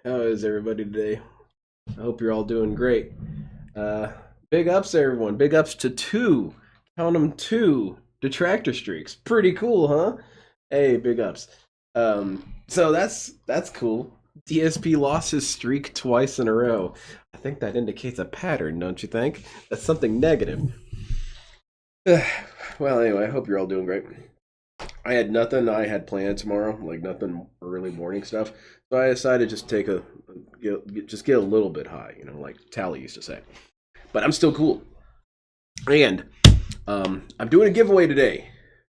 How is everybody today? I hope you're all doing great. Big ups, everyone. Big ups to two. Count them two detractor streaks. Pretty cool, huh? Hey, big ups. So that's cool. DSP lost his streak twice in a row. I think that indicates a pattern, don't you think? That's something negative. Well, anyway, I hope you're all doing great. I had nothing I had planned tomorrow, like nothing early morning stuff. So I decided to just get a little bit high, like Tally used to say. But I'm still cool. And I'm doing a giveaway today.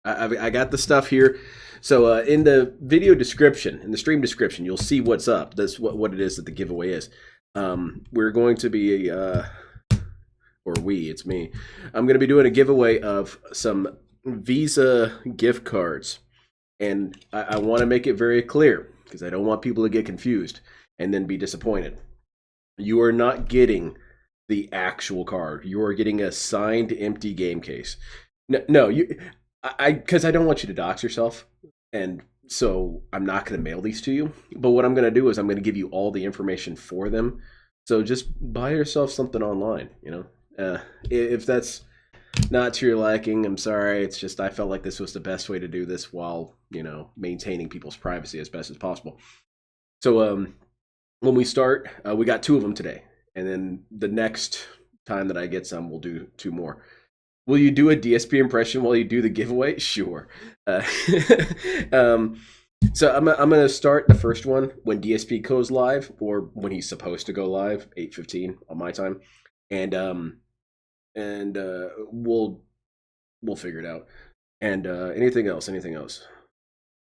I got the stuff here. So in the video description, in the stream description, you'll see what's up. That's what it is that the giveaway is. We're going to be, it's me. I'm going to be doing a giveaway of some Visa gift cards. And I want to make it very clear because I don't want people to get confused and then be disappointed. You are not getting the actual card. You are getting a signed empty game case. No, because I don't want you to dox yourself. And so I'm not going to mail these to you. But what I'm going to do is I'm going to give you all the information for them. So just buy yourself something online, if that's not to your liking, I'm sorry. It's just I felt like this was the best way to do this while, maintaining people's privacy as best as possible. So when we start, we got 2 of them today. And then the next time that I get some, we'll do 2 more. Will you do a DSP impression while you do the giveaway? Sure. So I'm going to start the first one when DSP goes live, or when he's supposed to go live, 8:15 on my time. And we'll figure it out. And anything else?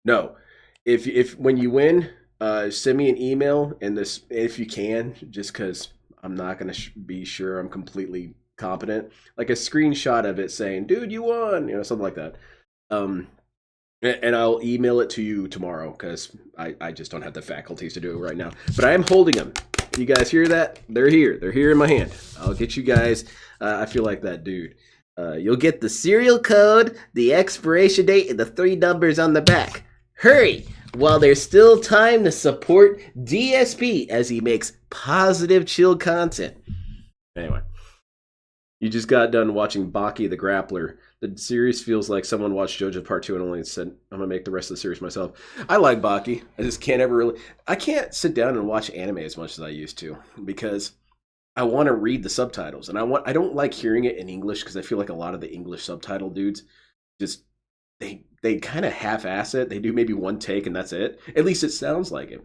No. If when you win, send me an email, and this, if you can, just because I'm not gonna be sure I'm completely competent, like a screenshot of it saying, "Dude, you won," something like that. And I'll email it to you tomorrow because I just don't have the faculties to do it right now. But I am holding them. You guys hear that? They're here. They're here in my hand. I'll get you guys. I feel like that dude. You'll get the serial code, the expiration date, and the 3 numbers on the back. Hurry, while there's still time to support DSP as he makes positive chill content. Anyway, you just got done watching Baki the Grappler. The series feels like someone watched JoJo Part 2 and only said, I'm going to make the rest of the series myself. I like Baki. I just can't I can't sit down and watch anime as much as I used to because I want to read the subtitles. And I don't like hearing it in English because I feel like a lot of the English subtitle dudes just, they kind of half-ass it. They do maybe one take and that's it. At least it sounds like it.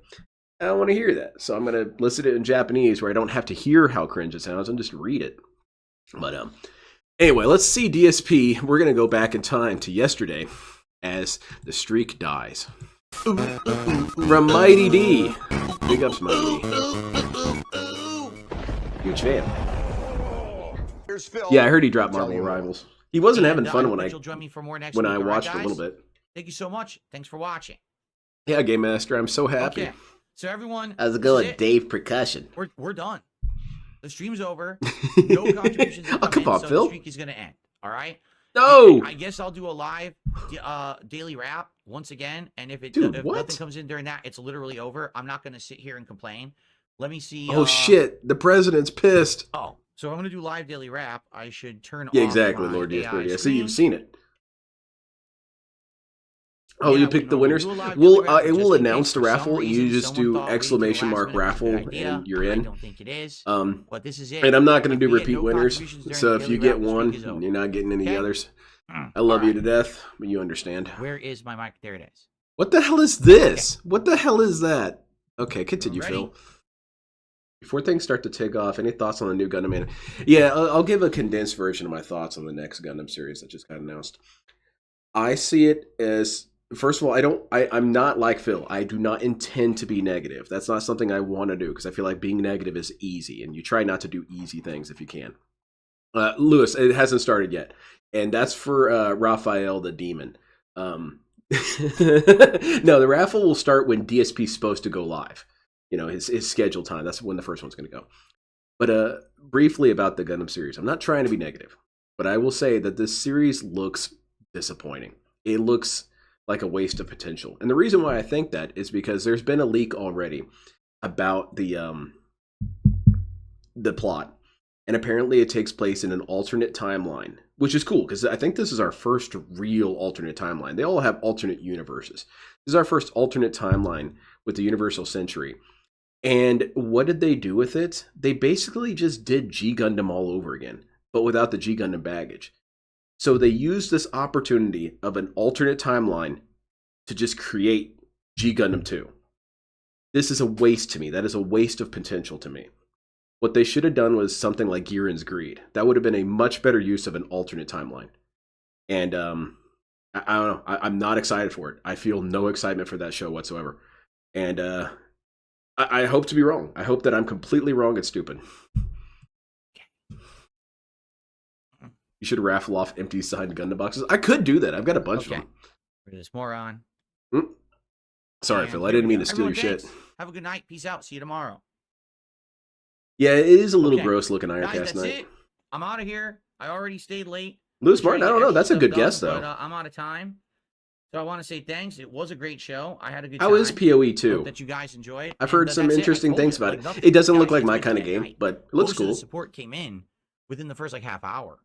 I don't want to hear that. So I'm going to listen to it in Japanese where I don't have to hear how cringe it sounds and just read it. But, anyway, let's see DSP. We're going to go back in time to yesterday as the streak dies. From Mighty D. Big ups, Mighty D. Huge fan. Yeah, I heard he dropped Marvel Rivals. He wasn't having fun when I watched a little bit. Thank you so much. Thanks for watching. Yeah, Game Master, I'm so happy. Okay. So everyone, how's it going, Dave Percussion? We're done. The stream's over. No contributions. Oh, come on, so Phil. The streak is going to end. All right? No. I guess I'll do a live daily wrap once again. And if Dude, if nothing comes in during that, it's literally over. I'm not going to sit here and complain. Let me see. Oh, shit. The president's pissed. Oh, so I'm going to do live daily wrap. I should turn yeah, off exactly, my Lord AI DSP. I see you've seen it. Oh, Yeah, you picked the winners. It will announce the raffle. You just do exclamation mark raffle, and you're in. I don't think it is. But this is it. And I'm not going to do repeat no winners. contributions So during if the you daily get wrap, the one, streak is over. you're not getting any Okay? others. I love you to Alright. death, but you understand. Where is my mic? There it is. What the hell is this? What the hell is that? Okay, continue, Ready? Phil. Before things start to take off, any thoughts on the new Gundam anime? Yeah, I'll give a condensed version of my thoughts on the next Gundam series that just got announced. I see it as, first of all, I'm not like Phil. I do not intend to be negative. That's not something I want to do because I feel like being negative is easy, and you try not to do easy things if you can. Lewis, it hasn't started yet, and that's for Raphael the Demon. No, the raffle will start when DSP is supposed to go live. His scheduled time. That's when the first one's going to go. But briefly about the Gundam series. I'm not trying to be negative, but I will say that this series looks disappointing. It looks like a waste of potential. And the reason why I think that is because there's been a leak already about the plot, and apparently it takes place in an alternate timeline, which is cool because I think this is our first real alternate timeline. They all have alternate universes. This is our first alternate timeline with the Universal Century. And what did they do with it? They basically just did G Gundam all over again, but without the G Gundam baggage. So they used this opportunity of an alternate timeline to just create G Gundam 2. This is a waste to me. That is a waste of potential to me. What they should have done was something like Giren's Greed. That would have been a much better use of an alternate timeline. And I don't know. I'm not excited for it. I feel no excitement for that show whatsoever. And I hope to be wrong. I hope that I'm completely wrong and stupid. You should raffle off empty signed Gundam boxes. I could do that. I've got a bunch of them. For this moron. Sorry, Phil. I didn't mean to steal your shit. Have a good night. Peace out. See you tomorrow. Yeah, it is a little gross looking Ironcast Guys, that's night. it. I'm out of here. I already stayed late. Lewis Martin, I don't know. That's a good guess, though. But, I'm out of time. So I want to say thanks. It was a great show. I had a good time. How is PoE 2? Hope that you guys enjoyed. I've heard some interesting things about it. It doesn't look like my kind of game, but it looks cool. The support came in within the first like half hour.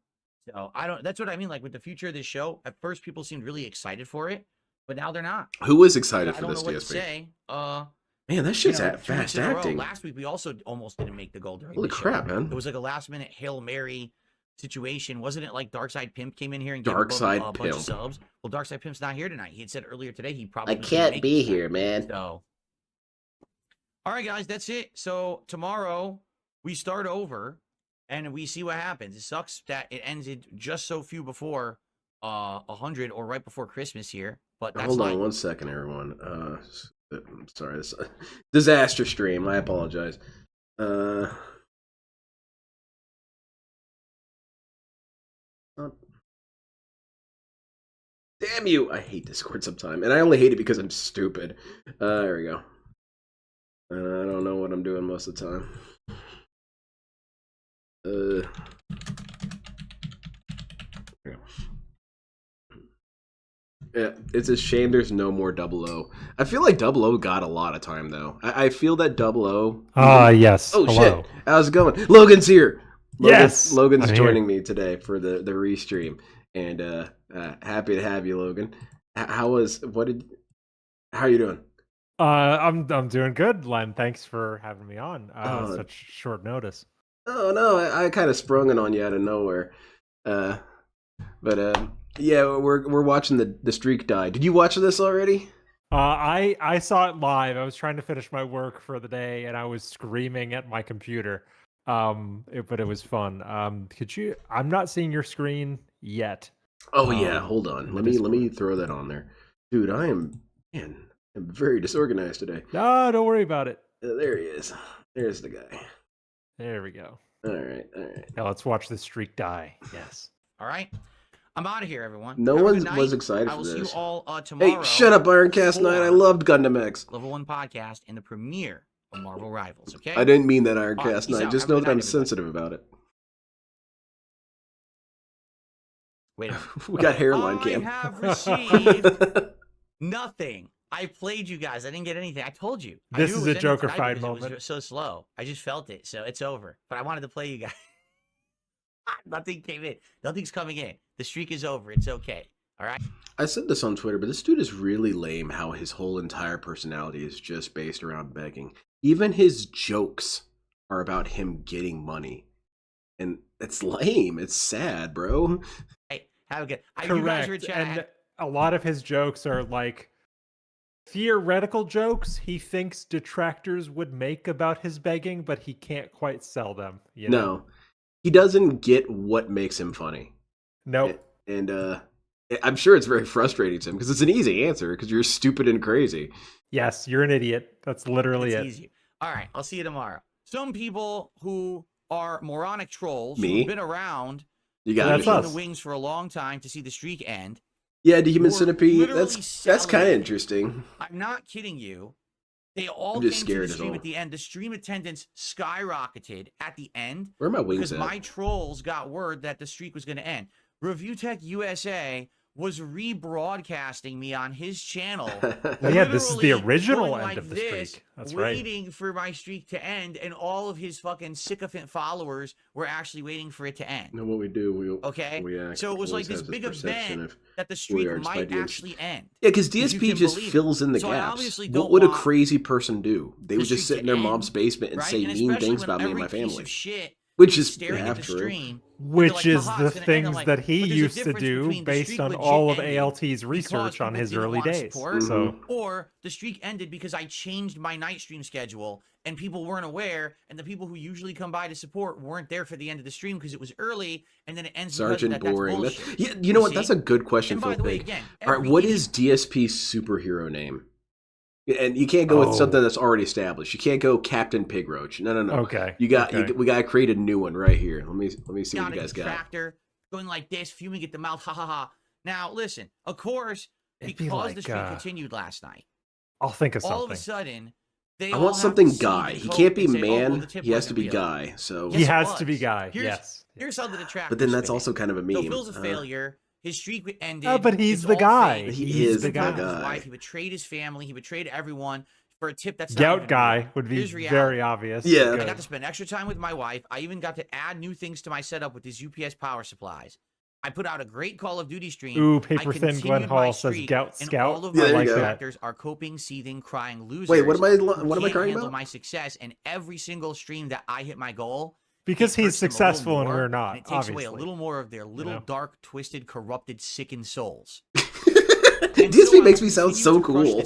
So I don't. That's what I mean. Like with the future of this show, at first people seemed really excited for it, but now they're not. Who is excited for this DSP? To say. Man, that shit's fast acting. Last week we also almost didn't make the goal during Holy crap, man! It was like a last minute Hail Mary situation, wasn't it? Like Darkside Pimp came in here and gave a bunch of subs. Well, Darkside Pimp's not here tonight. He had said earlier today he probably I can't be here, man. So, all right, guys, that's it. So tomorrow we start over and we see what happens. It sucks that it ended just so few before 100 or right before Christmas here, but that's hold on 1 second, everyone. I'm sorry, this disaster stream. I apologize. Damn you! I hate Discord sometimes, and I only hate it because I'm stupid. There we go. I don't know what I'm doing most of the time. There we go. Yeah, it's a shame there's no more 00. I feel like 00 got a lot of time, though. I feel that 00... yes. Oh, hello. shit. How's it going? Logan's here! Yes! Logan's joining me today for the restream. And happy to have you, Logan. How are you doing? I'm doing good, Len. Thanks for having me on. Such short notice. Oh, no. I kind of sprung it on you out of nowhere. Yeah, we're watching the Strik die. Did you watch this already? I saw it live. I was trying to finish my work for the day, and I was screaming at my computer. But it was fun. I'm not seeing your screen yet. Oh yeah, hold on. Let me throw that on there, dude. I'm very disorganized today. No, don't worry about it. There he is. There's the guy. There we go. All right. Now let's watch the Strik die. Yes. All right. I'm out of here, everyone. No one was excited for this. I will see you all tomorrow. Hey, shut up, Ironcast Night. I loved Gundam X. Level 1 podcast and the premiere of Marvel Rivals, okay? I didn't mean that, Ironcast Night. Just know that I'm sensitive about it. Wait a minute. We got hairline cam. I have received nothing. I played you guys. I didn't get anything. I told you. This is a Joker-fied moment. It was so slow. I just felt it, so it's over. But I wanted to play you guys. Nothing came in. Nothing's coming in. The streak is over. It's okay. All right? I said this on Twitter, but this dude is really lame how his whole entire personality is just based around begging. Even his jokes are about him getting money. And it's lame. It's sad, bro. Hey, have a good... Correct. And a lot of his jokes are like theoretical jokes he thinks detractors would make about his begging, but he can't quite sell them. You know? No. He doesn't get what makes him funny. Nope. And I'm sure it's very frustrating to him because it's an easy answer because you're stupid and crazy. Yes, you're an idiot. That's literally it. Easy. All right, I'll see you tomorrow. Some people who are moronic trolls Me? who've been around you got in the wings for a long time to see the streak end. Yeah, the Human Centipede. That's kind of interesting. I'm not kidding you. They all I'm came just to scared the stream at all. at the end. The stream attendance skyrocketed at the end. Where are my wings because at? my trolls got word that the streak was going to end. Review Tech USA was rebroadcasting me on his channel. Well, yeah, this is the literally original going end like of the this, streak. That's right. waiting for my streak to end, and all of his fucking sycophant followers were actually waiting for it to end. No, what we do, So it was like this big event that the streak might actually end. Yeah, because DSP just fills in the gaps. What would a crazy person do? They would just sit in their mom's basement and say mean things about me and my family. Which is which is the things that he used to do based on all of ALT's research on his early days. So, or the streak ended because I changed my night stream schedule and people weren't aware, and the people who usually come by to support weren't there for the end of the stream because it was early, and then it ends. Sergeant Boring. Yeah, you know what? That's a good question for Pig. All right, what is DSP's superhero name? And you can't go with something that's already established. You can't go Captain Pigroach. No. Okay. We got to create a new one right here. Let me see what you guys got. Detractor, going like this, fuming at the mouth, ha ha ha. Now listen, of course, because the streak continued last night, I'll think of something. All of a sudden, I want something Guy. He can't be man. He has to be Guy. So he has to be Guy. Here's how the detractor. But then that's also kind of a meme. So Phil's a failure. His streak ended. But he's the guy. He is the guy. His wife. He betrayed his family. He betrayed everyone for a tip that's Gout Guy would be very obvious. Yeah. I got to spend extra time with my wife. I even got to add new things to my setup with these UPS power supplies. I put out a great Call of Duty stream. Ooh, paper thin Glenn Hall says Gout Scout. All of my detractors are coping, seething, crying losers. Wait, what am I crying about? My success, and every single stream that I hit my goal. Because he's successful and we're not. And it takes away a little more of their little dark, twisted, corrupted, sickened souls. DSP makes me sound so cool.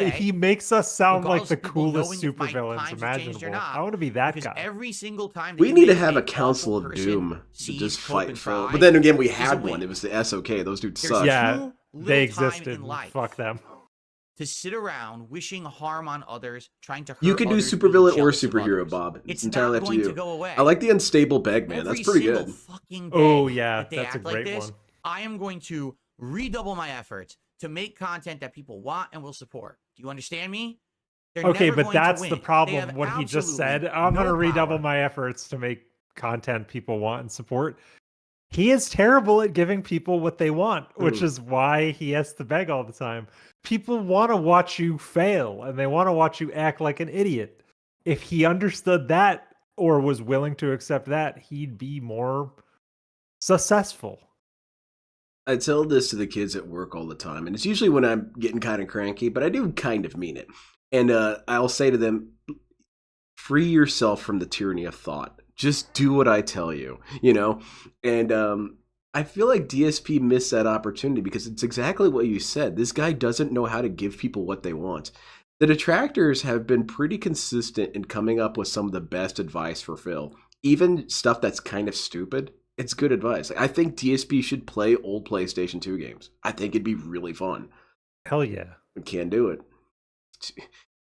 He makes us sound like the coolest supervillains imaginable. I want to be that guy. Every single time we need to have a Council of Doom to just fight Phil. But then again, we had one. It was the SOK. Those dudes suck. Yeah, they existed. Fuck them. To sit around wishing harm on others, trying to hurt you can do supervillain or superhero, Bob. It's entirely up to you. I like the unstable beg man. That's pretty good. Oh yeah, that's a great one. I am going to redouble my efforts to make content that people want and will support. Do you understand me? Okay, but that's the problem. What he just said. I'm going to redouble my efforts to make content people want and support. He is terrible at giving people what they want, which is why he has to beg all the time. People want to watch you fail, and they want to watch you act like an idiot. If he understood that or was willing to accept that, he'd be more successful. I tell this to the kids at work all the time, and it's usually when I'm getting kind of cranky, but I do kind of mean it. And I'll say to them, free yourself from the tyranny of thought. Just do what I tell you, you know? And I feel like DSP missed that opportunity because it's exactly what you said. This guy doesn't know how to give people what they want. The detractors have been pretty consistent in coming up with some of the best advice for Phil. Even stuff that's kind of stupid, it's good advice. I think DSP should play old PlayStation 2 games. I think it'd be really fun. Hell yeah. We can't do it.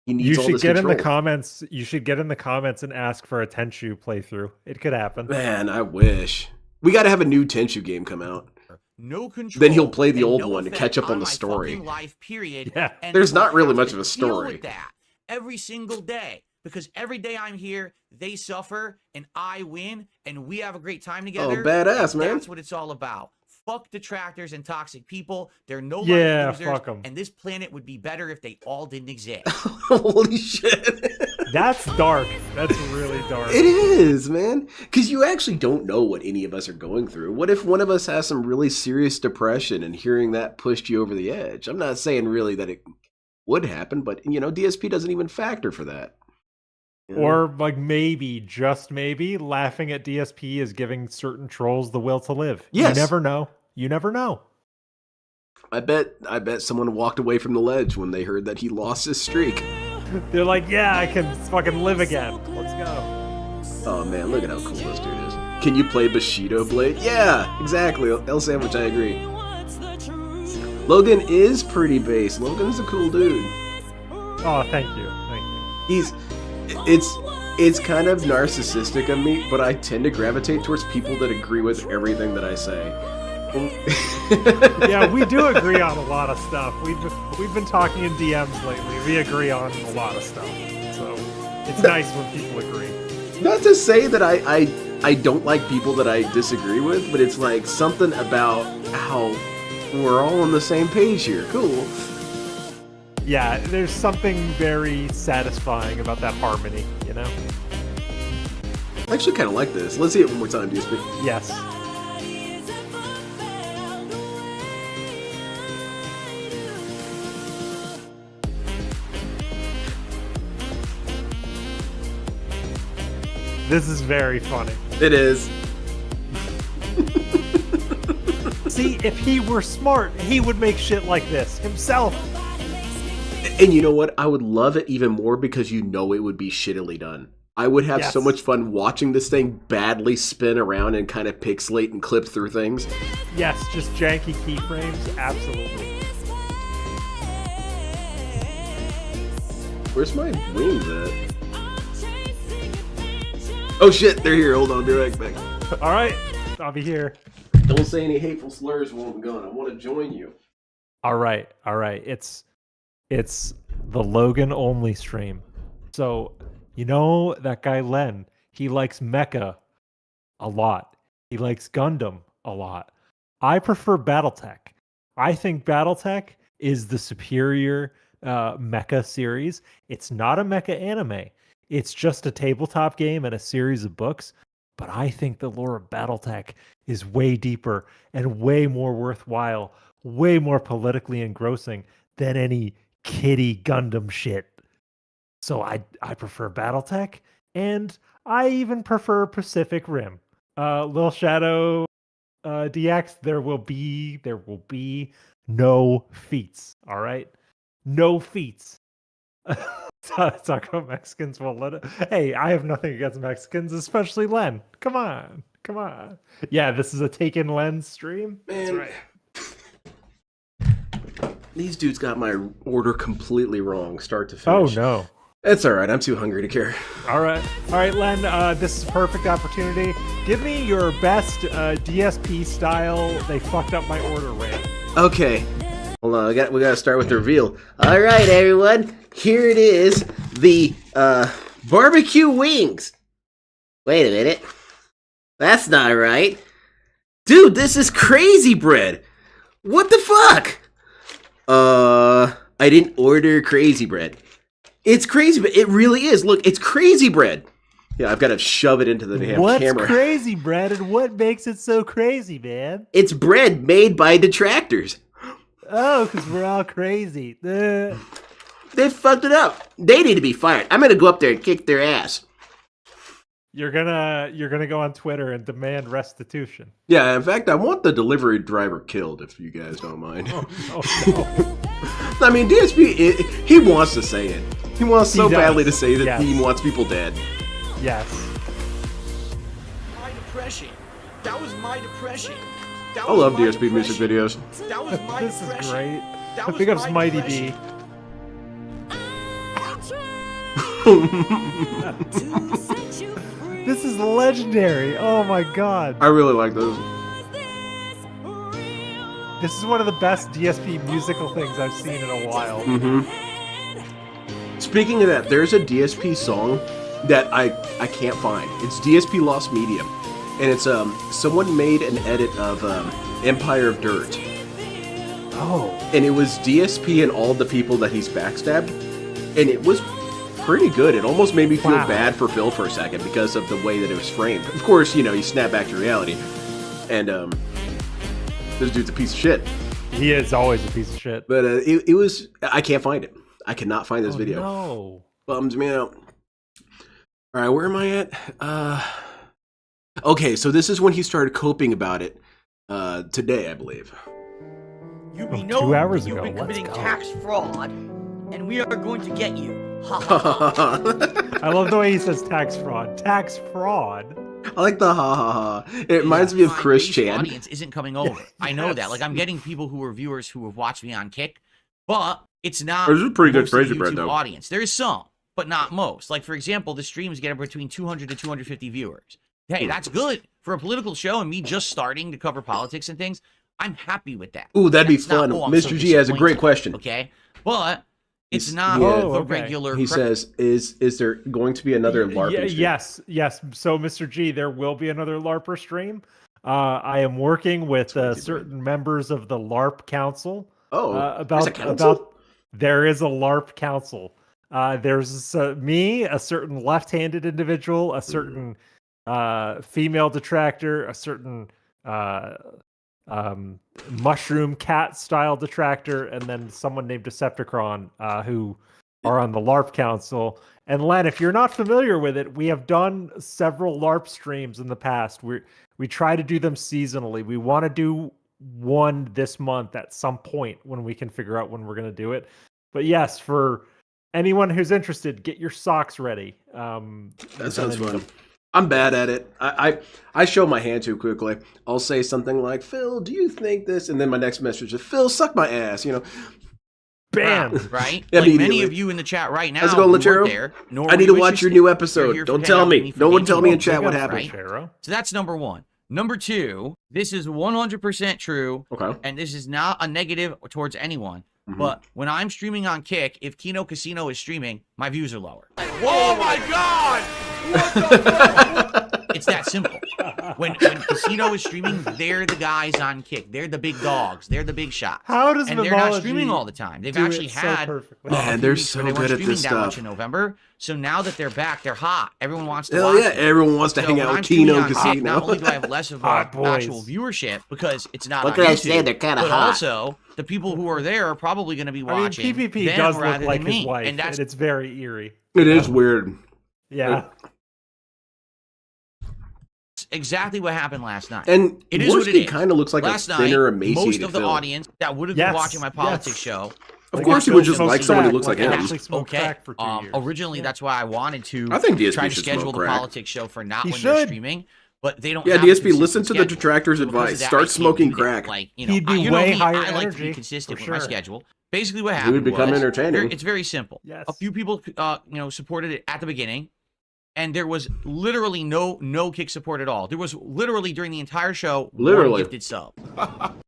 You should get in the comments. You should get in the comments and ask for a Tenchu playthrough. It could happen. Man, I wish. We got to have a new Tenchu game come out. No control. Then he'll play the old one to catch up on the story. Life, period. Yeah. There's not really much of a story. With that every single day. Because every day I'm here, they suffer, and I win, and we have a great time together. Oh, badass, man. That's what it's all about. Fuck detractors and toxic people. They're no longer losers, fuck them. And this planet would be better if they all didn't exist. Holy shit. That's dark. That's really dark. It is, man. Because you actually don't know what any of us are going through. What if one of us has some really serious depression and hearing that pushed you over the edge? I'm not saying really that it would happen, but, you know, DSP doesn't even factor for that. Or like maybe, just maybe, laughing at DSP is giving certain trolls the will to live. Yes. You never know. You never know. I bet someone walked away from the ledge when they heard that he lost his streak. They're like, yeah, I can fucking live again. Let's go. Oh man, look at how cool this dude is. Can you play Bushido Blade? Yeah, exactly. L Sandwich, I agree. Logan is pretty base. Logan's a cool dude. Oh, thank you. It's kind of narcissistic of me, but I tend to gravitate towards people that agree with everything that I say. Yeah, we do agree on a lot of stuff. We've been talking in DMs lately. We agree on a lot of stuff. So it's nice when people agree. Not to say that I don't like people that I disagree with, but it's like something about how we're all on the same page here. Cool. Yeah, there's something very satisfying about that harmony, you know? I actually kind of like this. Let's see it one more time, DSP. Yes. This is very funny. It is. See, if he were smart, he would make shit like this himself. And you know what? I would love it even more because you know it would be shittily done. I would have so much fun watching this thing badly spin around and kind of pixelate and clip through things. Yes, just janky keyframes, absolutely. Where's my wings at? Oh shit, they're here. Hold on, be right back. All right, I'll be here. Don't say any hateful slurs while I'm gone. I want to join you. All right. It's the Logan only stream. So, you know that guy Len, he likes Mecha a lot. He likes Gundam a lot. I prefer BattleTech. I think BattleTech is the superior Mecha series. It's not a Mecha anime. It's just a tabletop game and a series of books. But I think the lore of BattleTech is way deeper and way more worthwhile, way more politically engrossing than any kiddie Gundam shit. So I prefer BattleTech, and I even prefer Pacific Rim. Lil Shadow DX, there will be no feats, all right? No feats. Taco Mexicans will let it. Hey, I have nothing against Mexicans, especially Len. Come on. Yeah, this is a Taken Len stream. Man, That's right. These dudes got my order completely wrong, start to Oh finish. no. It's all right. I'm too hungry to care. All right, Len. This is a perfect opportunity. Give me your best DSP style. They fucked up my order rant. Okay. Hold on. We gotta start with the reveal. All right, everyone. Here it is. The barbecue wings. Wait a minute. That's not right. Dude, this is crazy bread. What the fuck? I didn't order crazy bread. It's crazy, but it really is. Look, it's crazy bread. Yeah, I've got to shove it into the damn camera. What's crazy bread, and what makes it so crazy, man? It's bread made by detractors. Oh, because we're all crazy. They fucked it up. They need to be fired. I'm gonna go up there and kick their ass. You're gonna go on Twitter and demand restitution. Yeah, in fact, I want the delivery driver killed, if you guys don't mind. Oh, no. I mean, DSP, he wants to say it. He wants so badly to say that Yes. he wants people dead. Yes. My depression. That was my depression. I love DSP music videos. That was my This is depression. great. That I was think it's my Mighty depression. D. This is legendary. Oh my god. I really like those. This is one of the best DSP musical things I've seen in a while. Speaking of that, there's a DSP song that I can't find. It's DSP Lost Medium. And it's someone made an edit of Empire of Dirt. Oh. And it was DSP and all the people that he's backstabbed. And it was pretty good. It almost made me feel bad for Phil for a second because of the way that it was framed. Of course, you know, you snap back to reality. And this dude's a piece of shit. He is always a piece of shit. But it was... I can't find it. I cannot find this video. No. Bums me out. All right, where am I at? Okay, so this is when he started coping about it today, I believe. We 2 know hours you've ago. been Let's committing go. tax fraud, and we are going to get you. Ha ha ha. I love the way he says tax fraud. Tax fraud. I like the ha ha ha. It reminds me of My Chris base Chan. audience isn't coming over. I know that. Like, I'm getting people who are viewers who have watched me on Kick, but it's not. This is a pretty good most of the crazy bread, YouTube though. Audience. There is some, but not most. Like, for example, the streams get between 200 to 250 viewers. Hey, that's good for a political show and me just starting to cover politics and things. I'm happy with that. Ooh, that'd be That's not, fun. "Oh, I'm Mr. so G has a great disappointed," question. Okay, but it's He's- not yeah. the Oh, okay. regular. He says, "Is there going to be another LARP?" Yes. So, Mr. G, there will be another LARPer stream. I am working with Swanky bread. certain members of the LARP Council. Oh, there's a About council? there is a LARP Council. There's me, a certain left-handed individual, a certain female detractor, a certain mushroom cat style detractor, and then someone named Decepticon who are on the LARP Council. And Len, if you're not familiar with it, we have done several LARP streams in the past. We try to do them seasonally. We want to do one this month at some point when we can figure out when we're going to do it. But yes, for anyone who's interested, get your socks ready. That sounds fun. I'm bad at it. I show my hand too quickly. I'll say something like, Phil, do you think this? And then my next message is, Phil, suck my ass, you know. Bam! Right? Like many of you in the chat right now. How's it going, Lachero? I need to watch your new episode. Don't tell me. No one tell me in chat what happened. Right? So that's number one. Number two, this is 100% true. Okay. And this is not a negative towards anyone. Mm-hmm. But when I'm streaming on Kick, if Kino Casino is streaming, my views are lower. Oh my God! What the fuck? It's that simple. When Casino is streaming, they're the guys on Kick. They're the big dogs. They're the big shots. How does and they're not streaming all the time. They've actually had man, they're so good at this that stuff. Much in November. So now that they're back, they're hot. Everyone wants to Hell watch yeah, them. everyone wants to hang out with Kino Casino. Kick, not only do I have less of actual viewership because it's not what on can YouTube, I say? They're kind of but hot. also the people who are there are probably going to be watching. I mean, PvP them does look rather like than his me. wife, and that's it's very eerie. It is weird. Yeah. Exactly what happened last night. And it is what it is. Kind of looks like last a thinner, night, emaciated most of the Phil. audience that would have been watching my politics show. Of course, he would just like someone who looks like him. Okay. Originally, that's why I wanted to I think DSP try to should schedule smoke the crack. politics show for not when they're streaming. But they don't. Yeah, have DSP, a listen to the schedule. detractor's advice. Start smoking crack. Like, you know, He'd be you know way me, higher I like to be energy, consistent with for my sure. schedule. Basically, what He happened would become was, entertaining. It's very simple. Yes. A few people, supported it at the beginning, and there was literally no Kick support at all. There was literally during the entire show one gifted sub,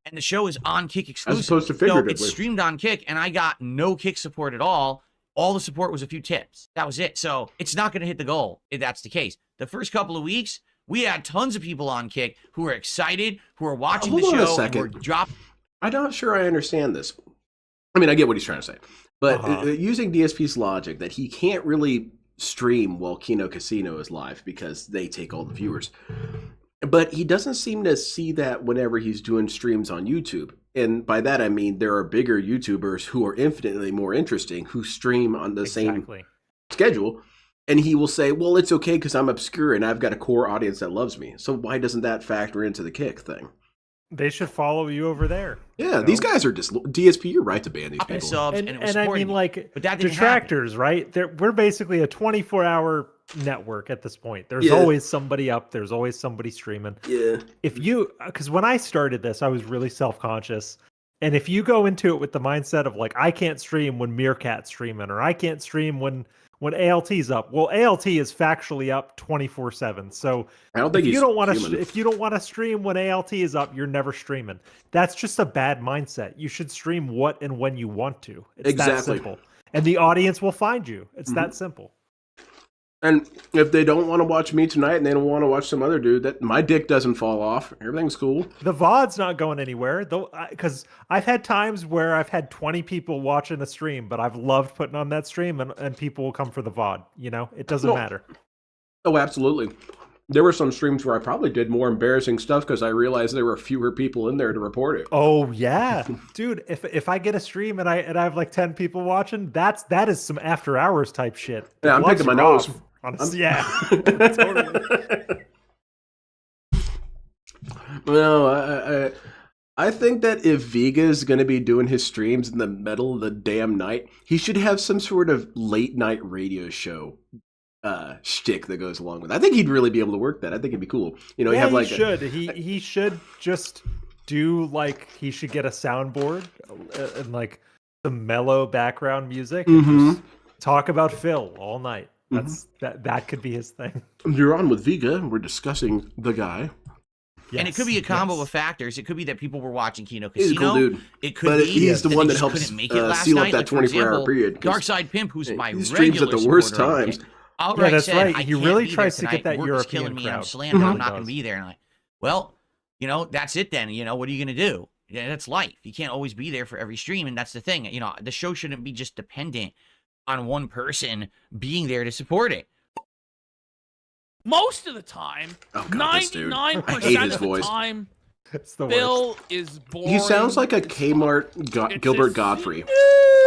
and the show is on Kick exclusive. As opposed to So figuratively. it's streamed on Kick, and I got no Kick support at all. All the support was a few tips. That was it. So it's not going to hit the goal if that's the case. The first couple of weeks, we had tons of people on Kick who were excited, who were watching the show, who were dropping. I'm not sure I understand this. I mean, I get what he's trying to say. But using DSP's logic that he can't really stream while Kino Casino is live because they take all the viewers. But he doesn't seem to see that whenever he's doing streams on YouTube. And by that, I mean there are bigger YouTubers who are infinitely more interesting who stream on the same schedule. And he will say, well, it's okay because I'm obscure and I've got a core audience that loves me. So why doesn't that factor into the Kick thing? They should follow you over there. Yeah, these guys are just DSP. You're right to ban these people. Subs, and I mean, like, but that detractors, right? We're basically a 24-hour network at this point. There's always somebody up. There's always somebody streaming. Yeah. Because when I started this, I was really self-conscious. And if you go into it with the mindset of like, I can't stream when Meerkat's streaming, or I can't stream when ALT's up. Well, ALT is factually up 24/7. So I don't think if you don't want to stream when ALT is up, you're never streaming. That's just a bad mindset. You should stream what and when you want to. It's that simple. And the audience will find you. It's that simple. And if they don't want to watch me tonight and they don't want to watch some other dude, that my dick doesn't fall off. Everything's cool. The VOD's not going anywhere, though, because I've had times where I've had 20 people watching a stream, but I've loved putting on that stream, and people will come for the VOD. You know, it doesn't matter. Oh, absolutely. There were some streams where I probably did more embarrassing stuff because I realized there were fewer people in there to report it. Oh yeah, dude. If I get a stream and I have like 10 people watching, that is some after hours type shit. Yeah, I'm picking my nose. Yeah, totally. No, I think that if Vega is going to be doing his streams in the middle of the damn night, he should have some sort of late night radio show shtick that goes along with it. I think he'd really be able to work that. I think it'd be cool. You know, yeah, have like he should just do like he should get a soundboard and like some mellow background music. And just talk about Phil all night. That could be his thing. You're on with Vega. We're discussing the guy. Yes, and it could be a combo of factors. It could be that people were watching Kino Casino. He's a cool dude. It could be he's the one that helps couldn't make it last seal night. up that 24-hour period. Darkside Pimp, who's my he streams at the worst times. Outright that's said, right. I He can't really be tries there to get that Work is European killing me. crowd. I'm slammed. I'm not going to be there. And well, you know, that's it then. You know, what are you going to do? Yeah, that's life. You can't always be there for every stream. And that's the thing. You know, the show shouldn't be just dependent on one person being there to support it. Most of the time, Oh, God, this dude. I hate 99% his of the voice. time, It's the Phil worst. is boring. He sounds like a It's Kmart It's Gilbert a Godfrey.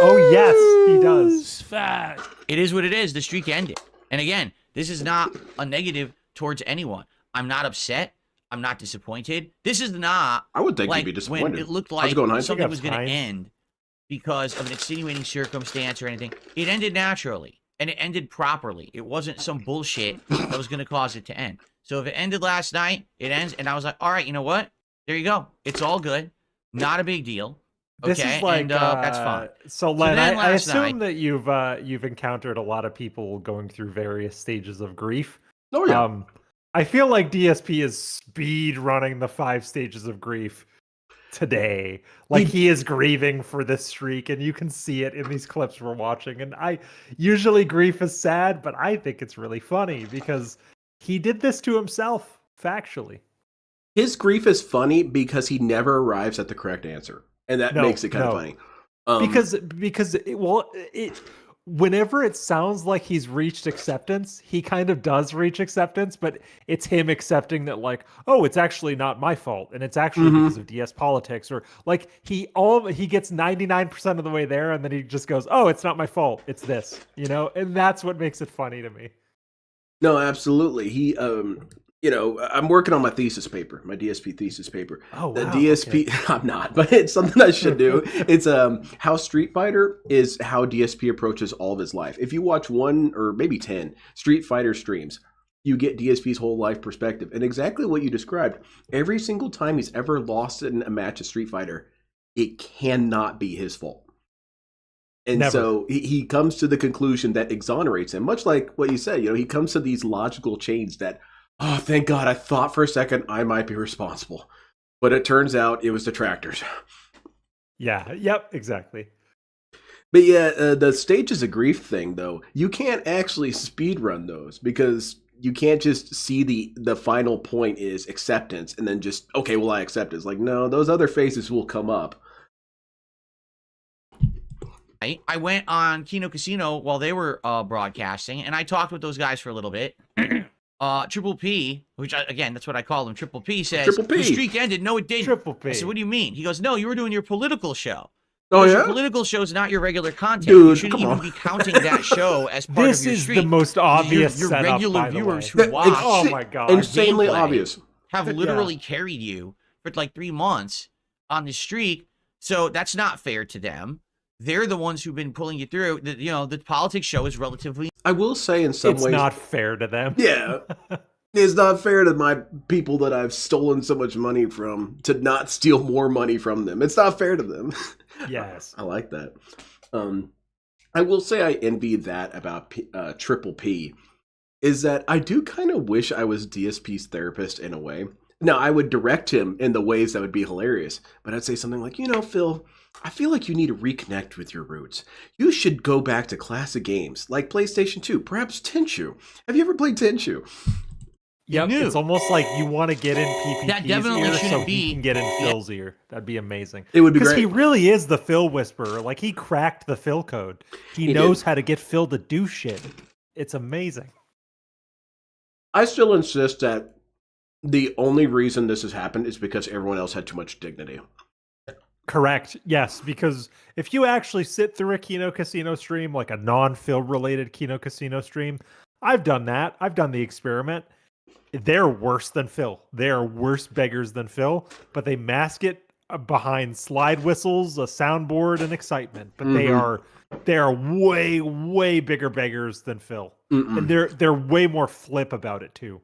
Oh yes, he does. Fat. It is what it is. The streak ended. And again, this is not a negative towards anyone. I'm not upset. I'm not disappointed. This is not I would think like you'd be disappointed. when it looked How's like it going, Heinz? something was How's going to Heinz? end because of an extenuating circumstance or anything. It ended naturally, and it ended properly. It wasn't some bullshit that was going to cause it to end. So if it ended last night, it ends, and I was like, all right, you know what? There you go. It's all good. Not a big deal. Okay, This is like and that's fine. So, Len, then I last assume night- that you've encountered a lot of people going through various stages of grief. Oh, yeah. I feel like DSP is speed running the 5 stages of grief today. Like he is grieving for this streak, and you can see it in these clips we're watching. And usually grief is sad, but I think it's really funny because he did this to himself, factually. His grief is funny because he never arrives at the correct answer. And that makes it kind of funny. Whenever it sounds like he's reached acceptance, he kind of does reach acceptance, but it's him accepting that, like, oh, it's actually not my fault, and it's actually because of DS politics, or like he gets 99% of the way there, and then he just goes, oh, it's not my fault, it's this, you know, and that's what makes it funny to me. No, absolutely. He, you know, I'm working on my thesis paper, my DSP thesis paper. Oh, The wow, DSP, okay. I'm not, but it's something I should do. It's how Street Fighter is how DSP approaches all of his life. If you watch 1 or maybe 10 Street Fighter streams, you get DSP's whole life perspective. And exactly what you described, every single time he's ever lost in a match of Street Fighter, it cannot be his fault. And Never. so he comes to the conclusion that exonerates him, much like what you said. You know, he comes to these logical chains that, oh, thank God, I thought for a second I might be responsible. But it turns out it was detractors. Yeah, yep, exactly. But yeah, the stages of grief thing, though, you can't actually speed run those because you can't just see the final point is acceptance and then just, okay, well, I accept it. It's like, no, those other phases will come up. I went on Kino Casino while they were broadcasting, and I talked with those guys for a little bit. Triple P, which again, that's what I call him. Triple P says Triple P. the streak ended. No, it didn't. Triple P. I said, what do you mean? He goes, no, you were doing your political show. Oh, Because yeah? Your political show is not your regular content. Dude, you shouldn't come even on. be counting that show as part This of your is streak. the most obvious Your setup, regular by the viewers way. who watch Oh my God. Insanely gameplay obvious. have literally carried you for like 3 months on the streak. So that's not fair to them. They're the ones who've been pulling you through. You know, the politics show is relatively. I will say in some It's ways, not fair to them. yeah, it's not fair to my people that I've stolen so much money from to not steal more money from them. It's not fair to them. Yes. I like that. I will say I envy that about Triple P, is that I do kind of wish I was DSP's therapist in a way. Now, I would direct him in the ways that would be hilarious, but I'd say something like, you know, Phil, I feel like you need to reconnect with your roots. You should go back to classic games like PlayStation 2, perhaps Tenchu. Have you ever played Tenchu? Yep, knew. it's almost like you want to get in PPP's That definitely ear so shouldn't he be- can get in Phil's ear. That'd be amazing. It would be Because great. he really is the Phil Whisperer. Like, he cracked the Phil code. He He knows did. how to get Phil to do shit. It's amazing. I still insist that the only reason this has happened is because everyone else had too much dignity. Correct. Yes, because if you actually sit through a Kino Casino stream, like a non-Phil related Kino Casino stream, I've done that. I've done the experiment. They're worse than Phil. They are worse beggars than Phil, but they mask it behind slide whistles, a soundboard, and excitement. But they are way, way bigger beggars than Phil. And they're way more flip about it too.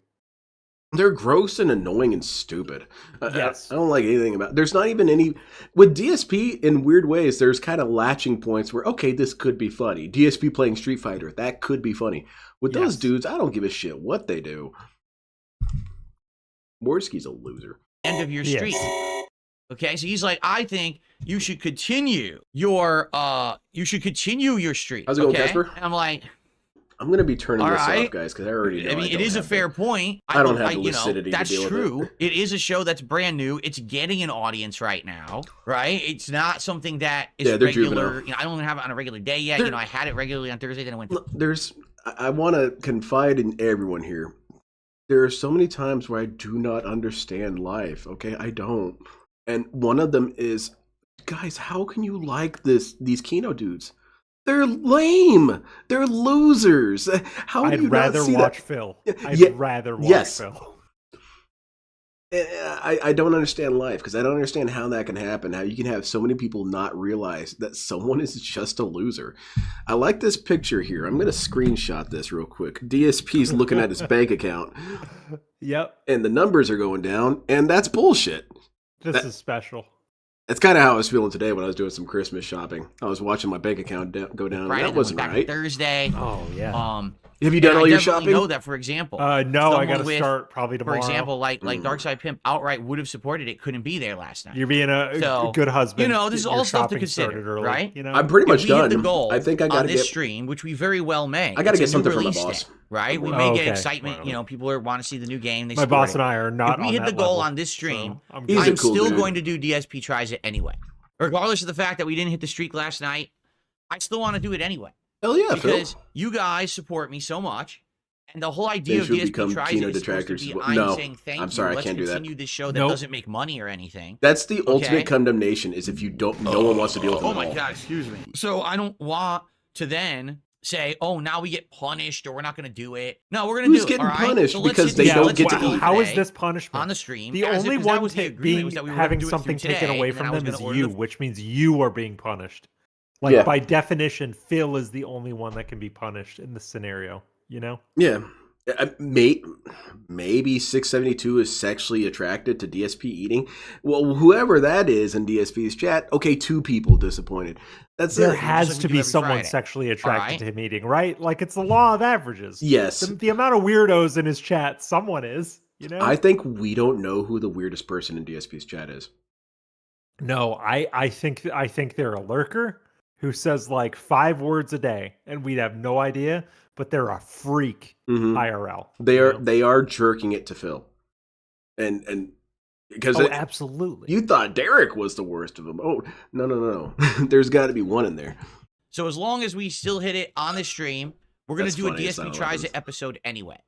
They're gross and annoying and stupid. Yes. I don't like anything about. There's not even any with DSP in weird ways. There's kind of latching points where okay, this could be funny. DSP playing Street Fighter, that could be funny. With those Yes. dudes, I don't give a shit what they do. Morsky's a loser. End of your Yes. streak. Okay, so he's like, I think you should continue your streak. How's it going, okay? Casper? And I'm like, I'm going to be turning All this right. off, guys, because I already know. I mean, it is a fair point. I don't have the lucidity to that's deal with true. it. It is a show that's brand new. It's getting an audience right now, right? It's not something that is they're regular. juvenile. I don't even have it on a regular day yet. I had it regularly on Thursday, then I went. I want to confide in everyone here. There are so many times where I do not understand life. Okay, I don't, and one of them is, guys, how can you like these Kino dudes? They're lame. They're losers. How do you not see that? Phil. I'd rather watch Phil. I don't understand life because I don't understand how that can happen. How you can have so many people not realize that someone is just a loser. I like this picture here. I'm going to screenshot this real quick. DSP's looking at his bank account. Yep. And the numbers are going down, and that's bullshit. This is special. That's kind of how I was feeling today when I was doing some Christmas shopping. I was watching my bank account go down. Friday, that wasn't right. Thursday. Oh yeah. Have you done all your shopping? I know that, for example. No, I got to start probably tomorrow. For example, like Darkside Pimp outright would have supported it, couldn't be there last night. You're being a good husband. You know, this is all stuff to consider, right? You know, I'm pretty much done. The goal I think I got to this stream, which we very well may. I got to get something from my boss. Right? We may get excitement. Wow. You know, people want to see the new game. My boss and I are not. If we hit the goal on this stream, so I'm still going to do DSP tries it anyway. Regardless of the fact that we didn't hit the streak last night, I still want to do it anyway. Hell yeah, because Phil. You guys support me so much, and the whole idea of DSP tries it is detractors. supposed to be I'm saying thank I'm sorry, you. I can't do that. Let's continue this show that doesn't make money or anything. That's the ultimate condemnation. Is if you don't, no one wants to deal with it. Oh my god, excuse me. So I don't want to then say, oh, now we get punished or we're not going to do it. No, we're going to do it. Who's getting punished because they don't get to eat? How is this punishment? On the stream. The only one having something taken away from them is you, which means you are being punished. Like, by definition, Phil is the only one that can be punished in this scenario, you know? Yeah. Maybe 672 is sexually attracted to DSP eating. Well, whoever that is in DSP's chat, okay, 2 people disappointed. There has to be someone sexually attracted to him eating, right? Like, it's the law of averages. Yes. The amount of weirdos in his chat, someone is, you know? I think we don't know who the weirdest person in DSP's chat is. No, I think they're a lurker who says like 5 words a day, and we'd have no idea, but they're a freak IRL. They are jerking it to Phil. And because absolutely. You thought Derek was the worst of them. Oh, no. There's got to be one in there. So as long as we still hit it on the stream, we're going to do a DSP Tries It episode anyway.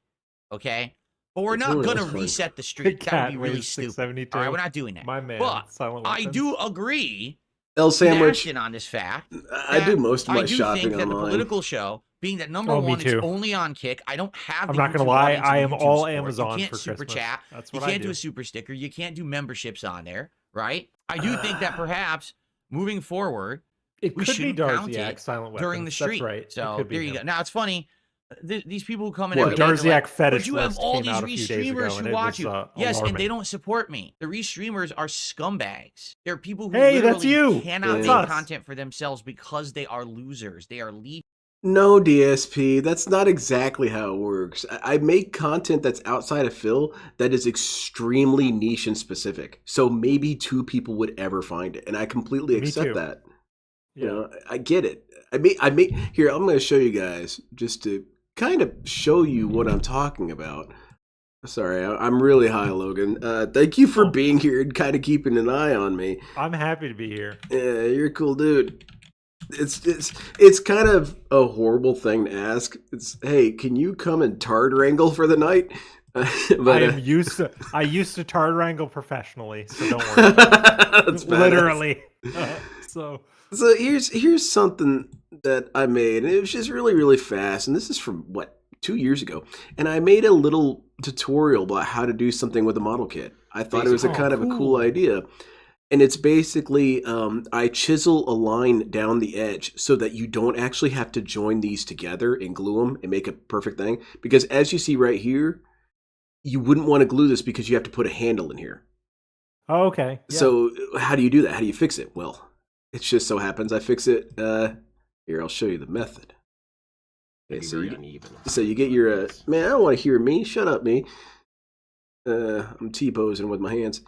Okay? But we're not going to reset the streak. That would be really stupid. All right, we're not doing that. My man. But I do agree L Sandwich on this fact. I do most of my shopping think that online. The political show, being that number one, it's only on Kick. I don't have. I'm not gonna lie. I am all Amazon you can't for super Christmas. Chat. That's what you can't I do. Do a super sticker. You can't do memberships on there, right? I do think that perhaps moving forward, it we could should be count Darziak, it Silent during the stream. That's right. So there you go. Now it's funny. These people who come in every day, Darziak fetish but you have all these restreamers who watch you. Yes, alarming. and they don't support me. The restreamers are scumbags. They're people who that's you. Cannot make content for themselves because they are losers. They are No, DSP, that's not exactly how it works. I make content that's outside of Phil that is extremely niche and specific. So maybe 2 people would ever find it, and I completely accept that. Yeah. You know, I get it. I make here. I'm going to show you guys just to kind of show you what I'm talking about. Sorry, I'm really high, Logan. Thank you for being here and kind of keeping an eye on me. I'm happy to be here. Yeah, you're a cool dude. It's kind of a horrible thing to ask. It's, hey, can you come and tard wrangle for the night? But, I used to tard wrangle professionally, so don't worry. That's literally. So here's something that I made, and it was just really, really fast. And this is from 2 years ago. And I made a little tutorial about how to do something with a model kit. I thought it was a kind of a cool idea. And it's basically, I chisel a line down the edge so that you don't actually have to join these together and glue them and make a perfect thing. Because as you see right here, you wouldn't want to glue this because you have to put a handle in here. Oh, okay. Yeah. So how do you do that? How do you fix it? Well, it just so happens I fix it. Here, I'll show you the method. Okay, so you get your, man, I don't want to hear me. Shut up, me. I'm T-posing with my hands.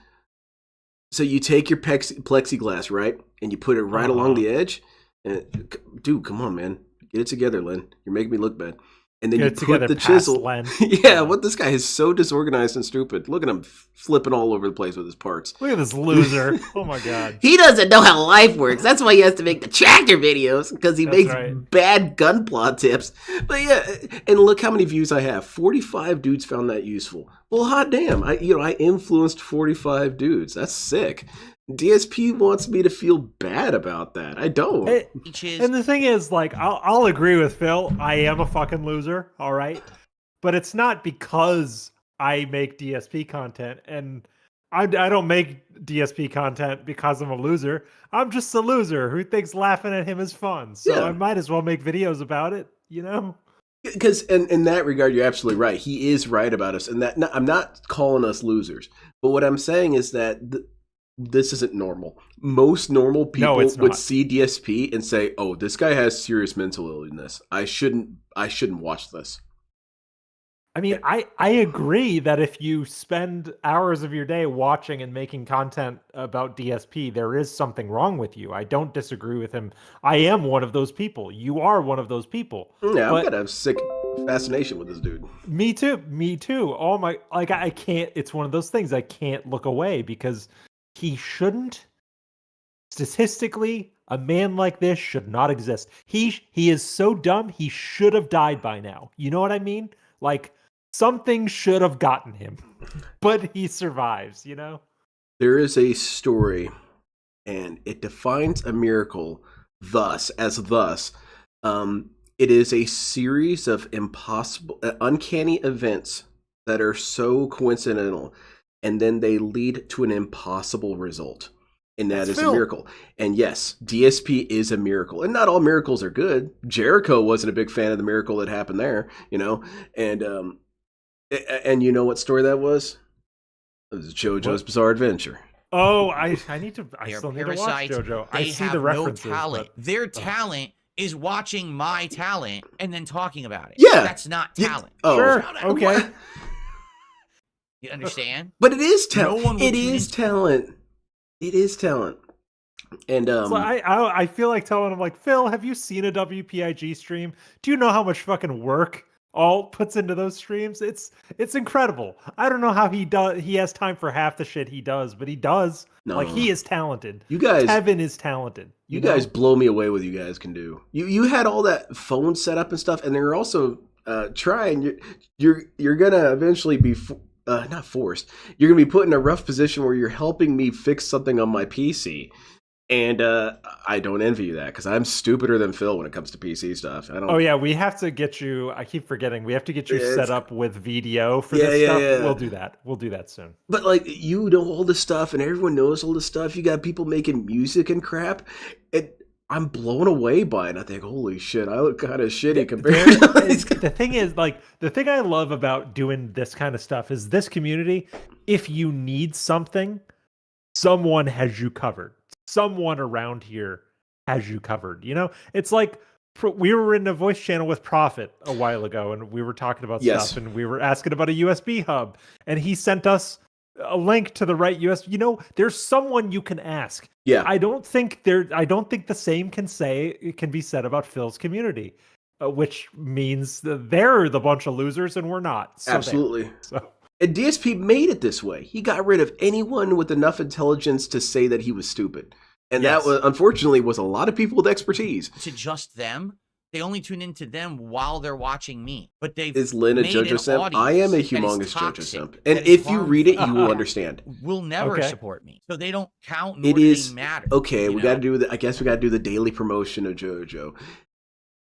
So you take your plexiglass, right? And you put it right along the edge. And, dude, come on, man. Get it together, Lynn. You're making me look bad. and then you Get put together the past chisel. Len. Yeah, what this guy is so disorganized and stupid. Look at him flipping all over the place with his parts. Look at this loser. Oh my god. He doesn't know how life works. That's why he has to make the tractor videos, because he That's makes right. bad gun plot tips. But yeah, and look how many views I have. 45 dudes found that useful. Well, hot damn, I influenced 45 dudes. That's sick. DSP wants me to feel bad about that. I don't. And the thing is, like, I'll agree with Phil. I am a fucking loser, all right? But it's not because I make DSP content, and I don't make DSP content because I'm a loser. I'm just a loser who thinks laughing at him is fun. So I might as well make videos about it, you know? Because in that regard, you're absolutely right. He is right about us. And that I'm not calling us losers. But what I'm saying is that this isn't normal. Most normal people would see DSP and say, "Oh, this guy has serious mental illness. I shouldn't watch this." I mean, I agree that if you spend hours of your day watching and making content about DSP, there is something wrong with you. I don't disagree with him. I am one of those people. You are one of those people. Yeah, I've got a sick fascination with this dude. Me too. Oh my, like, I can't, it's one of those things I can't look away because he shouldn't. Statistically, a man like this should not exist. He is so dumb, he should have died by now. You know what I mean? Like, something should have gotten him, but he survives, you know? There is a story, and it defines a miracle thus. It is a series of impossible, uncanny events that are so coincidental, and then they lead to an impossible result. And that is a miracle. And yes, DSP is a miracle. And not all miracles are good. Jericho wasn't a big fan of the miracle that happened there, you know? And you know what story that was? It was JoJo's Bizarre Adventure. Oh, I still need to watch JoJo. I see the references. No talent. Their talent is watching my talent and then talking about it. Yeah. That's not talent. Sure. Okay. You understand? But it is talent. No one It is talent. It is talent. And so I feel like telling him, like, Phil, have you seen a WPIG stream? Do you know how much fucking work Alt puts into those streams? It's incredible. I don't know how he has time for half the shit he does, but he does. No. Like, he is talented. You guys, Kevin is talented. You guys blow me away with what you guys can do. You had all that phone set up and stuff, and they're also trying. You're gonna eventually be not forced. You're gonna be put in a rough position where you're helping me fix something on my PC. And I don't envy you that, because I'm stupider than Phil when it comes to PC stuff. Oh yeah, we have to get you. I keep forgetting. We have to get you set up with VDO for this stuff. Yeah. We'll do that. We'll do that soon. But like, you know all this stuff, and everyone knows all this stuff. You got people making music and crap. I'm blown away by it. And I think, holy shit, I look kind of shitty compared to these guys. The thing is, like, the thing I love about doing this kind of stuff is this community. If you need something, someone has you covered. Someone around here has you covered. You know, it's like we were in a voice channel with Prophet a while ago, and we were talking about stuff, and we were asking about a USB hub, and he sent us a link to the right USB. You know, there's someone you can ask. Yeah, I don't think the same can be said about Phil's community, which means that they're the bunch of losers and we're not. So absolutely. And DSP made it this way. He got rid of anyone with enough intelligence to say that he was stupid. And that was, unfortunately, was a lot of people with expertise. To just them, they only tune into them while they're watching me. But they've Is Lynn a JoJo simp? I am a humongous JoJo simp. And if you read it, you will understand. Will never support me. So they don't count, nor do they matter. Okay, we got to do I guess we got to do the daily promotion of JoJo.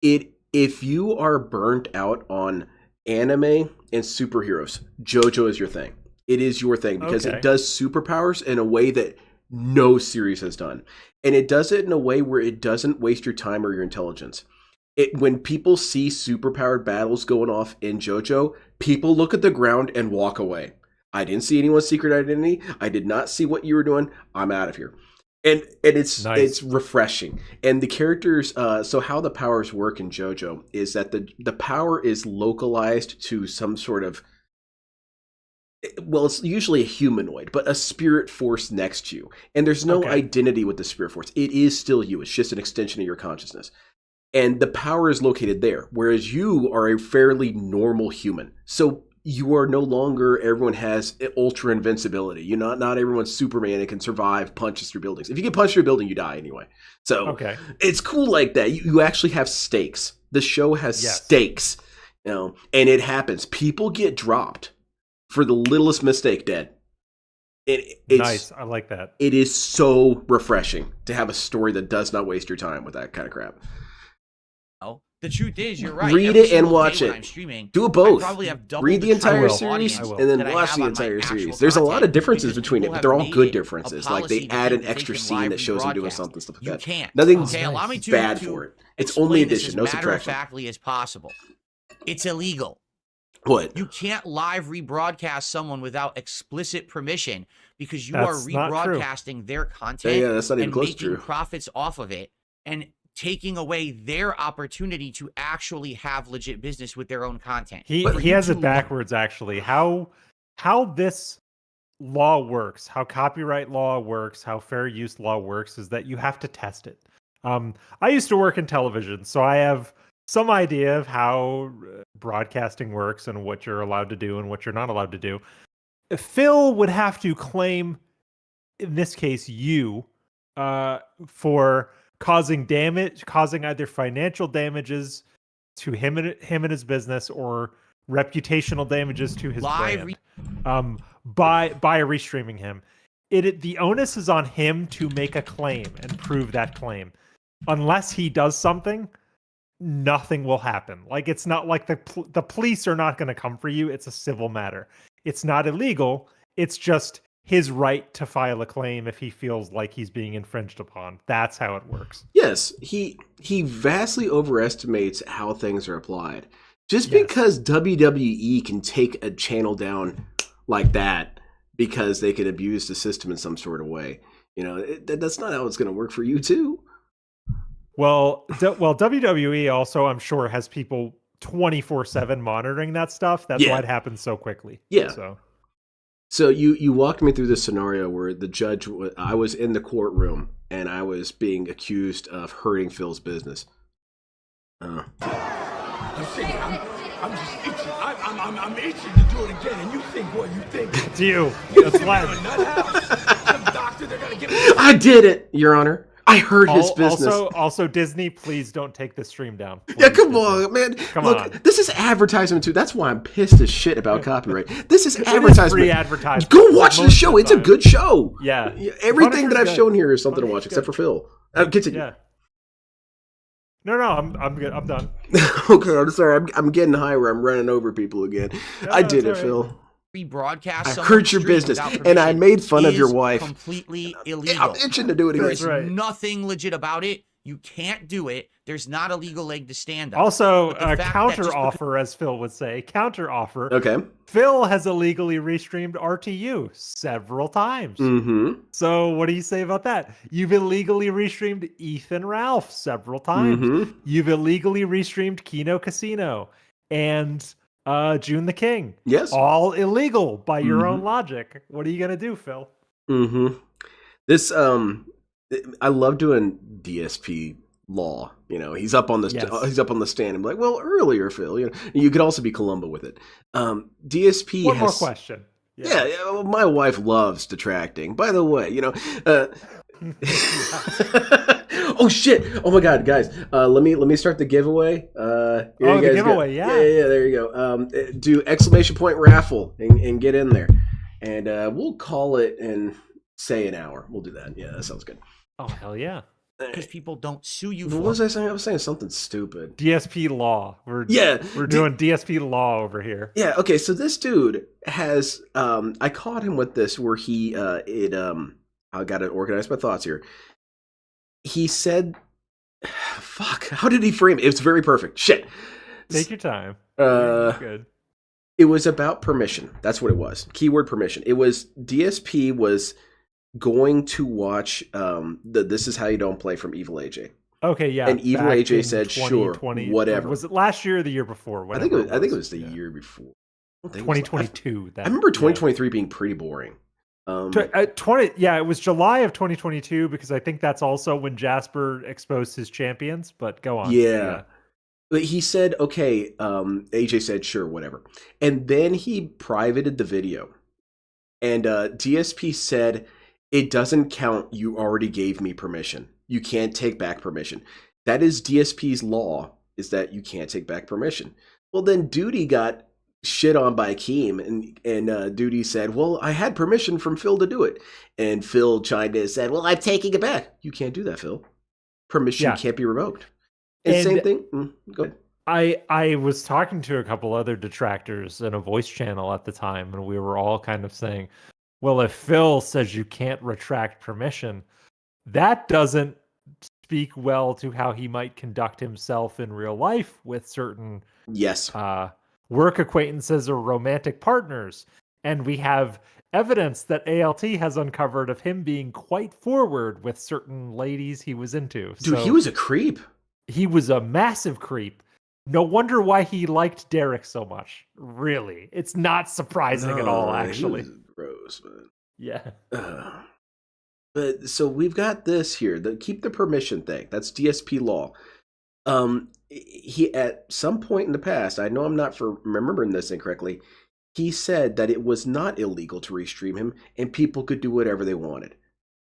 If you are burnt out on anime and superheroes, JoJo is your thing. It is your thing because it does superpowers in a way that no series has done. And it does it in a way where it doesn't waste your time or your intelligence. When people see superpowered battles going off in JoJo, people look at the ground and walk away. I didn't see anyone's secret identity. I did not see what you were doing. I'm out of here. And it's nice. It's refreshing. And the characters, so how the powers work in JoJo is that the power is localized to some sort of, well, it's usually a humanoid, but a spirit force next to you. And there's no identity with the spirit force. It is still you. It's just an extension of your consciousness. And the power is located there, whereas you are a fairly normal human. So you are no longer, everyone has ultra invincibility. You're not everyone's Superman and can survive punches through buildings. If you get punched through a building, you die anyway. So it's cool like that. You actually have stakes. The show has stakes, and it happens. People get dropped for the littlest mistake dead. It's nice. I like that. It is so refreshing to have a story that does not waste your time with that kind of crap. The truth is, you're right. Read it and watch it. I'm streaming, do it both. I probably have double Read the entire audience series than and then I watch have the on entire my series. actual There's a lot of content differences because between it, people but they're all have good made differences. a Like they policy add an that extra they can scene live that shows them doing rebroadcast. something, stuff like You that. can't. Nothing's Okay, allow me to bad for it. It's only explain this addition, as no matter of subtraction. factly as possible. It's illegal. What? You can't live rebroadcast someone without explicit permission because you That's are not true. rebroadcasting their content Yeah, that's not even and close to making true. profits off of it and taking away their opportunity to actually have legit business with their own content. He For has you it to- backwards actually. How this law works, how copyright law works, how fair use law works is that you have to test it. I used to work in television, so I have some idea of how broadcasting works and what you're allowed to do and what you're not allowed to do. Phil would have to claim, in this case, you, for causing damage, causing either financial damages to him and his business or reputational damages to his brand, by restreaming him. The onus is on him to make a claim and prove that claim. Unless he does something, nothing will happen. Like, it's not like the police are not going to come for you. It's a civil matter. It's not illegal. It's just his right to file a claim if he feels like he's being infringed upon. That's how it works. Yes, he vastly overestimates how things are applied. Just because WWE can take a channel down like that because they can abuse the system in some sort of way, that's not how it's going to work for you too. Well, WWE also, I'm sure, has people 24/7 monitoring that stuff. That's why it happens so quickly. Yeah. So you walked me through this scenario where the judge, I was in the courtroom and I was being accused of hurting Phil's business. I'm just itching. I'm itching to do it again, and you think what you think? It's you. That's why. Some doctor, they're gonna give me. I did it, Your Honor. I hurt his business. Also, Disney, please don't take the stream down. Please, yeah, come Disney. on, man. Come Look, on. this is advertisement too. That's why I'm pissed as shit about copyright. This is advertisement. Free advertisement. Go watch the Most show. of the It's a time. good show. Yeah. Everything that I've Punisher's shown good. here is something to watch, Punisher's except for Phil. Continue. Yeah. No, I'm good. I'm done. Okay, I'm sorry. I'm getting high where I'm running over people again. No, I did it, it's all Phil. right. Rebroadcast. I someone's hurt your stream business, without and I permission made fun of is your wife. Completely illegal. I'm itching to do it again. That's right. There's nothing legit about it. You can't do it. There's not a legal leg to stand on. Also, But the a fact that counter just offer, as Phil would say, counter offer. Okay. Phil has illegally restreamed RTU several times. Mm-hmm. So what do you say about that? You've illegally restreamed Ethan Ralph several times. Mm-hmm. You've illegally restreamed Kino Casino and June the King. Yes. All illegal by your own Mhm. logic. What are you gonna do, Phil? Mm-hmm. This I love doing DSP Law. He's up on the he's up on the stand and be like, well, earlier, Phil. You could also be Columbo with it. DSP One has more question. Yeah, well, my wife loves detracting. By the way, oh shit! Oh my god, guys! Let me start the giveaway. Here you the guys giveaway, go. yeah. Yeah. There you go. Do exclamation point raffle and get in there, and we'll call it in say an hour. We'll do that. Yeah, that sounds good. Oh hell yeah! because people don't sue you What for was I saying? I was saying something stupid. DSP Law. We're doing DSP Law over here. Yeah. Okay. So this dude has. I caught him with this where he I got to organize my thoughts here. He said, "Fuck." How did he frame it? It's very perfect. Shit. Take your time. Good. It was about permission. That's what it was. Keyword permission. It was DSP was going to watch the This Is How You Don't Play from Evil AJ. Okay, yeah. And Evil back AJ in said, 2020 sure, whatever. Was it last year or the year before? I think it was the year before. I don't think it was- 2022. I remember 2023 being pretty boring. It was July of 2022 because I think that's also when Jasper exposed his champions. But go on. Yeah. But he said, okay, AJ said, sure, whatever. And then he privated the video. And DSP said, it doesn't count. You already gave me permission. You can't take back permission. That is DSP's law, is that you can't take back permission. Well, then Duty got shit on by Keem, and Duty said, well, I had permission from Phil to do it. And Phil chimed in and said, well, I'm taking it back. You can't do that, Phil. Permission can't be revoked. And same thing. Go ahead. I was talking to a couple other detractors in a voice channel at the time, and we were all kind of saying, well, if Phil says you can't retract permission, that doesn't speak well to how he might conduct himself in real life with certain work acquaintances or romantic partners. And we have evidence that ALT has uncovered of him being quite forward with certain ladies he was into. Dude, he was a creep. He was a massive creep. No wonder why he liked Derek so much. Really. It's not surprising at all, actually. He was gross, man. Yeah. But so we've got this here. Keep the permission thing. That's DSP law. He at some point in the past, I know I'm not for remembering this incorrectly, he said that it was not illegal to restream him and people could do whatever they wanted.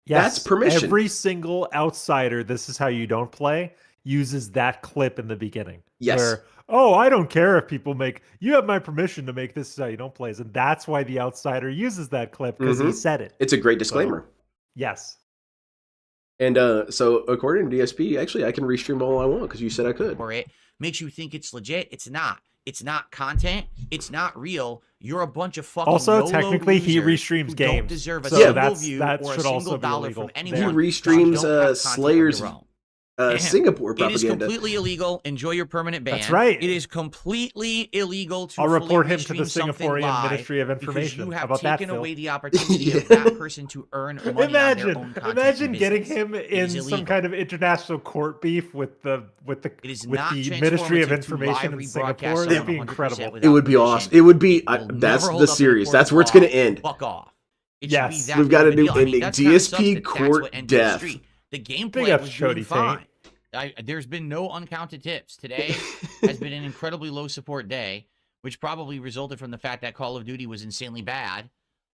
Yes, that's permission. Every single outsider, this is how you don't play, uses that clip in the beginning. Yes. Where, I don't care if people you have my permission to make this is how you don't play. And that's why the outsider uses that clip, because he said it. It's a great disclaimer. So, yes. And so according to DSP, actually I can restream all I want because you said I could. Or it makes you think it's legit. It's not. It's not content. It's not real. You're a bunch of fucking also technically he restreams games. Don't deserve a so single view that or a should single also be dollar illegal. from anyone. He restreams Slayer's Singapore It propaganda. is completely illegal. Enjoy your permanent ban. That's right. It is completely illegal to I'll fully report him to the restream something Singaporean live Ministry of Information. because you How have about that, taken Phil? away the opportunity of that person to earn money on their own content. Imagine getting business. him It in is some illegal. kind of international court beef with the It is with not the Ministry of transformative to Information live in Singapore. rebroadcast That'd on be 100% incredible. without It would be permission. awesome. It would be Will that's never the hold up in series. court That's of where it's law. going to end. Fuck off. It Yes. should be that We've got big a of new deal. I mean, ending. that's kind of DSP sucks that court that's what ended death. Strik. The Big gameplay up was Shody doing fine. There's been no uncounted tips. Today has been an incredibly low support day, which probably resulted from the fact that Call of Duty was insanely bad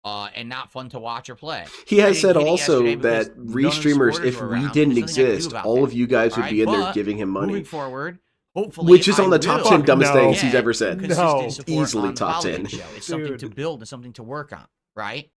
and not fun to watch or play. He I has didn't said get it also yesterday because that none of the restreamers, supporters if were we around. didn't There's nothing I can do exist, about all that. of you guys would All be in right, there but giving him money. Moving forward, hopefully, Which is on I the top will 10 dumbest no. things he's get ever said. consistent No. support Easily on the top Politics 10. Show. It's something to Dude. build and something to work on, right?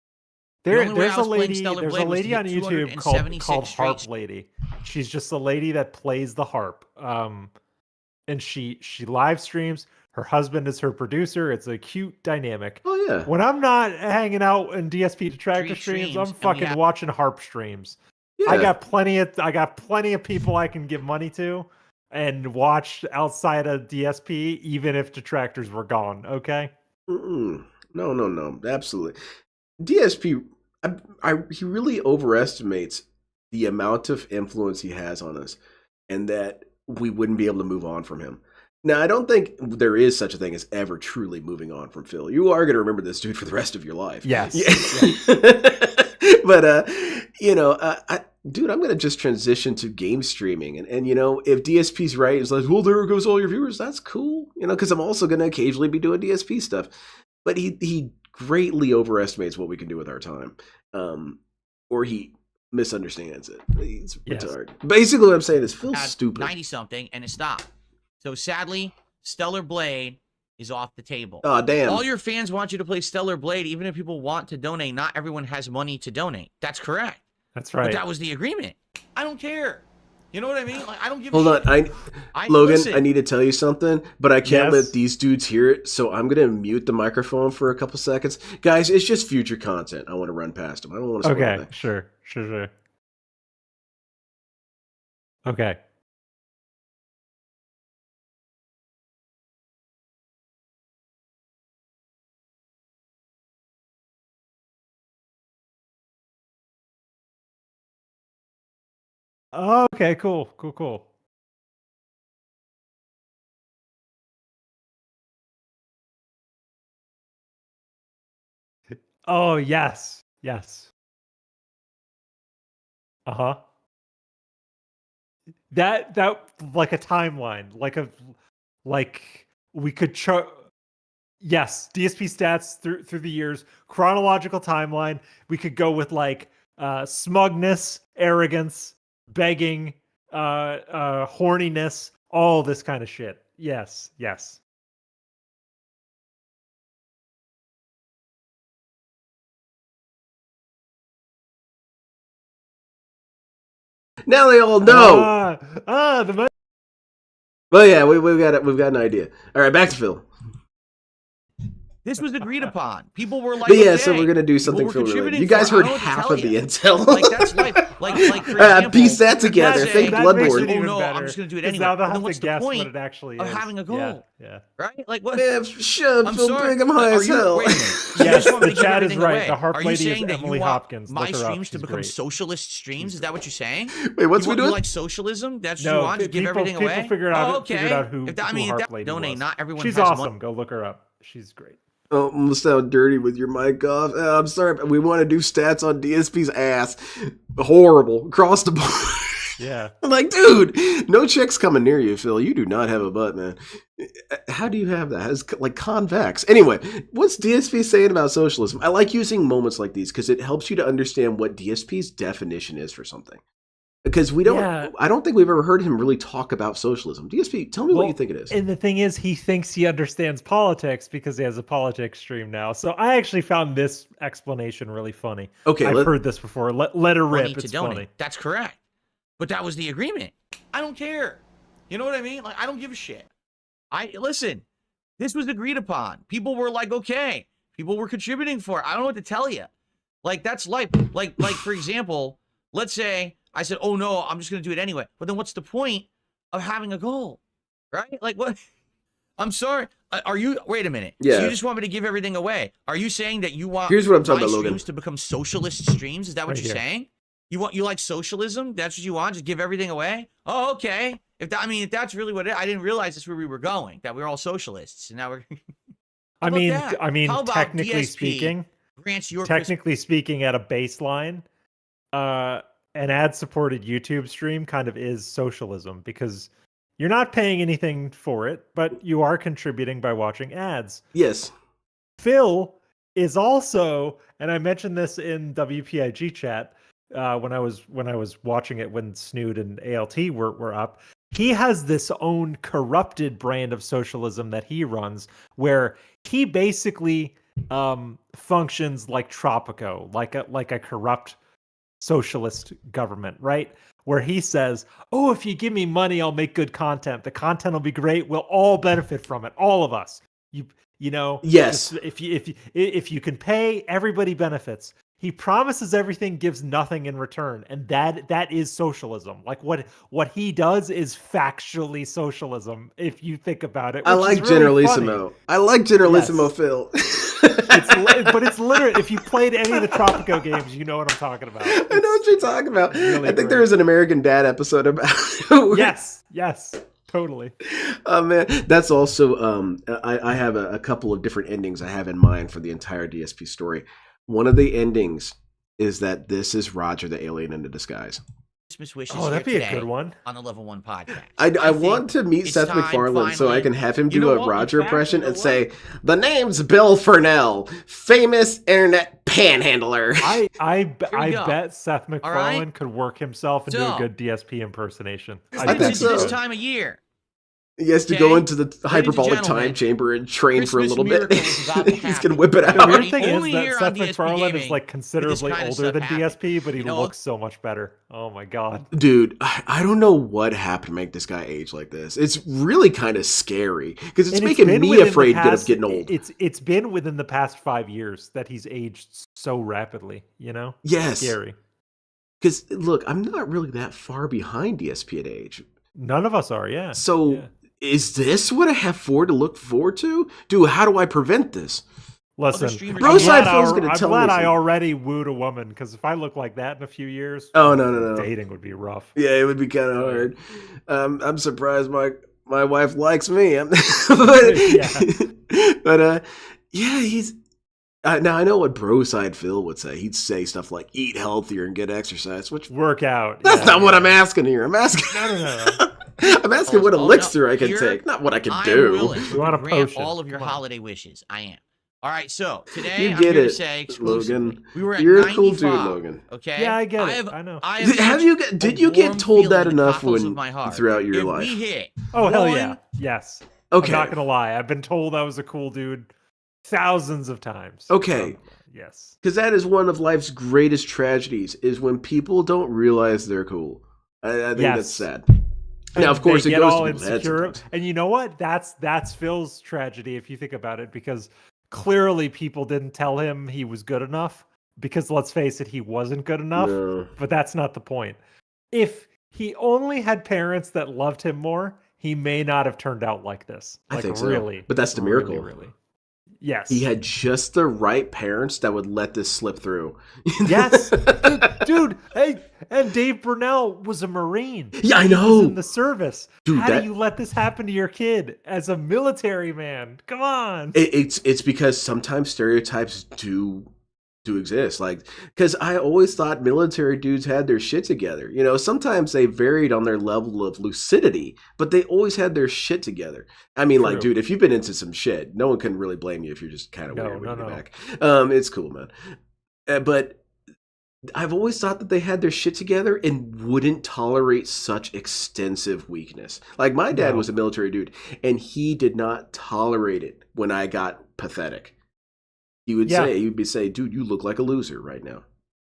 There's only way I a was playing lady. Stellar There's a Blade was to lady get on YouTube 276 called straight Harp Lady. She's just a lady that plays the harp. And she live streams. Her husband is her producer. It's a cute dynamic. Oh yeah. When I'm not hanging out in DSP detractor Street streams, streams, I'm and we fucking have- watching harp streams. Yeah. I got plenty of people I can give money to and watch outside of DSP, even if detractors were gone. Okay. No, absolutely. DSP, he really overestimates the amount of influence he has on us, and that we wouldn't be able to move on from him. Now, I don't think there is such a thing as ever truly moving on from Phil. You are going to remember this dude for the rest of your life. Yes. But dude, I'm going to just transition to game streaming. And if DSP's right, it's like, well, there goes all your viewers. That's cool. Because I'm also going to occasionally be doing DSP stuff. But he greatly overestimates what we can do with our time. Or he misunderstands it. He's retarded. Basically, what I'm saying is Phil's stupid. 90-something, and it stopped. So sadly, Stellar Blade is off the table. Oh, damn. All your fans want you to play Stellar Blade, even if people want to donate. Not everyone has money to donate. That's correct. That's right. But that was the agreement. I don't care. You know what I mean? Like, I don't give Hold a on, shit. Logan, Listen. I need to tell you something, but I can't Yes? let these dudes hear it, so I'm going to mute the microphone for a couple seconds. Guys, it's just future content I want to run past them. I don't want to spoil Okay. that. Sure. Okay. Okay, cool. Oh, yes. Yes. Uh-huh. That like a timeline, like we could yes, DSP stats through the years, chronological timeline. We could go with smugness, arrogance, begging, horniness, all this kind of shit. Yes. Now they all know. The Well, yeah, we've got an idea. All right, back to Phil. This was agreed upon. People were like, But yeah, okay. so we're gonna do something Phil related. You guys heard half of the intel. Like that's like for example, piece that together. Think Bloodborne. Oh no, I'm just gonna do it anyway. Now they'll Then have what's to the guess point what it actually of is. having a goal? Yeah. Right? Like what? Man, shut up, I'm Phil sorry. Big, I'm high Are as you, hell. wait a minute. You Yes, just want me the to give chat is everything right. away. The harp Are you lady is saying that Emily you want Hopkins. my Look her up. streams to She's become great. socialist streams? Is that what you're saying? Wait, what's you we doing? You like socialism? That's what No, you want? Just give everything people away? figured out, oh, okay. figured out who, if that, I who mean, harp if that, lady donate. was. Not everyone She's has awesome. money. Go look her up. She's great. Oh, I'm gonna sound dirty with your mic off. I'm sorry, but we want to do stats on DSP's ass. Horrible. Across the board. Yeah. I'm like, dude, no chicks coming near you, Phil. You do not have a butt, man. How do you have that? It's like convex. Anyway, what's DSP saying about socialism? I like using moments like these because it helps you to understand what DSP's definition is for something. Because I don't think we've ever heard him really talk about socialism. DSP, tell me what you think it is. And the thing is, he thinks he understands politics because he has a politics stream now. So I actually found this explanation really funny. Okay, I've heard this before. Let her rip. It's funny. That's correct. But that was the agreement. I don't care. You know what I mean? Like, I don't give a shit. Listen, this was agreed upon. People were like, okay. People were contributing for it. I don't know what to tell you. Like, that's life. Like for example, let's say I said, oh no, I'm just going to do it anyway. But then what's the point of having a goal? Right? Like what? I'm sorry. Wait a minute. Yeah. So you just want me to give everything away. Are you saying that you want Here's what I'm talking about, streams Logan. to become socialist streams? Is that what Right you're here. saying? You like socialism? That's what you want? Just give everything away? Oh, okay. If that's really what I didn't realize that's where we were going. That we're all socialists, and now we're. I mean, How about technically DSP speaking, grants your at a baseline, an ad-supported YouTube stream kind of is socialism because you're not paying anything for it, but you are contributing by watching ads. Yes. Phil is also, and I mentioned this in WPIG chat when I was watching it when Snood and ALT were up. He has this own corrupted brand of socialism that he runs, where he basically functions like Tropico, like a corrupt socialist government, right? Where he says, "Oh, if you give me money, I'll make good content. The content will be great. We'll all benefit from it, all of us. You know, yes. If you can pay, everybody benefits." He promises everything, gives nothing in return, and that is socialism. Like what he does is factually socialism. If you think about it, I like really Generalissimo. I like Generalissimo, yes. Phil. But it's literally, if you played any of the Tropico games, you know what I'm talking about. I know what you're talking about. Really I think there was an American Dad episode about it. Yes, totally. Oh man, that's also I have a couple of different endings I have in mind for the entire DSP story. One of the endings is that this is Roger the alien in a disguise. Christmas wishes. Oh, that'd be a today good one on the Level 1 podcast. I want to meet Seth MacFarlane so I can have him do a Roger impression and say, "The name's Bill Furnell, famous internet panhandler." I bet Seth MacFarlane could work himself into a good DSP impersonation. I think so. This time of year. He has to go into the hyperbolic time chamber and train for a little bit. He's going to whip it out. The weird thing is that Seth MacFarlane is like considerably older than DSP, but he looks so much better. Oh my god. Dude, I don't know what happened to make this guy age like this. It's really kind of scary because it's making me afraid of getting old. It's been within the past 5 years that he's aged so rapidly, you know? Yes. Scary. Because, look, I'm not really that far behind DSP at age. None of us are, yeah. So... Is this what I have to look forward to? Dude, how do I prevent this? Listen, I'm glad I already wooed a woman, because if I look like that in a few years, no. Dating would be rough. Yeah, it would be kind of hard. I'm surprised my wife likes me. But yeah, Now I know what bro side Phil would say. He'd say stuff like "eat healthier and get exercise," which Work out. that's not what I'm asking here. I'm asking. No. I'm asking what elixir I can take, not what I can do. Willing You want a to grant potion. all of your Come on. holiday wishes. I am. All right, so today You I'm get here to it, say exclusively, Logan. we were at You're a 95, cool dude, Logan. Okay. Yeah, I get it. I know. Did you get told that enough throughout your if life? We hit Oh, hell one- yeah. Yes. Okay. I'm not going to lie. I've been told I was a cool dude thousands of times. Okay. Yes. Because that is one of life's greatest tragedies, is when people don't realize they're cool. I think that's sad. Now, of course, they it get goes all to people's heads insecure. sometimes. And you know what? That's Phil's tragedy if you think about it, because clearly people didn't tell him he was good enough. Because let's face it, he wasn't good enough. No. But that's not the point. If he only had parents that loved him more, he may not have turned out like this. I Like, think so. really. But that's the miracle. Really. Yes. He had just the right parents that would let this slip through. Yes. Dude, hey, and Dave Burnell was a Marine. Yeah, I He know. was in the service. Dude, How do you let this happen to your kid as a military man? Come on. It's because sometimes stereotypes do exist, like, because I always thought military dudes had their shit together. You know, sometimes they varied on their level of lucidity, but they always had their shit together. I mean, like, True. dude, if you've been into some shit, no one can really blame you if you're just kind of weird when you get back. It's cool, man. But I've always thought that they had their shit together and wouldn't tolerate such extensive weakness. Like, my dad was a military dude, and he did not tolerate it when I got pathetic. He would say, dude, you look like a loser right now.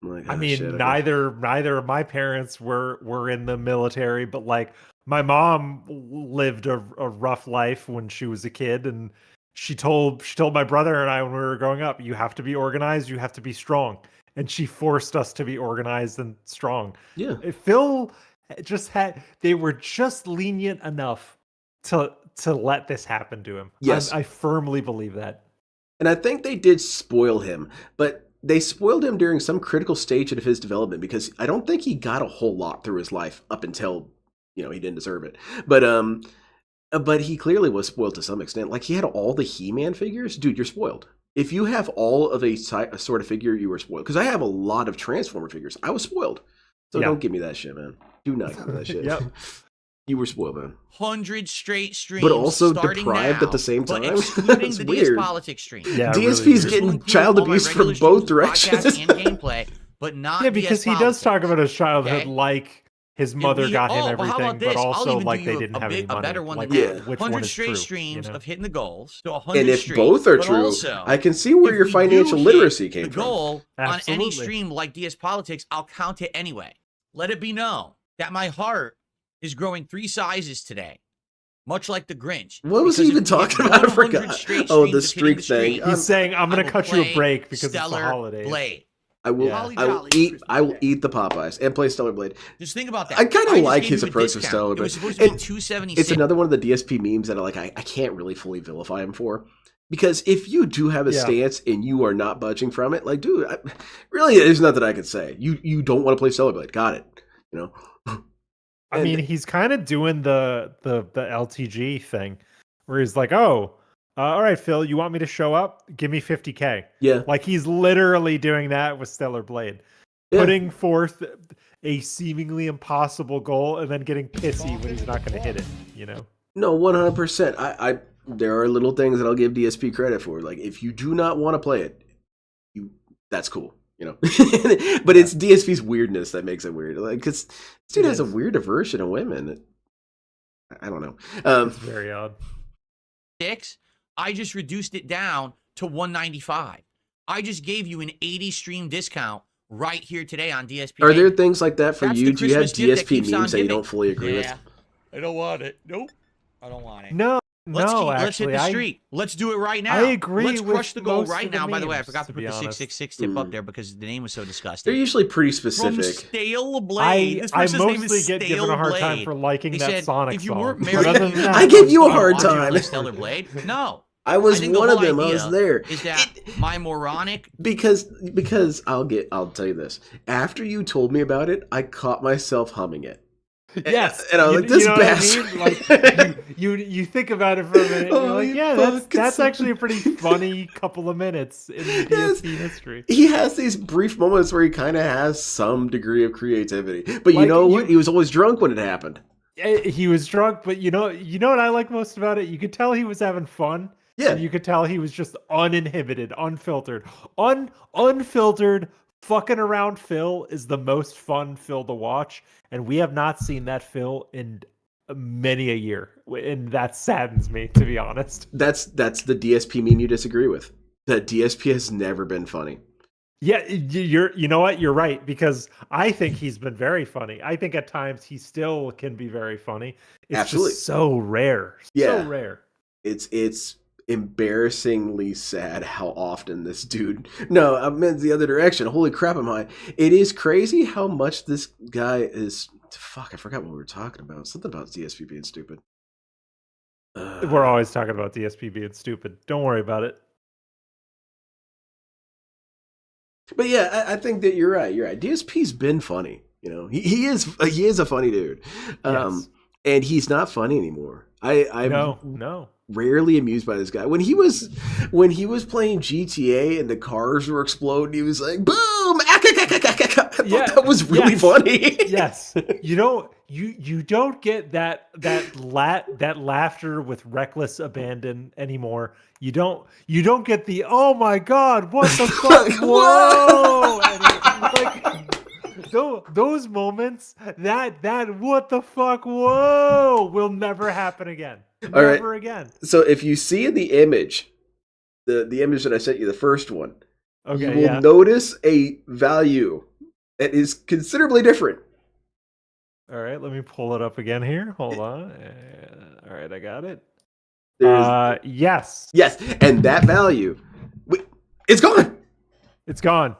I'm like, I "Oh, mean, shit, neither of my parents were in the military, but like my mom lived a rough life when she was a kid, and she told my brother and I when we were growing up, you have to be organized, you have to be strong. And she forced us to be organized and strong. Yeah. Phil they were just lenient enough to let this happen to him. Yes. I firmly believe that. And I think they did spoil him, but they spoiled him during some critical stage of his development, because I don't think he got a whole lot through his life up until, he didn't deserve it. But he clearly was spoiled to some extent. Like, he had all the He-Man figures. Dude, you're spoiled. If you have all of a sort of figure, you were spoiled. Because I have a lot of Transformer figures. I was spoiled. So don't give me that shit, man. Do not give me that shit. Yep. You were spoiled, man. 100 straight streams, But also starting deprived now, at the same but time? excluding That's the weird. DS Politics stream. Yeah, DSP's really This will getting include child all my abuse from regular both streams, directions. podcasts, and gameplay, but not Yeah, because DS he does Politics. talk about his childhood, Okay. like his mother got him but how about everything, this? but I'll also even like do they you didn't have any a money. better one Like, than Yeah. that. which 100 one is straight true, streams you know? of hitting the goals. So 100 And if streams, both are but true, also, I can see where if your we do financial hit literacy the came from. goal on any Absolutely. stream like DS Politics, I'll count it anyway. Let it be known that my heart is growing 3 sizes today, much like the Grinch. What was he Because even if we hit talking about? I 100 forgot. straight Oh, the streams of hitting streak thing. streak, He's saying, I'm I going to will cut you a play break because it's the Stellar holidays. Blade. I will. Yeah. Holly I will Jolly eat. Christmas I will Day. eat the Popeyes and play Stellar Blade. Just think about that. I kinda just like gave his you a approach with discount. Stellar It Blade. was supposed to be And $276. It's another one of the DSP memes that I can't really fully vilify him for, because if you do have a Yeah. stance and you are not budging from it, like, dude, really, there's nothing I can say. You don't want to play Stellar Blade. Got it. I mean, he's kind of doing the LTG thing, where he's like, "Oh, all right, Phil, you want me to show up? Give me 50K." Yeah. Like, he's literally doing that with Stellar Blade, Yeah. putting forth a seemingly impossible goal and then getting pissy when he's not going to hit it. You know? No, 100%. I there are little things that I'll give DSP credit for. Like, if you do not want to play it, that's cool. But it's DSP's weirdness that makes it weird. Like, because this dude has a weird aversion to women. I don't know. It's very odd. I just reduced it down to $195. I just gave you an 80 stream discount right here today on DSP. Are there things like that for That's you? the Do you have Christmas gift that DSP keeps on memes that you giving. don't fully agree with? Yeah. I don't want it. Nope. I don't want it. No, Let's hit actually, the streak. Let's do it right now. I agree Let's with crush the goal most right of the now. By the way, I memes, forgot to to put be the honest. 666 tip up there because the name was so disgusting. They're usually pretty From specific. Stale Blade. This I person's name mostly is get Stale given a hard Blade. time for liking They that said, Sonic if you song. weren't But married, other than that, I give you a why hard don't you time. like Stellar Blade? No. I was think the one of whole them. I idea was there. Is that my moronic? Because I'll tell you this. After you told me about it, I caught myself humming it. Yes, And I was like, this know bastard. what I mean? Like, you think about it for a minute, and Oh, you're like, you yeah, fucking that's son. actually a pretty funny couple of minutes in the Yes. DSP history. He has these brief moments where he kind of has some degree of creativity. But you Like, know what? He was always drunk when it happened. He was drunk, but you know what I like most about it? You could tell he was having fun. Yeah. And you could tell he was just uninhibited, unfiltered. Unfiltered fucking around Phil is the most fun Phil to watch, and we have not seen that Phil in many a year, and that saddens me, to be honest. That's the DSP meme you disagree with. That DSP has never been funny. Yeah, you know what? You're right, because I think he's been very funny. I think at times he still can be very funny. It's Absolutely. just so rare. Yeah. So rare. It's embarrassingly sad how often this dude. No, I meant the other direction. Holy crap, am I? It is crazy how much this guy is. Fuck, I forgot what we were talking about. Something about DSP being stupid. We're always talking about DSP being stupid. Don't worry about it. But yeah, I think that you're right. You're right. DSP's been funny. You know, he is a funny dude. Yes. And he's not funny anymore. I'm No. rarely amused by this guy. When he was playing GTA and the cars were exploding, he was like, "Boom!" I thought that was really funny. Yes. You don't get that laughter with reckless abandon anymore. You don't get the "oh my god, what the fuck, whoa!" Those moments, that what the fuck, whoa, will never happen again. Never again. So if you see in the image, the image that I sent you, the first one, Okay, you will notice a value that is considerably different. All right, let me pull it up again here. Hold on. All right, I got it. Yes. Yes, and that value, it's gone. It's gone.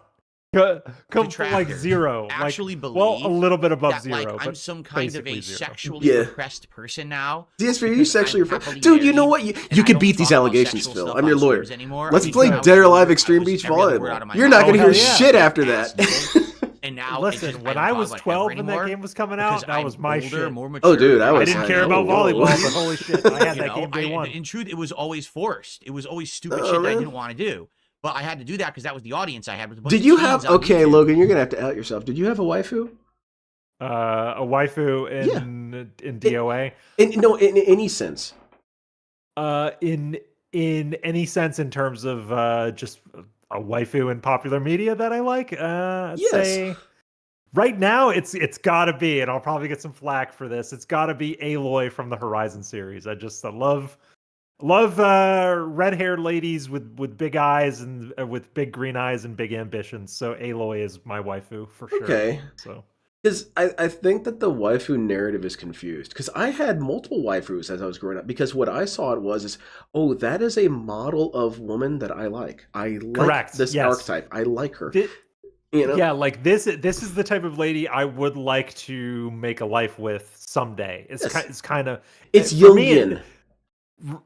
Come from like Detractor. zero. Actually like, well, a believe little bit above that, zero. like, I'm but some kind of a basically zero. sexually repressed person now. DSP, are you because sexually I'm repressed? happily Dude, you know married, what? and You I can don't beat these talk about allegations, sexual Phil. stuff I'm your on lawyer. streams anymore. Let's Because play I was Dead or older, Alive I Extreme was Beach every other word out of Volleyball. my You're not mouth. going to hear Oh, yeah. shit after that. And now, Listen, when I was 12 and that game was coming out, that was my shit. More mature, Oh, dude, I was I didn't like, care about whoa. volleyball, but holy shit, I had You that know, game day one. in truth, it was always forced. It was always stupid Oh, shit that I man. didn't want to do. But I had to do that because that was the audience I had. With a bunch Did of you teens have... on Okay, YouTube. Logan, you're going to have to out yourself. Did you have a waifu? A waifu in DOA. No, in any sense. In any sense, in terms of just a waifu in popular media that I like, I'd say right now it's gotta be, and I'll probably get some flack for this. It's gotta be Aloy from the Horizon series. I love red-haired ladies with big eyes and with big green eyes and big ambitions. So Aloy is my waifu for sure. Okay. So. Because I think that the waifu narrative is confused. Because I had multiple waifus as I was growing up. Because what I saw it was, oh, that is a model of woman that I like. I like Correct. this Yes. archetype. I like her. You know? Yeah, like this is the type of lady I would like to make a life with someday. It's kind of it's for me, Jungian.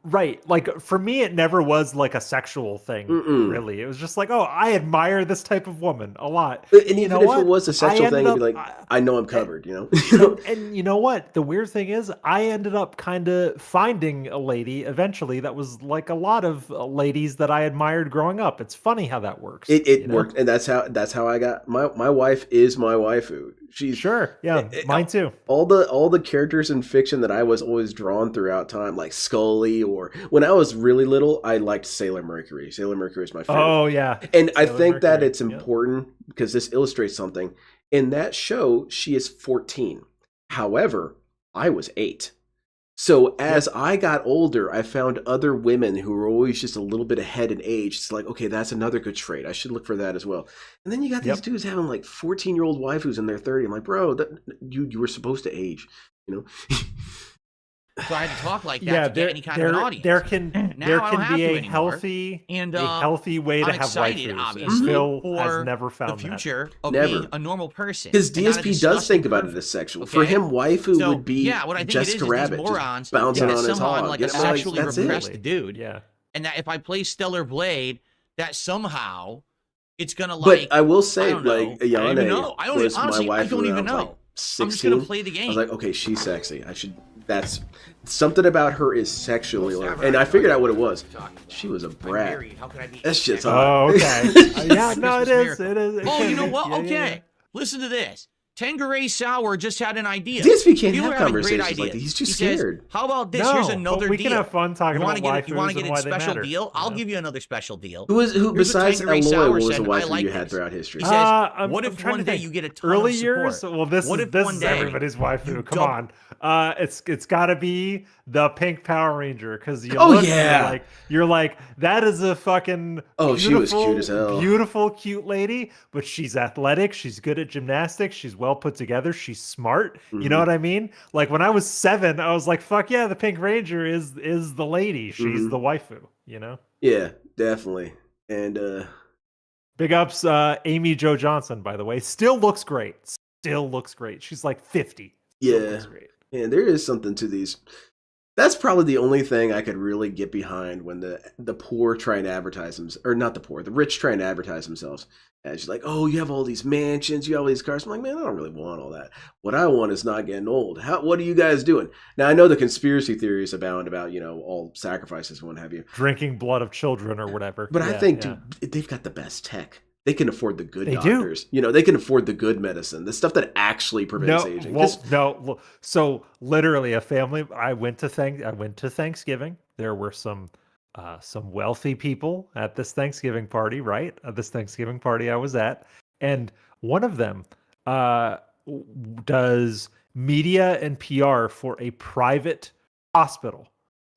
Right. Like for me it never was like a sexual thing, really. It was just like, oh, I admire this type of woman a lot. And even if it was a sexual thing, it'd be like, I know I'm covered, you know? And you know what? The weird thing is I ended up kind of finding a lady eventually that was like a lot of ladies that I admired growing up. It's funny how that works. It worked, and that's how I got my wife is my waifu. She's sure, yeah, mine too. All the characters in fiction that I was always drawn throughout time, like Scully, or when I was really little, I liked Sailor Mercury. Sailor Mercury is my favorite. Oh yeah, and Sailor I think Mercury, that it's important because this illustrates something. In that show, she is 14. However, I was 8. So as I got older, I found other women who were always just a little bit ahead in age. It's like, okay, that's another good trait. I should look for that as well. And then you got these dudes having like 14-year-old waifus in their 30. I'm like, bro, you were supposed to age, you know? So I had to talk like that to get any kind of an audience. There can be a healthy way to have excited, waifus. obviously, And Phil for has never found the future that. of being a normal person. Because DSP does think about it as sexual. Okay? For him, waifu would be what I think Jessica Rabbit, morons, just bouncing on his hog. I'm like a sexually repressed dude. Yeah. And that if I play Stellar Blade, that somehow it's gonna like. But I will say, like Ayane was my waifu. I don't even know. 16. I'm just gonna play the I game. was like, okay, she's sexy. That's something about her is sexually alert. And I figured out what it was. She was a brat. That shit's hot. Oh, okay. Yeah, no, it is. It is. Oh, you know what? Yeah, Okay. yeah. Listen to this. Tengarei Sour just had an idea. DSP can't You have were having great conversations like ideas. that. He's too He says, scared. how about this? No, Here's but another we deal. can have fun talking about waifus You want to and get why a they special matter. deal? I'll know? give you another special deal. Who Here's what besides Tengarei Aloy, Sour what was said, the I wife like you had this. throughout history? He says, what I'm if trying one to day think. you get a ton Early of years? support? Well, this What is if this one is day everybody's waifu. you Come double- on. It's got to be the pink Power Ranger because you Oh, look and yeah. you're like that is a fucking Oh, she was cute as hell. beautiful, cute lady, but she's athletic, she's good at gymnastics, she's well put together, she's smart. You know Mhm. what I mean? Like when I was 7, I was like, fuck yeah, the Pink Ranger is the lady. She's Mhm. the waifu, you know? Yeah, definitely. And Big ups, Amy Jo Johnson, by the way. Still looks great. Still looks great. She's like 50. Still yeah, looks great. and there is something to these. That's probably the only thing I could really get behind when the poor try and advertise themselves, or not the poor, the rich try and advertise themselves. And she's like, "Oh, you have all these mansions, you have all these cars." I'm like, man, I don't really want all that. What I want is not getting old. What are you guys doing? Now I know the conspiracy theories abound about all sacrifices and what have you, Drinking blood of children or whatever. but I Yeah, think yeah. dude, they've got the best tech. They can afford the good They do. doctors. They can afford the good medicine, the stuff that actually prevents aging. No. So literally, a family. I went to Thanksgiving. There were some wealthy people at this Thanksgiving party. Right, at this Thanksgiving party I was at, and one of them does media and PR for a private hospital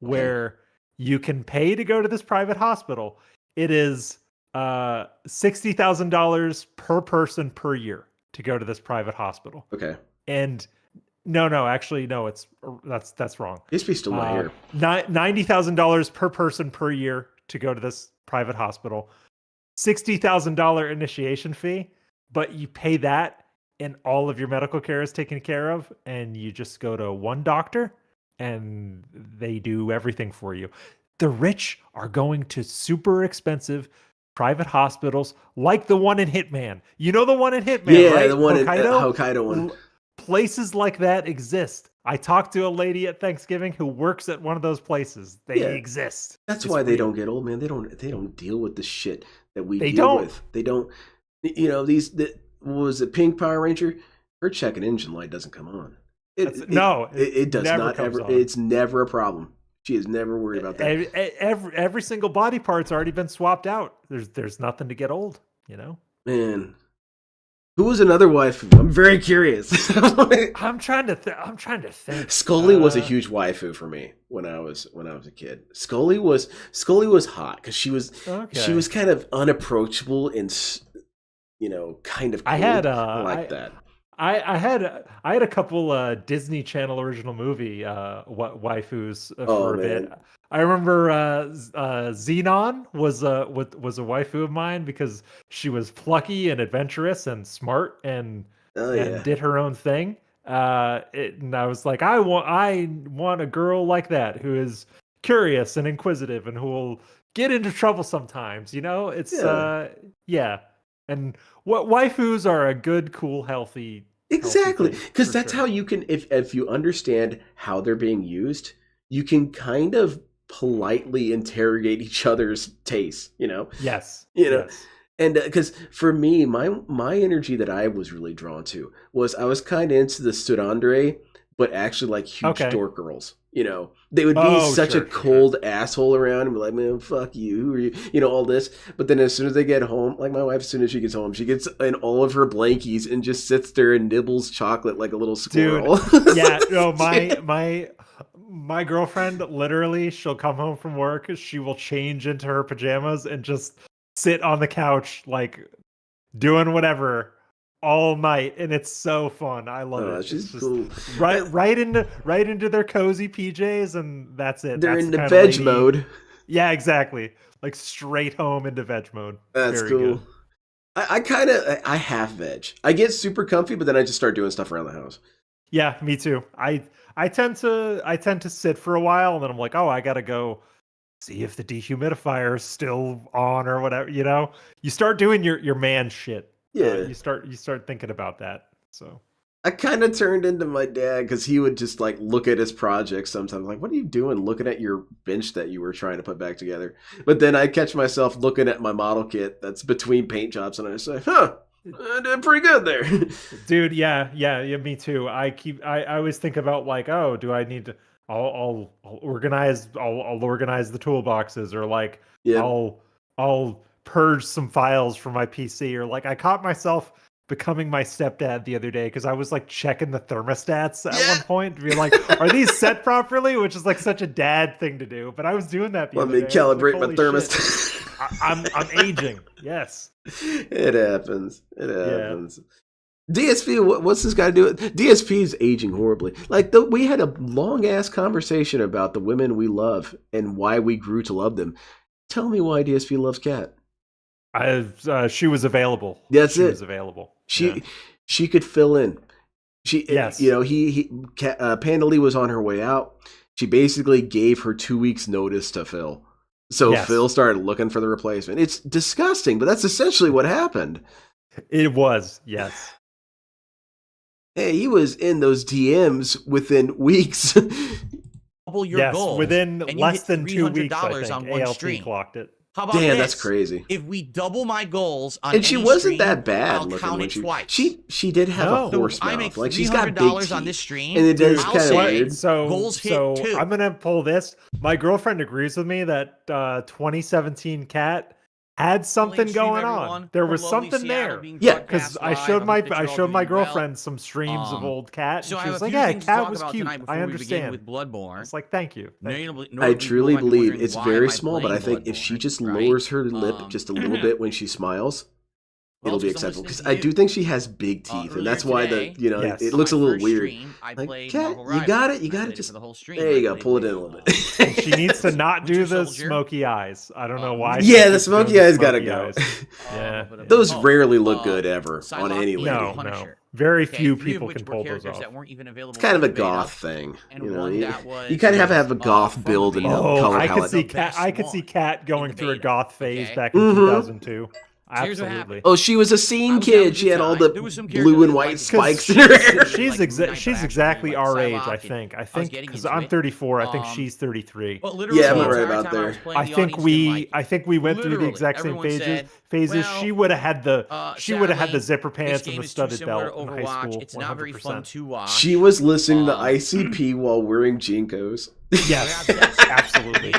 where you can pay to go to this private hospital. It is $60,000 per person per year to go to this private hospital. Okay, And actually, that's wrong. DSP still not here. $90,000 per person per year to go to this private hospital. $60,000 initiation fee, but you pay that and all of your medical care is taken care of, and you just go to one doctor and they do everything for you. The rich are going to super expensive private hospitals like the one in Hitman. You know the one in Hitman, Yeah, right? the one in Hokkaido one. Places like that exist. I talked to a lady at Thanksgiving who works at one of those places. They exist. That's It's why they real. don't get old, man. They don't deal with the shit that we They deal don't. with. They don't. What was it, Pink Power Ranger? Her check and engine light doesn't come on. It does never not comes ever. on. It's never a problem. She is never worried about that. Every single body part's already been swapped out. There's nothing to get old, Man, who was another waifu? I'm very curious. I'm trying to think. Scully was a huge waifu for me when I was a kid. Scully was hot because she was kind of unapproachable and kind of cool. I like that. I had a couple Disney Channel original movie waifus for a bit. I remember Xenon was a waifu of mine because she was plucky and adventurous and smart and did her own thing. And I was like, I want a girl like that who is curious and inquisitive and who will get into trouble sometimes. It's And what waifus are a good, cool, healthy. Exactly, because that's how you can, if you understand how they're being used, you can kind of politely interrogate each other's tastes. Yes. Yes. And because for me, my energy that I was really drawn to was I was kind of into the tsundere, but actually like huge dork girls. They would be such a cold asshole around and be like, man, fuck you. Who are you? All this. But then as soon as they get home, like my wife, as soon as she gets home, she gets in all of her blankies and just sits there and nibbles chocolate like a little squirrel. Dude, yeah, no, my girlfriend, literally, she'll come home from work, she will change into her pajamas and just sit on the couch, like doing whatever all night, and it's so fun. I love it. She's just cool. Right into their cozy PJs, and that's it. They're that's in the kind veg mode. Yeah, exactly. Like straight home into veg mode. That's Very cool. Good. I have veg. I get super comfy, but then I just start doing stuff around the house. Yeah, me too. I tend to sit for a while, and then I'm like, oh, I gotta go see if the dehumidifier is still on or whatever. You start doing your man shit. Yeah, you start thinking about that. So I kind of turned into my dad because he would just like look at his projects sometimes. Like, what are you doing looking at your bench that you were trying to put back together? But then I catch myself looking at my model kit that's between paint jobs and I say, huh, I did pretty good there. Dude, yeah, me too. I always think about like, oh, do I need to? I'll organize the toolboxes, or like Yeah. I'll purge some files from my PC, or like I caught myself becoming my stepdad the other day because I was like checking the thermostats at one point to be like, are these set properly? Which is like such a dad thing to do, but I was doing that the Let other me day. calibrate my Holy thermostat. shit. I'm aging. Yes. It happens. It happens. DSP, what's this guy doing? DSP is aging horribly. Like, we had a long-ass conversation about the women we love and why we grew to love them. Tell me why DSP loves Cat. She was available. That's she it. was available. She could fill in. Yes. You know, Pandali was on her way out. She basically gave her 2 weeks notice to Phil. So Yes. Phil started looking for the replacement. It's disgusting, but that's essentially what happened. It was, yes. Hey, he was in those DMs within weeks. Double your Yes, goals. within and you less hit than 2 weeks, I $300 think. on one ALT stream. clocked it. How about Damn, this? that's crazy. If we double my goals on And she any wasn't stream, that bad I'll looking count when it twice. she did have No. a horse So I mouth. make Like, she's got big $300 teeth. on this stream, and it does I'll kind of say- weird. Goals hit so too. I'm gonna pull this. My girlfriend agrees with me that 2017 Cat had something Stream, going everyone. on. There From was lovely something Seattle there. being Yeah, Because broadcast I live. showed my hope that you're all doing girlfriend well. some streams of old Cat, So and I she have was a like, few "Yeah, things to Cat talk was about cute. tonight before I we begin understand." with Bloodborne. I was like, "Thank you." Thank you. I truly might be believe wondering, it's why very am I small, but I playing think if she Bloodborne, just right? lowers her lip just a little bit when she smiles, Well, it'll be because I'm acceptable. listening Because to I do you. think she has big teeth, and Earlier that's why today, Yes. it looks a on my little first weird. stream, I Like, played Cat, Marvel you got Rivals, it. You and I got played it. Just for the whole stream. there you I go. played Pull it in a with, little bit. And she needs to not do Winter the Soldier. smoky eyes. I don't know why. Yeah, she the keeps doing smoky eyes gotta smoky go. eyes. Yeah. Those rarely look good ever on any lady. No, Punisher. Very Okay, few 3 of people which can were pull those characters off. that weren't even available It's kind of for a the beta, goth thing, and you know. one You, that was, you kind of have a goth from the build in beta. color I palette. could see The Cat. best I could see one Cat going the through a beta, goth phase okay? back in Mhm. 2002. Here's what Absolutely. happened. Oh, she was a I scene was having a kid. She good had all time. the There was some blue characters and that white like- spikes in her hair. She's Like Moon Knight, she's but exactly actually, our like, age, I Psylocke, think. and I was getting Because into I'm it. 34. I think she's 33. But literally, Yeah, the I'm right entire about time there. I was playing, I the think audience didn't like it. I think we went through the Literally, exact same everyone said, phases. well, She would have had the zipper this pants and game the is too studded similar belt to in high Overwatch. school. It's not very fun 100%. to watch. She was listening to Um, ICP while wearing Jinkos. Yes, absolutely.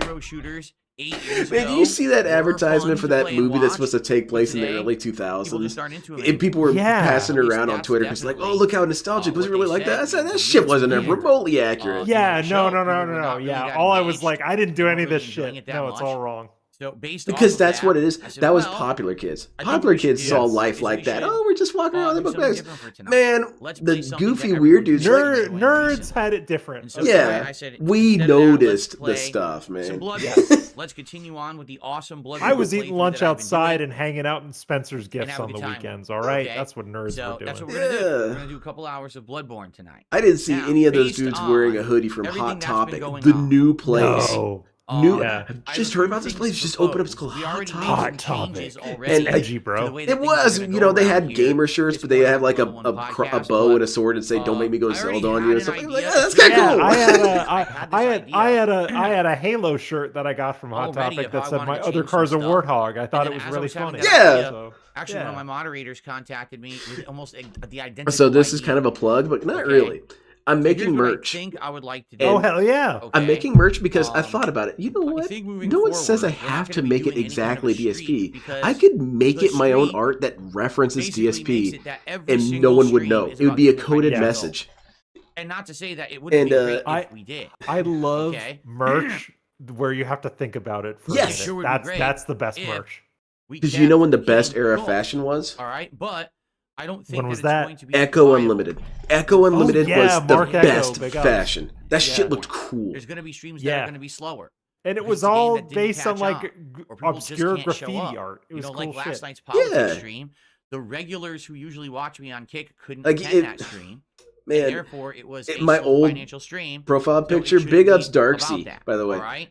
Hero shooters 8 years Man, ago did you see that were advertisement fun for to that play and movie that's watch, supposed to take place in the today, early people 2000s? just aren't into it And people were Yeah. passing it At least around on that's Twitter because like, oh, definitely, look how nostalgic. Was it what really they like that? I said. said, that It's shit wasn't weird. remotely accurate. Yeah, the no. show, people were not really Yeah, that all I was engaged. like, I didn't do They any of weren't this really enjoying shit. it that No, it's much. all wrong. So based Because off of that's that, what it is. I said, That was well, popular kids. I think Popular what we should kids do saw Yes. life is like we that. should, Oh, we're just walking around the do book something bags. different for tonight. Man, Let's the play something goofy that weird everyone dudes can like, enjoy and Nerds decent. had it different. And so Okay. yeah, tonight I said, we instead of that, let's noticed the play stuff, some man. Bloodborne. Let's continue on with the awesome Bloodborne. I was eating playthrough lunch that I've been outside doing. and hanging out in Spencer's And Gifts have a on the good time. weekends. All right, Okay. that's what nerds So were doing. that's what we're gonna do. Yeah. We're gonna do a couple hours of Bloodborne tonight. I didn't see Now, any of those based dudes wearing a on hoodie from everything Hot that's been Topic, going the on. new place. No. I've I just have heard a about few this place. things Just proposed. open up. It's called We Hot already made Topic. some Hot changes Topic. already It's And edgy, to bro. the way It that things was, are you gonna know, go they had around here. gamer shirts, It's but they more have than like a one podcast, bow but, and a sword and say, "Don't make me go I already Zelda on had you." Or an something idea. like, that's kind of Yeah, cool. I had a Halo shirt that I got from Hot Already Topic of how that I said wanted my to other change some car's a stuff. Warthog. I thought And it then was as I really was having funny. that Yeah. idea, So, Actually, yeah. one of my moderators contacted me with almost the identical So this is idea. kind of a plug, but not Okay. really. I'm So making here's what merch. I think I would like to do. Oh hell yeah! Okay? I'm making merch because I Um, thought about it. You know I what? think moving No one says I forward, we're not have gonna to be make it doing any kind of exactly a streak DSP. because I could make the it my own streak art that references basically makes DSP, it that every and no single one would stream know. is It would about be a getting coded financial. message. And not to say that it wouldn't And, be great I- if we did. I love Okay. merch where you have to think about it for Yes. a minute. Sure would be great That's the best if merch. Because you know when the kept best hitting era of goals. fashion was? All right, but I don't think When that was it's that? going to be Echo viable. Unlimited. Echo Unlimited yeah, was the Mark Echo, best big ups. fashion. That Yeah. shit looked cool. There's going to be streams that Yeah. are going to be slower. And it Because was it's a game all that didn't based on catch like on, or people just obscure can't show graffiti up. art. It You was know, cool like shit. last night's politics Yeah. stream, the regulars who usually watch me on Kick couldn't Like, attend that stream. And Man, therefore, it was a my slow old financial stream. profile so it picture, shouldn't big be ups about Darksea, that, by the way. all right?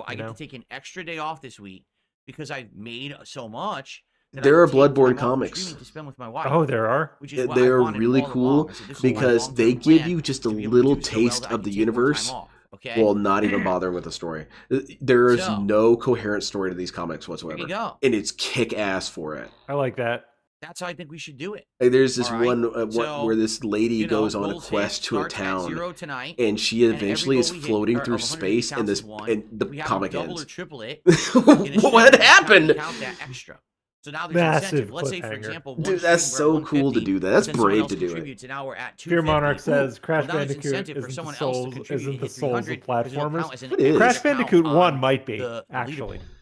So I You get know? to take an extra day off this week because I've made so much. that I There are can take Bloodborne time off from comics. streaming to spend with my wife. Oh, there are. Which is what They I are wanted really all cool along. I said, this is my because they long-term give plan you just a to be able to little do so well taste that I of the can take more time universe off, okay? while not even bothering with the story. There is So- no coherent story to these comics There whatsoever. you go. And it's kick ass for it. I like that. That's how I think we should do it. Like, there's this All right. one So, where this lady You know, goes on a goals hit, quest to a starts at town, 0 tonight. and she and every eventually is goal we hit floating are through of 180 space, and counts as one. and the We have comic to double ends. or triple it. in a stream, What and happened? Count that extra. So now there's Massive incentive. Let's say, for cliffhanger. example, one Dude, that's stream we're at so cool to 150, do that. That's but then someone brave else to do it. contributes, and now we're at 250. Fear Monarch says Ooh, Crash well, now there's Bandicoot incentive for isn't the someone else to Souls, contribute isn't to the hit Souls of 300 because it'll count platformers. as an It is. extra Crash count Bandicoot on 1 might be, the actually. leaderboard.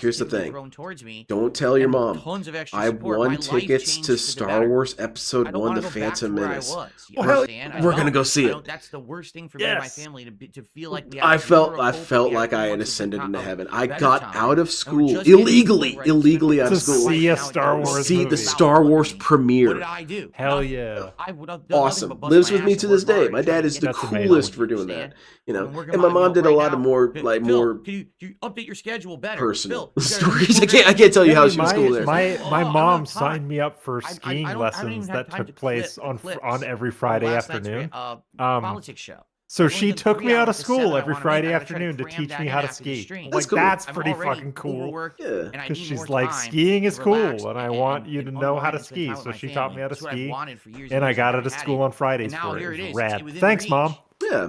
here's the positivity thing. thrown towards me. Don't tell your and mom. Tons of extra I support. My won life tickets changed to for the Star better. Wars I Episode don't 1, wanna The go back to Phantom where I Menace. was. You Well, hell, understand? I we're gonna don't. go see I it. don't- That's the worst thing for me and my Yes. family to feel like we. I felt like I had ascended into heaven. I got out of school illegally out To of school see a Star Wars see movie. the Star Wars What premiere. did I do? Hell Nothing. yeah. I would have done Awesome. nothing but bust Lives my with me ass to and this work day. hard My to try dad to is get the That's this amazing. coolest going, for doing understand? that. You know, I'm working and my my mom butt did a right lot of now. more Phil, like more Can you update your schedule better? personal Phil, stories. I can't tell you how she was cool there. My I don't mom have signed time. me up for I skiing don't lessons even have that time to took place clip on clips every from Friday last night's afternoon. politics show. So I've only she done took 3 me out of hours to 7 school I every wanna make. Friday I try to afternoon to cram teach that me in how to after the ski. stream. That's Like cool. that's I'm pretty already fucking cool. overworked, Yeah. and I Because need she's more like, time skiing is to relax cool, and I and- want and- you to and know how to unwind and spend ski. time with So my she taught me how to family. It's what I've ski, wanted for years and I years, got never out of had school it. on Fridays And now for here it. it It was is. rad. It's within Thanks, reach. Mom. Yeah.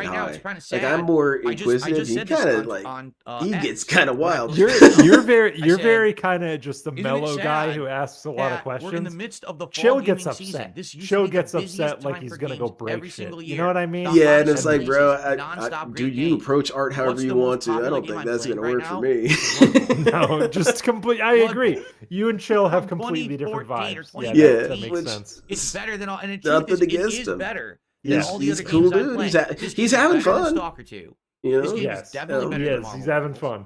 get right now high. it's kind of sad. Like I'm more I inquisitive. just He said this kind of on- like on, he X gets kind of when I wild. posted You're it. you're said, very kind of just the "Isn't it mellow guy sad who asks a lot of that we're in the questions. midst of the fall Chill gaming gets upset. season. This used Chill to be gets the busiest upset like time he's for gonna go games break every shit. single You year. know what I mean? The Yeah, and hottest it's like, bro, releases, I, nonstop do great you games. approach art however What's you the want most to? I popular don't game think I'm that's playing gonna right work for now? me. No, just complete. I agree. You and Chill have From completely different 2014 or vibes. Yeah, 2015. that makes which- sense. It's better than all, and the Nothing truth is, it against is him. better Yeah. than all the He's other cool games I dude. play. He's This game he's is having better than fun. Stalker 2. You This know? game Yes. is definitely Oh, better He than is. Marvel He's having Rivals. fun.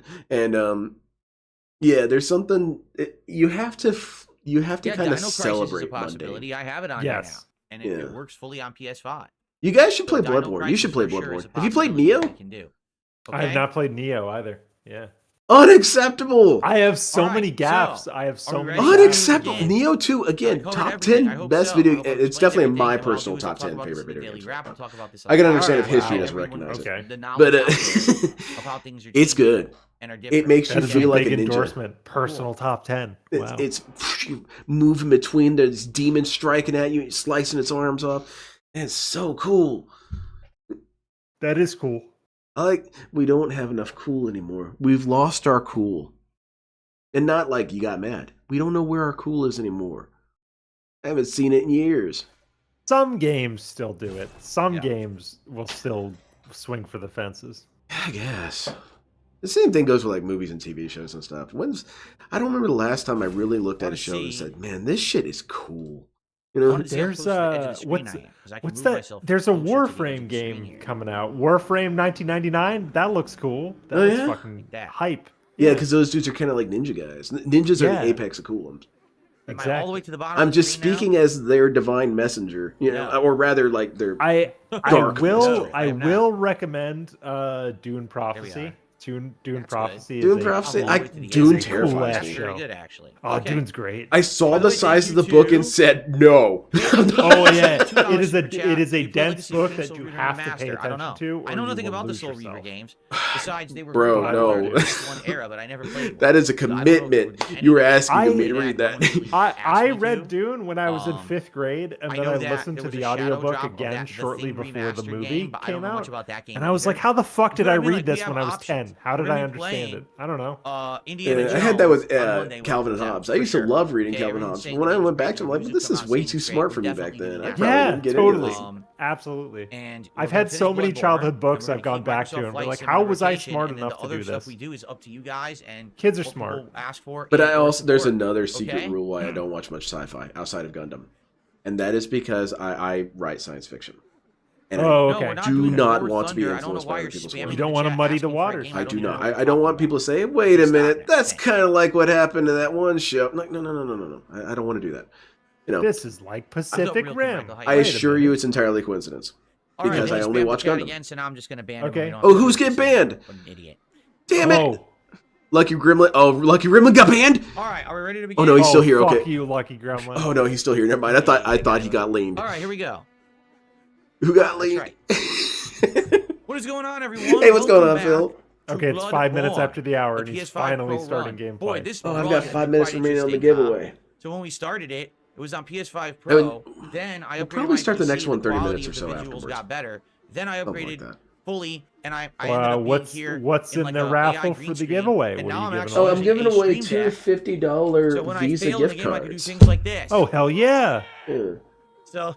7, and yeah, there's something you have to kind of Dino Crisis is a celebrate possibility. mundane. I have it on there now, Yes. and Yeah. it works fully on PS5. You guys should play Dino Bloodborne. You Crisis should play for sure is Bloodborne. a Have you played possibility Neo? that we can do. I have Okay? not played Neo either. Yeah. Unacceptable. I have so Alright, many gaps. so, I have are so we many ready? gaps. Unacceptable. Again. Neo 2 again, I've covered top everything. I 10 hope best so. video. I hope I've It's explained definitely in everything. my What I'll personal do is I'll top talk 10 about this favorite in the video daily games. wrap. We'll talk about this. I can on understand if Friday. history Wow. doesn't Everyone recognize it. Okay. The knowledge But out there of how things are it's changing good. and are different. It makes you That's a feel like a big ninja. endorsement. Personal top 10. Wow. It's moving between those demons striking at you, slicing its arms off. It's so cool. That is cool. We don't have enough cool anymore. We've lost our cool. And not like you got mad. We don't know where our cool is anymore. I haven't seen it in years. Some games still do it. Some Yeah. games will still swing for the fences. I guess. The same thing goes with like movies and TV shows and stuff. I don't remember the last time I really looked at a show and said, "Man, this shit is cool." You know, there's what's that? There's a Warframe game coming out. Warframe 1999. That looks cool. That looks fucking hype. Yeah, because those dudes are kind of like ninja guys. Ninjas are the apex of cool ones. Exactly. All the way to the bottom. I'm just speaking as their divine messenger, you know, or rather, like their dark messenger. I will recommend Dune Prophecy. Dune Prophecy. Dune Prophecy. Dune terrifies That's me. very good, actually. Oh, Dune's great. I saw the size of the book and said no. Oh yeah, it is a dense book that you have to pay attention to. I know nothing about the Soul Reaver games. Besides, they were Bro, no. one era, but I never played. That is a commitment. You were asking me to read that. I read Dune when I was in 5th grade, and then I listened to the audiobook again shortly before the movie came out. And I was like, how the fuck did I read this when I was 10? How did I understand it? I don't know. I had that with Calvin and Hobbes. I used to love reading Calvin and Hobbes. When I went back to him, I'm like, well, this is way too smart for me back then. I probably didn't get totally. into this. Absolutely. And I've had so many childhood books I've gone back to and be like, how was I smart enough to do this? Stuff we do is up to you guys, and kids are smart. Ask for, but there's another secret rule why I don't watch much sci-fi outside of Gundam, and that is because I write science fiction. And I do not want to be influenced by other people's work. You don't want to muddy the waters. I do not. I don't want people to say, wait a minute, that's kind of like what happened to that one show. Like, no. I don't want to do that. You know, this is like Pacific Rim. I assure you it's entirely coincidence. Because I only watch Gundam. Again, I'm just gonna ban okay. Oh, who's getting banned? What an idiot. Damn it! Lucky Gremlin. Oh, Lucky Gremlin got banned? Alright, are we ready to begin? Oh no, he's still here. Fuck okay. you, Lucky Gremlin. Oh no, he's still here. Never mind. I thought he got leaned. Alright, here we go. Who got leaned? Right. What is going on, everyone? Hey, what's going on, Phil? Okay, it's 5 minutes after the hour, and he's finally starting gameplay. Boy, this I've got 5 minutes remaining on the giveaway. So when we started it, it was on PS5 Pro. Then I upgraded. We'll probably start the next one 30 minutes or so afterwards. Got better. Then I upgraded fully, and I what's in the raffle for the giveaway? I'm giving away two $50 Visa gift cards. Oh hell yeah! So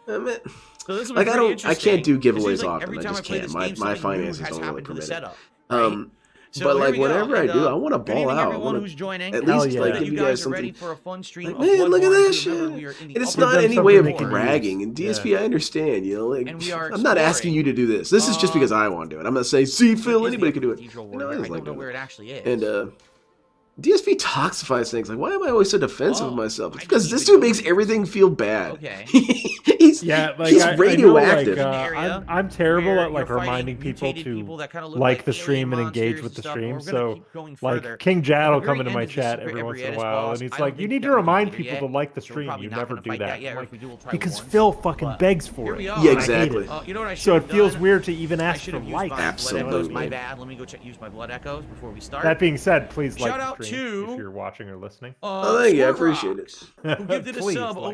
this like I can't do giveaways often. I just can't. My finances don't really permit it. But like whenever I do, I want to ball out. I want to at least like give you guys something. Like, man, look at this shit. And it's not any way of bragging. And DSP, I understand. You know, like I'm not asking you to do this. This is just because I want to do it. I'm not saying, see, Phil, anybody can do it. You know, I just like doing it. And DSP toxifies things. Like, why am I always so defensive of myself? It's because this dude makes everything feel bad. Okay. he's radioactive. I'm terrible at like reminding people to like the stream and engage with the stream. So like King Jad will come into my chat every once in a while, and he's like, "You need to remind people to like the stream. You never do that." Because Phil fucking begs for it. Yeah, exactly. So it feels weird to even ask for likes. Absolutely. My bad. Let me go use my blood echoes before we start. That being said, please like the stream if you're watching or listening. Oh, thank you. I appreciate it.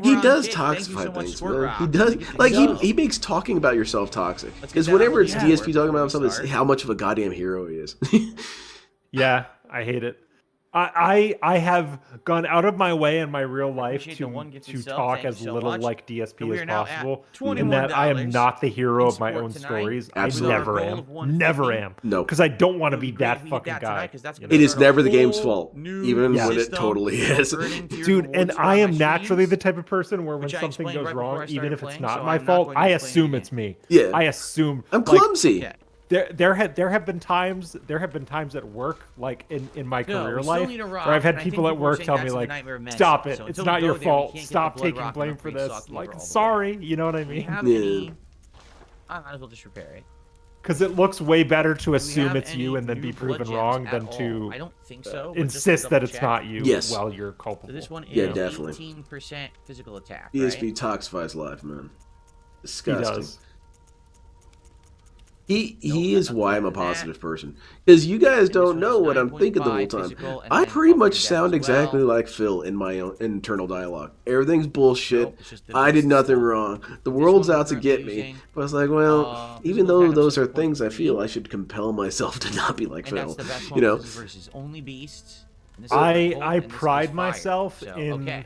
He does toxify things, man. He does. Like he makes talking about yourself toxic. Because whenever it's DSP talking about himself, it's how much of a goddamn hero he is. Yeah, I hate it. I have gone out of my way in my real life to talk as little like DSP as possible, and that I am not the hero of my own stories. Absolutely. I never am. No, because I don't want to be that fucking guy. It is never the game's fault, even when it totally is. Dude, and I am naturally the type of person where when something goes wrong, even if it's not my fault, I assume it's me. Yeah, I assume I'm clumsy. There have been times at work, like in my career life, where I've had people at work tell me like, "Stop it! It's not your fault. Stop taking blame for this." Like, sorry, you know what I mean? I might as well just repair it. Because it looks way better to assume it's you and then be proven wrong than to insist that it's not you while you're culpable. So this one is definitely 18% physical attack. DSP toxifies life, man. Disgusting. He does. He is why I'm a positive person. Because you guys don't know what I'm thinking the whole time. I pretty much sound exactly like Phil in my own internal dialogue. Everything's bullshit. I did nothing wrong. The world's out to get me. But I was like, well, even though those are things I feel, I should compel myself to not be like Phil. You know? I pride myself in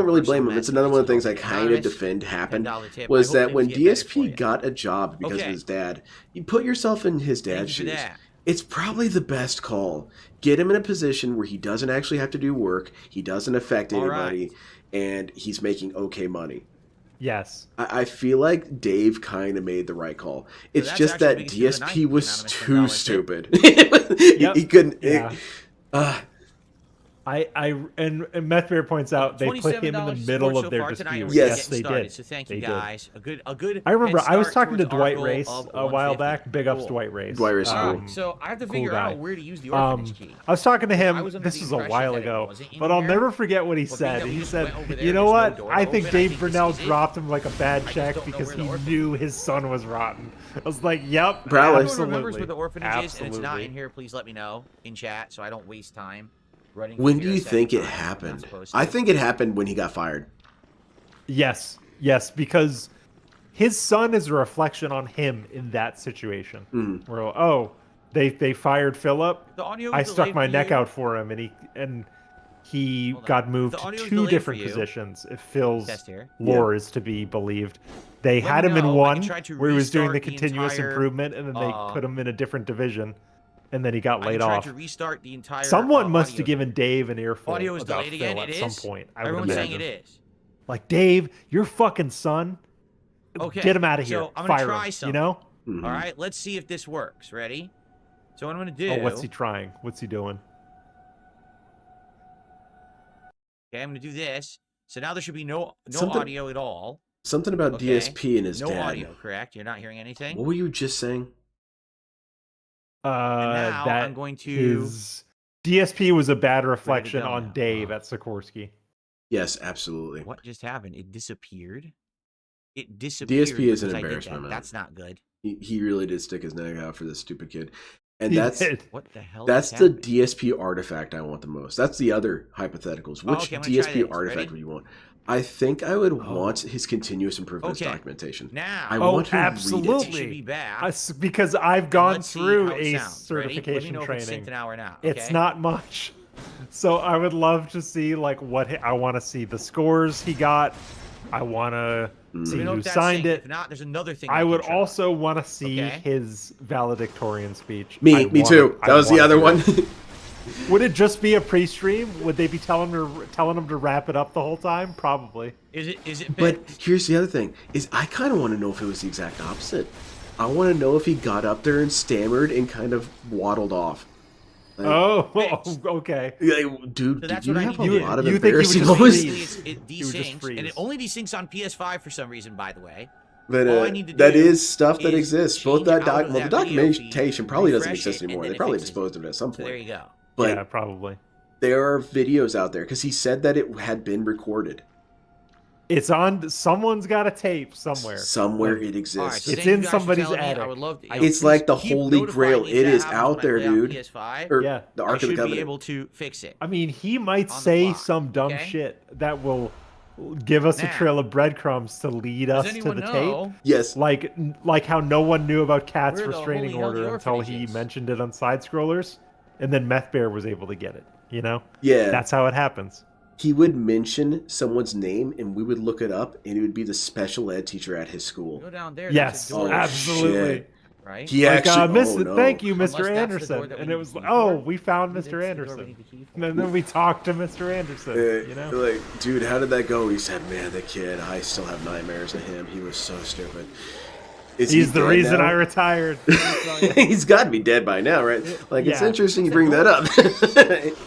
don't really or blame some him. It's another one of the things I message. kind of Anonymous, defend happened $10 tip. was I hope that when things get better for DSP you. got a job because Okay. of his dad, you put yourself in his Thank dad's you for shoes. that. It's probably the best call. Get him in a position where he doesn't actually have to do work. He doesn't affect All anybody. right. and he's making okay money. Yes. I feel like Dave kind of made the right call. It's that's just that actually because of the DSP was $19 too stupid. Yep. He couldn't. Yeah. And Methbear points out they put him in the middle of their dispute. Yes, they did. So thank They you did. guys. A good. I remember head I was start talking to towards our Dwight goal Race of a while 150. back. Big ups Cool. Dwight Race. Dwight Race is All cool. right, so I have to Cool figure guy. out where to use the orphanage key. I was talking to I him. was under This the was a impression while that it ago, wasn't in but I'll here. never forget what he Well, being said. that we He just said, went over there, "You know there's no what? door I to think open. I Dave think this Brunel is it. dropped him like a bad just check don't know because where he the orphanage knew his son was rotten." I was like, "Yep, Probably. If anyone remembers absolutely." where the orphanage is and it's not Absolutely. in here, please let me know in chat so I don't waste time running. When do computer you think it settings. I'm not happened? supposed to. I think it happened when he got fired. Yes, because his son is a reflection on him in that situation. Where they fired Philip. The audio I is stuck delayed my for neck you. out for him, and he Hold on. got moved The to audio is 2 delayed different for you. positions. If Phil's Test here. lore is to be believed, they Let had me him in know. I one can try to where he was doing the restart the continuous entire, improvement, and then they put him in a different division, and then he got I laid can try off. to restart the entire. Someone must audio. have given Dave an earful Audio is about delayed Phil again. at It some is. point. I would Everyone's saying imagine. it is. Like, Dave, your fucking son. Okay. Get him out of here. So I'm gonna Fire try him. something. You know? Mhm. All right. Let's see if this works. Ready? So what I'm gonna do? Oh, what's he trying? What's he doing? Okay, I'm gonna do this. So now there should be no Something- audio at all. Something about Okay. DSP and his No dad. audio, correct? You're not hearing anything. What were you just saying? now That I'm going to- his DSP was a bad reflection go on now. Dave at Sikorsky. Yes, absolutely. What just happened? It disappeared. It disappeared. DSP is an because I did embarrassment, that. man. That's not good. He really did stick his neck out for this stupid kid. And He that's did. What the hell? that's is the happening? DSP artifact I want the most. That's the other hypotheticals. Which okay, I'm gonna try DSP this. artifact Ready? would you want? I think I would want his continuous improvements Okay. documentation. Now, I Oh, want to read it. it absolutely. should be back. Because I've gone Let's see through how it a sounds. Ready? Let me certification know if it's training. synced now or not. It's okay? not much. So I would love to see like I want to see the scores he got. I want to Let see me know who if that's signed synced. it. If not, there's another thing. I can would try. also want to see Okay. his valedictorian speech. Me too. That was the other one. Would it just be a pre-stream? Would they be telling him to wrap it up the whole time? Probably. Is it? But here's the other thing: is I kind of want to know if it was the exact opposite. I want to know if he got up there and stammered and kind of waddled off. Like, Okay. like, dude, So that's you what I have need a to lot of do. You think he would embarrassing just moments. freeze? It He would just desyncs, and it freeze. only desyncs on PS5 for some reason. By the way, But all I need to that do is stuff that is exists. Both change that out of the that video documentation feed, probably doesn't refresh exist it, and anymore. then They it probably fixes it. disposed of it at some so point. there you go. But Yeah, probably. there are videos out there because he said that it had been recorded. It's on. Someone's got a tape somewhere. Somewhere it All right, exists. so It's thank you in guys for somebody's telling me. I attic. would love to, It's please like the keep Holy notifying Grail. me It if is that out happens when there, I play on dude. PS5. Or Yeah. the I Ark of should the be Covenant. able to fix it. I mean, he might On the say fly, some dumb okay? shit that will give us a Now, trail of breadcrumbs to lead Does us to anyone the know tape. Yes. Like how no one knew about Cat's where the restraining holy hell the order until orphanage he is? mentioned it on side scrollers, and then Meth Bear was able to get it. You know, Yeah. that's how it happens. He would mention someone's name and we would look it up and it would be the special ed teacher at his school. Go down there. Yes, there's a door, absolutely. shit. Right? He Like, actually. Miss, Oh, no. thank you, Unless Mr. that's the door Anderson. that we And need it was the like, key oh, for. we found That's Mr. the door we Anderson. need the key for. And then we talked to Mr. Anderson. You know, Like, dude, how did that go? He said, man, the kid, I still have nightmares of him. He was so stupid. Is he he's the dead reason now? I retired. He's got to be dead by now, right? Like, it's Yeah. interesting you bring that up.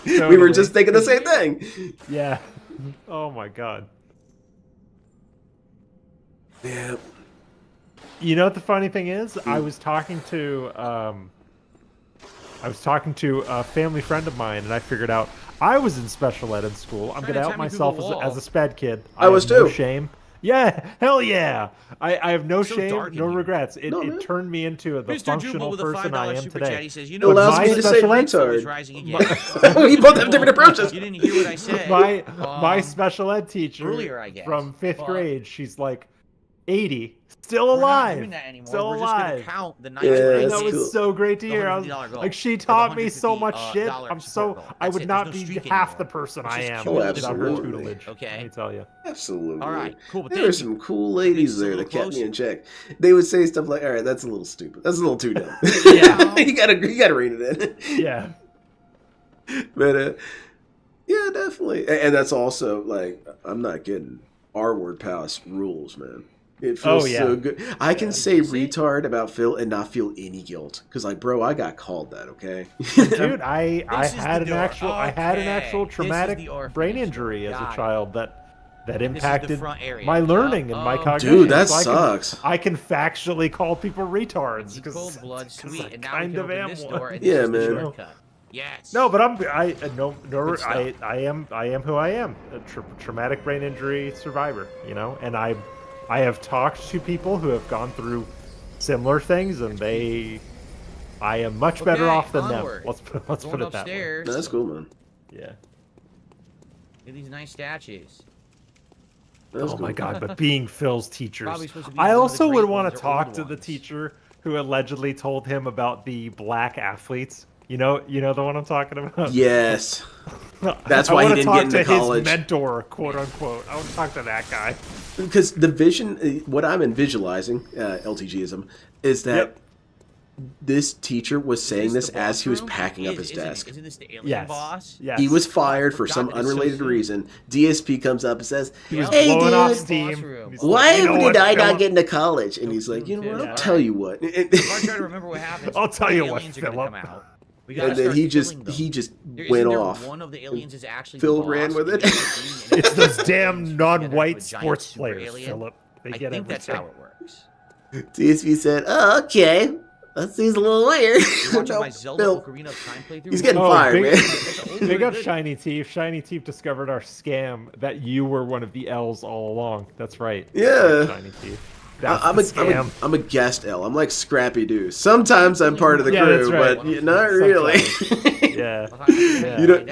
We were Totally. just thinking the same thing. Yeah. Oh my god. Yeah. You know what the funny thing is? I was talking to a family friend of mine, and I figured out I was in special ed in school. I'm Trying gonna to out tie me through the myself wall. as a sped kid. I was have no too. shame. Yeah, hell yeah. I have no It's so shame, dark in no here. regrets. It, No, it man. turned me into the Mr. Jubal functional with a person I $5 am super chat. today. He says, you It know, allows me my to say special ed retard. is rising again. We both have different approaches. You didn't hear what I said. My special ed teacher earlier, I guess, from fifth but- grade, she's like 80, still We're not alive. doing that anymore. Still We're alive. just gonna count the nights Yeah, when I And that's that did was cool. so great to the hear. I was, $150 goal, like, she or the taught me so $150 much shit. dollar I'm support so goal. I That's would it. not There's no be streak half anymore. the person It's I just am cumulative without her absolutely. tutelage. Okay. Let me tell you. All Absolutely. right, cool. But There thank were you. some cool ladies Makes it a there little that kept me closer. in check. They would say stuff like, "All right, that's a little stupid. That's a little too dumb." Yeah. you gotta rein it in. Yeah. But Yeah, definitely. And that's also like I'm not getting R-word pass rules, man. It feels so good. I can say retard about Phil and not feel any guilt because, like, bro, I got called that. Okay, Dude, I had an actual traumatic brain injury as a child that impacted my learning and my cognition. Dude, that so sucks. I can factually call people retards because cold blood, sweet, I and now kind we of can am open this one. door. And Yeah, this is the man. shortcut. Yes. No, but I am who I am, a traumatic brain injury survivor, you know, and I have talked to people who have gone through similar things, and I am much better off than onward. them. Let's put it that way. No, that's cool, man. Yeah. Look at these nice statues. That's Oh cool. my god, but being Phil's teachers. Probably supposed to be I one of the also great would want ones to or talk old to the ones. teacher who allegedly told him about the black athletes. You know the one I'm talking about? Yes. That's why he wanna didn't get talk into to college. his mentor, quote unquote. I want to talk to that guy. Because the vision, what I'm visualizing, LTGism, is that Yep. this teacher was saying Is this the as he was boss room? packing up his Isn't it? desk. Isn't this the alien Yes. boss? Yes. He was fired for forgot some that it's so unrelated soon. reason. DSP comes up and says, He was "Hey, blowing off dude, steam. room. He's why like, "You know did what, I not Philip? get into college?" And he's like, "You know what? Yeah. I'll tell you what." If I try to remember what happens, I'll tell the you what, aliens are gonna Philip. come out. We gotta And then start he just killing them. he just There- went isn't there off. One of the aliens is actually Phil the boss, ran with and it. he's the It's green those alien damn together non-white into a giant sports super players, alien. Philip. They I get think that's everything. how it works. DSP said, "Oh, okay, that seems a little weird." You're watching No, my Zelda Phil, Ocarina of Time playthrough. he's getting Oh, fired, big- man. That's a Big up good- Shiny Teeth. Shiny Teeth discovered our scam that you were one of the L's all along. That's right. Yeah. Shiny Teeth. That's I'm the a scam. I'm a guest L. I'm like Scrappy Doo. Sometimes I'm part of the Yeah, crew, that's right. but not really. Yeah. Yeah. You don't-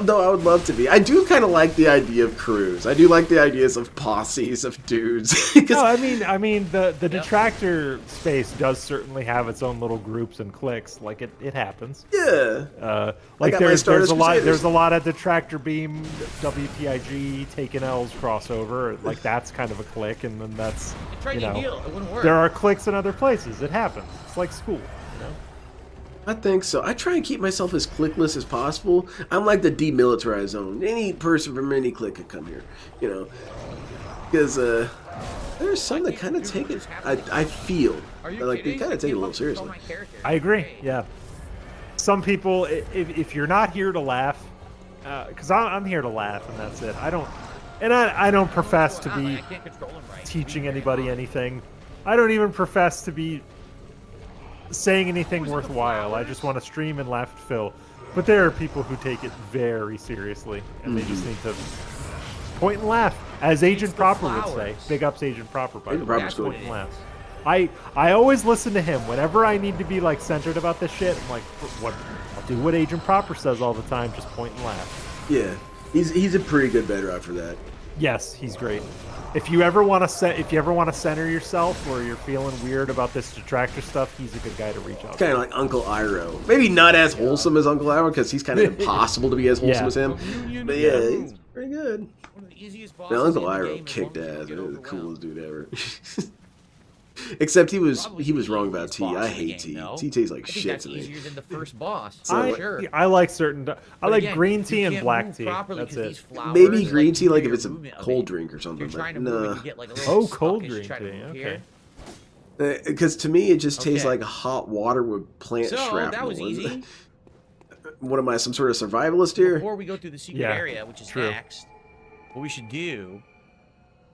No, I would love to be. I do kind of like the idea of crews. I do like the ideas of posses of dudes. 'Cause- No, I mean the detractor space does certainly have its own little groups and cliques. Like it happens. yeah. Like got my there's Stardust a lot Crusaders. there's a lot of detractor beam WPIG taking L's crossover. Like that's kind of a clique, and then that's I tried you to know heal. It wouldn't work. there are cliques in other places. It happens. It's like school. You know? I think so. I try and keep myself as clickless as possible. I'm like the demilitarized zone. Any person from any clique could come here, you know. Because there's some that kind of take it. I feel Are you like they kidding? kind of take it a little Can't fucking seriously. control my character. I agree. Hey. Yeah. Some people, if you're not here to laugh, because I'm here to laugh and that's it. I don't profess to be I can't control him right. teaching anybody anything. I don't even profess to be saying anything worthwhile. I just want to stream and laugh at Phil. But there are people who take it very seriously, and they just need to point and laugh, as Agent the Proper would say. flowers. Big ups Agent Proper, by the Agent way. Proper's cool. Point and laugh. I always listen to him whenever I need to be like centered about this shit. I'm like, what? I'll do what Agent Proper says all the time, just point and laugh. Yeah, he's a pretty good bedrock for that. Yes, he's great. If you ever want to center yourself, or you're feeling weird about this detractor stuff, he's a good guy to reach out. Kind of like Uncle Iroh. Maybe not as wholesome as Uncle Iroh because he's kind of impossible to be as wholesome Yeah. as him. But yeah, he's pretty good. One of the easiest Now, bosses Uncle in the Iroh game as kicked long as you ass. get Man, he was the overwhelmed. coolest dude ever. Except he was Probably wrong the about easiest T. boss I in the hate game, T. no? T tastes like I think shit that's to me. easier than the first boss. So, Sure. I like certain. I But like again, green you tea and can't black move tea. properly That's 'cause it. these flowers, Maybe green tea, you like do if it's a your movement of cold it. drink or You're something. trying to But move and nah. you get like a little Oh, cold stuck as you drink try to tea. move Okay. here. Because to me, it just tastes Okay. like hot water with plant So shrapnel. that was easy. What am I, some sort of survivalist here? Before we go through the secret Yeah, area, which is true. next, what we should do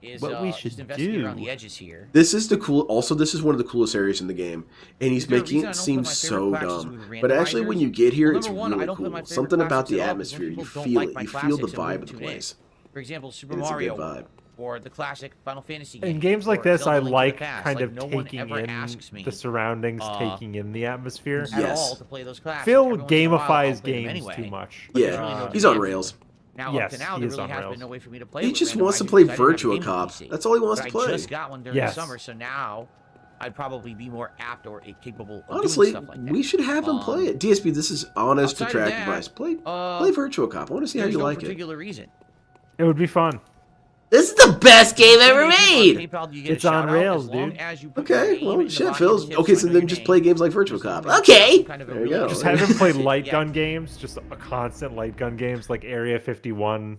is What we just should investigate around do. the edges here. This is the cool. Also, this is one of the coolest areas in the game, and he's Is there a making reason I it don't seem put my so favorite classes dumb. with But actually, when randomizers? you get here, Well, it's number one, I really don't put cool. my favorite Something about classics the at all, 'cause atmosphere. when You people don't feel like it. my You feel the classics, it vibe won't of the tune in. place. For example, Super It's a good Mario vibe. or the classic Final Fantasy game. In games like or this, Zelda I Link to the like Past. kind Like, of no one taking ever in asks me, the surroundings, uh, taking in the atmosphere. at Yes. all to play those classics. Phil Every once in a while, I'll gamifies play them games anyway. too much. But there's Yeah, really no he's on demand for rails. them. Now, Yes, up to now, he there is really on has rails. been no way for me to play He with just wants to randomizers play because I didn't have a Virtua gaming Cop. PC. That's all he wants But to play. I just got one during Yes. the summer, so now I'd probably be more apt or capable of Honestly, doing stuff like that. we should have him play it. DSP, this is honest outside of detractor that, advice. Play uh, Virtua Cop. I want to see how There's you no like it. particular reason. It would be fun. This is the best game ever made. It's on rails, dude. Okay, well, shit, Phil's... Okay, so then just play games like Virtual Cop. Okay. There you go. Just have him play light gun games, just a constant light gun games like Area 51.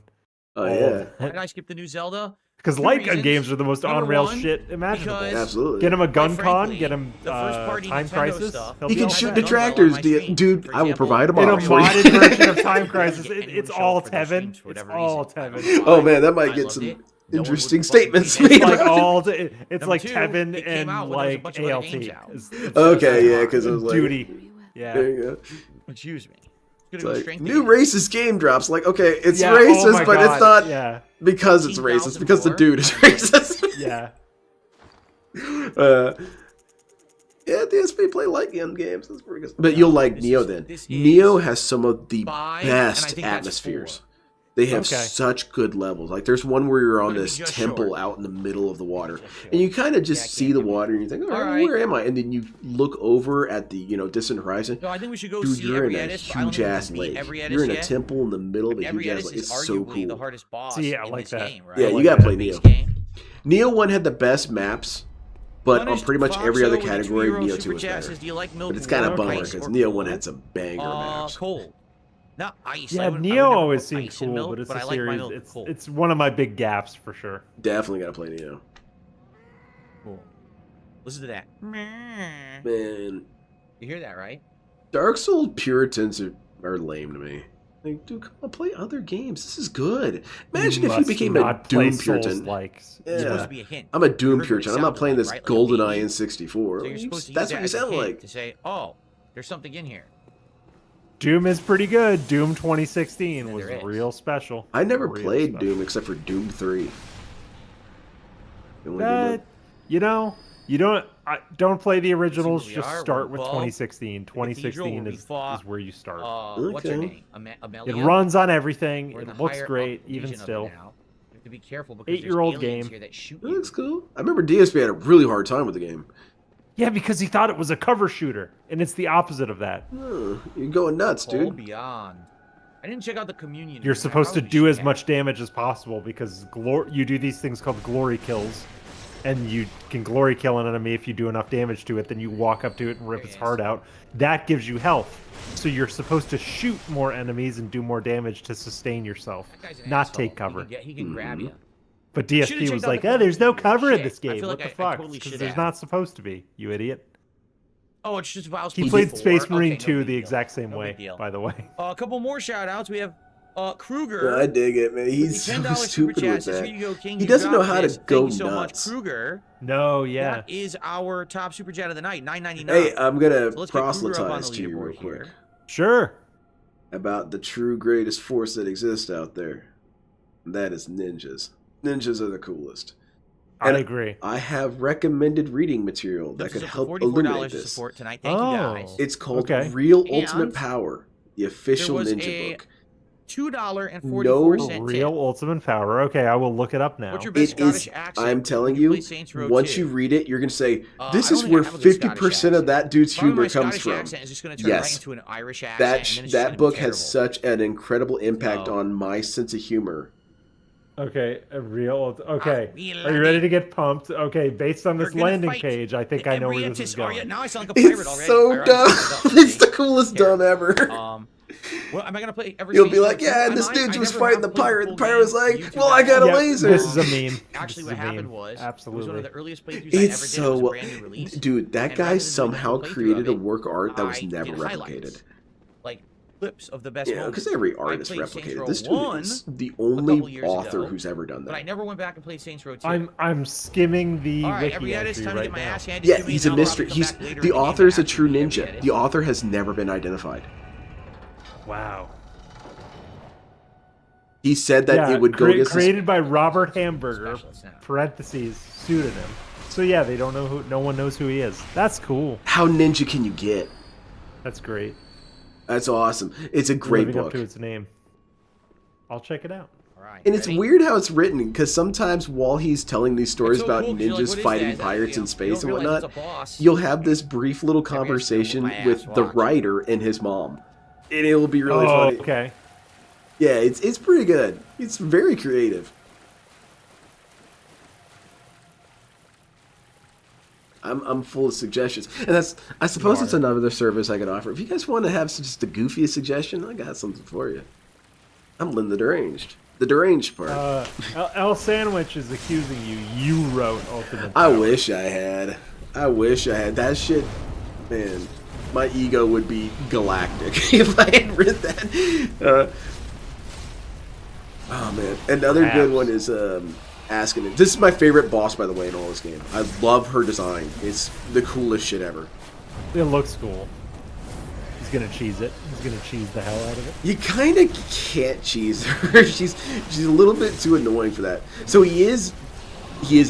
Oh, yeah. Why did I skip the new Zelda? Because Two light gun reasons. games are the most Number on-rails one, shit imaginable. because- Absolutely. Get him a gun Quite con, frankly, get him the first-party Time Nintendo Crisis. stuff- He'll He be can all shoot set. detractors, on my stream, dude. for I will example. provide them In all a for you. modded version of Time Yeah, Crisis, anyone it's would show all up for their stream Tevin. for It's whatever all reason. I don't Tevin. know Oh why. man, that might I get loved some it. No one interesting would fucking statements believe made. it. Like all, it's Number like two, Tevin it came and out when there was a like bunch of other ALT. games out. Okay, yeah, because it was like... Duty. Very well. Yeah. There you go. Excuse me. It's It's like, new racist game drops. Like, okay, it's Yeah, oh racist, my but God, it's not Yeah. because it's racist. Because the dude is racist. Yeah. Yeah, DSP play light gun games. That's pretty good. But you'll like This Neo is- then. this Neo is has some of the 5, and I best think that's atmospheres. 4. They have Okay. such good levels. Like there's one where you're on Gonna be this just temple short. out in the middle of the water, Just short. and you kind of just Yeah, I see can't the do it. water, and you think, "Oh, Alright. where am I?" And then you look over at the distant horizon. No, I think we should go Dude, see you're every in a edit. but I don't huge think we ass beat lake. every edit You're in a yet. temple in the middle of a Every huge ass edit lake. is It's so arguably the cool. hardest boss See, I in like this that. game, right? Yeah, I you like gotta that. play Base Neo. game. Neo 1 had the best maps, but on Punished pretty much every other Foxo with a category, €2 Neo super 2 was chat better. says, do you like milk But it's kind of or bummer ice because or Neo cold? 1 had some banger maps. Cold. Not ice. Yeah, I would Neo never always put seemed ice in cool, milk, but it's I a like my series. milk It's cold. it's one of my big gaps for sure. Definitely gotta play Neo. Cool. Listen to that. Man, You hear that, right? Dark Souls Puritans are lame to me. Like, dude, come on, play other games. This is good. Imagine if you became a Doom Puritan. Likes. It's supposed Yeah. to be a hint. I'm a Doom You heard what it Puritan. I'm not sounded playing like, this right? Like a GoldenEye beep. in 64. So you're supposed to That's use what you that as a sound hint like. to say, oh, there's something in here. Doom is pretty good. Doom 2016 Yeah, was there is. real special. I never Real played special. Doom except for Doom 3. The only Doom But you know, you don't play the originals. we Just are, start we're with above 2016. the cathedral 2016 where we is fought, where you start. What's her Okay. name? It Amelia? runs on everything. We're in It the looks higher great, up even region of it still. now. You have to be careful because 8-year-old there's aliens game. here that shoot That you. looks cool. I remember DSP had a really hard time with the game. Yeah, because he thought it was a cover shooter, and it's the opposite of that. You're going nuts, Call dude. Beyond. I didn't check out the communion. You're room. I supposed to probably do should as have. much damage as possible because you do these things called glory kills, and you can glory kill an enemy if you do enough damage to it. Then you walk up to it and rip its heart out. That gives you health. So you're supposed to shoot more enemies and do more damage to sustain yourself, That guy's an not asshole. take cover. He can grab you. But Should've DSP checked was out like, the "Eh, there's no community. cover in Shit. this I game. feel What like the I fuck? totally Because should there's have. not supposed to be. You idiot." Oh, it's just Val's He played 4. Space Marine Okay, no 2 big the deal. exact same No way, big deal. by the way. A couple more shout outs. We have Kruger. I dig it, man. He's so $10 super stupid chat with says, that. "Here you go, King. He You doesn't got know how to this. go Thank you so nuts. much, Kruger. No, yeah. That is our top super chat of the night, $9.99. Hey, I'm gonna So let's get Kruger up on proselytize the to you real leaderboard quick here. Sure. about the true greatest force that exists out there. And that is ninjas. Ninjas are the coolest. I And agree. I have recommended reading material that This could is up to help $44 illuminate to this. support tonight. Thank you guys. It's called Okay. Real And Ultimate Power, the official there was ninja a book. $2.44 Real tip. ultimate power. Okay, I will look it up now. What's your best It is, Scottish accent? I'm when telling play you, Saints Row once 2? you read it, you're going to say, I this don't is think where I have a good Scottish 50% of that dude's Probably humor my comes Scottish from. accent is just going to turn right Yes. into an Irish accent. That, and then it's just that gonna book be has terrible. such an incredible impact So- on my sense of humor. Okay, a real. Okay, real are you ready to get pumped? Okay, based on We're this gonna landing fight page, I think the I know where this is Emeritus- going. Now I sound like a pirate It's already. so I already dumb. fucked up, It's the see? coolest Here. dumb ever. Well, am I gonna play every? You'll be Saints like, Row yeah, 2? and this I dude was never fighting the have played pirate. full The pirate was game. like, YouTube well, I got a Yep, laser. This is a meme. Actually, This what is a happened meme. was it was Absolutely. one of the earliest playthroughs I It's ever did. It so was a brand new release. dude. That And guy rather than somehow doing a playthrough created a of it, work of art that was I never did replicated. highlights, like clips of the best Yeah, moments. because every I artist played Saints replicated. Row This dude 1, is the couple only years author ago, who's ever done but I that. never went back and played Saints Row 2. I'm skimming the All right, wiki every edit's entry time to right get my now. ass handed Yeah, to me. he's a and I'll mystery. come He's back later in the the game author is a and true actually read ninja. edits. The author has never been identified. Wow. He said that Yeah, it would go against his- created by Robert Hamburger. Specialist now. Parentheses pseudonym. So yeah, they don't know who. No one knows who he is. That's cool. How ninja can you get? That's great. That's awesome. It's a great Living book. up to its name. I'll check it out. All right, And it's ready? weird how it's written, because sometimes while he's telling these stories so about cool 'cause you're like, ninjas what is fighting that? Is that, pirates you in know, space you and don't realize whatnot, it's a boss. you'll have this brief little Maybe I just gotta conversation whoop my with ass the watching. writer and his mom. And it'll be really Oh, funny. okay. Yeah, it's pretty good. It's very creative. I'm full of suggestions, and I suppose it's another service I could offer. If you guys want to have just the goofiest suggestion, I got something for you. I'm Lynn the deranged part. L Sandwich is accusing you. You wrote Ultimate. I Power. wish I had. That shit, man. My ego would be galactic if I had read that. Oh man, another good one is asking it. This is my favorite boss, by the way, in all this game. I love her design. It's the coolest shit ever. It looks cool. He's gonna cheese it. He's gonna cheese the hell out of it. You kind of can't cheese her. She's a little bit too annoying for that. So he is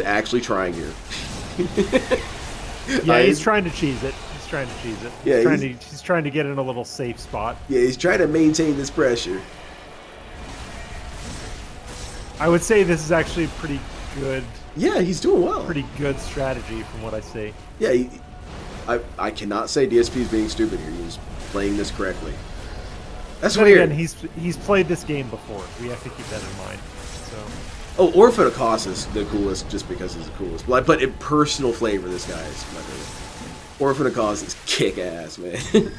actually trying here. Yeah, he's trying to cheese it. He's trying to cheese it. Yeah, he's trying to get in a little safe spot. Yeah, he's trying to maintain this pressure. I would say this is actually pretty good. Yeah, he's doing well. Pretty good strategy from what I see. Yeah, I cannot say DSP is being stupid here. He's playing this correctly. That's but weird. Again, he's played this game before. We have to keep that in mind. So. Oh, Orphanocos is the coolest just because he's the coolest. But in personal flavor, this guy is my favorite. Orphanocos is kick-ass, man.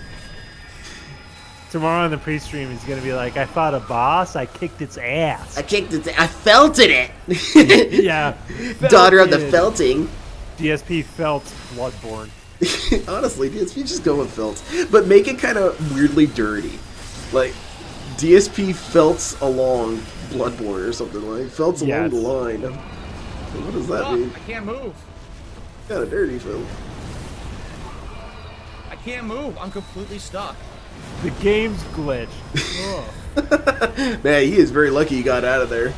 Tomorrow on the pre-stream, he's going to be like, I fought a boss, I kicked its ass. I felted it. Yeah. Daughter of the felting. DSP felt Bloodborne. Honestly, DSP just go with felt. But make it kind of weirdly dirty. Like, DSP felts along Bloodborne or something like. Felts along the line. What does that mean? I can't move. Kind of dirty, Phil. I can't move. I'm completely stuck. The game's glitched. Man, he is very lucky he got out of there.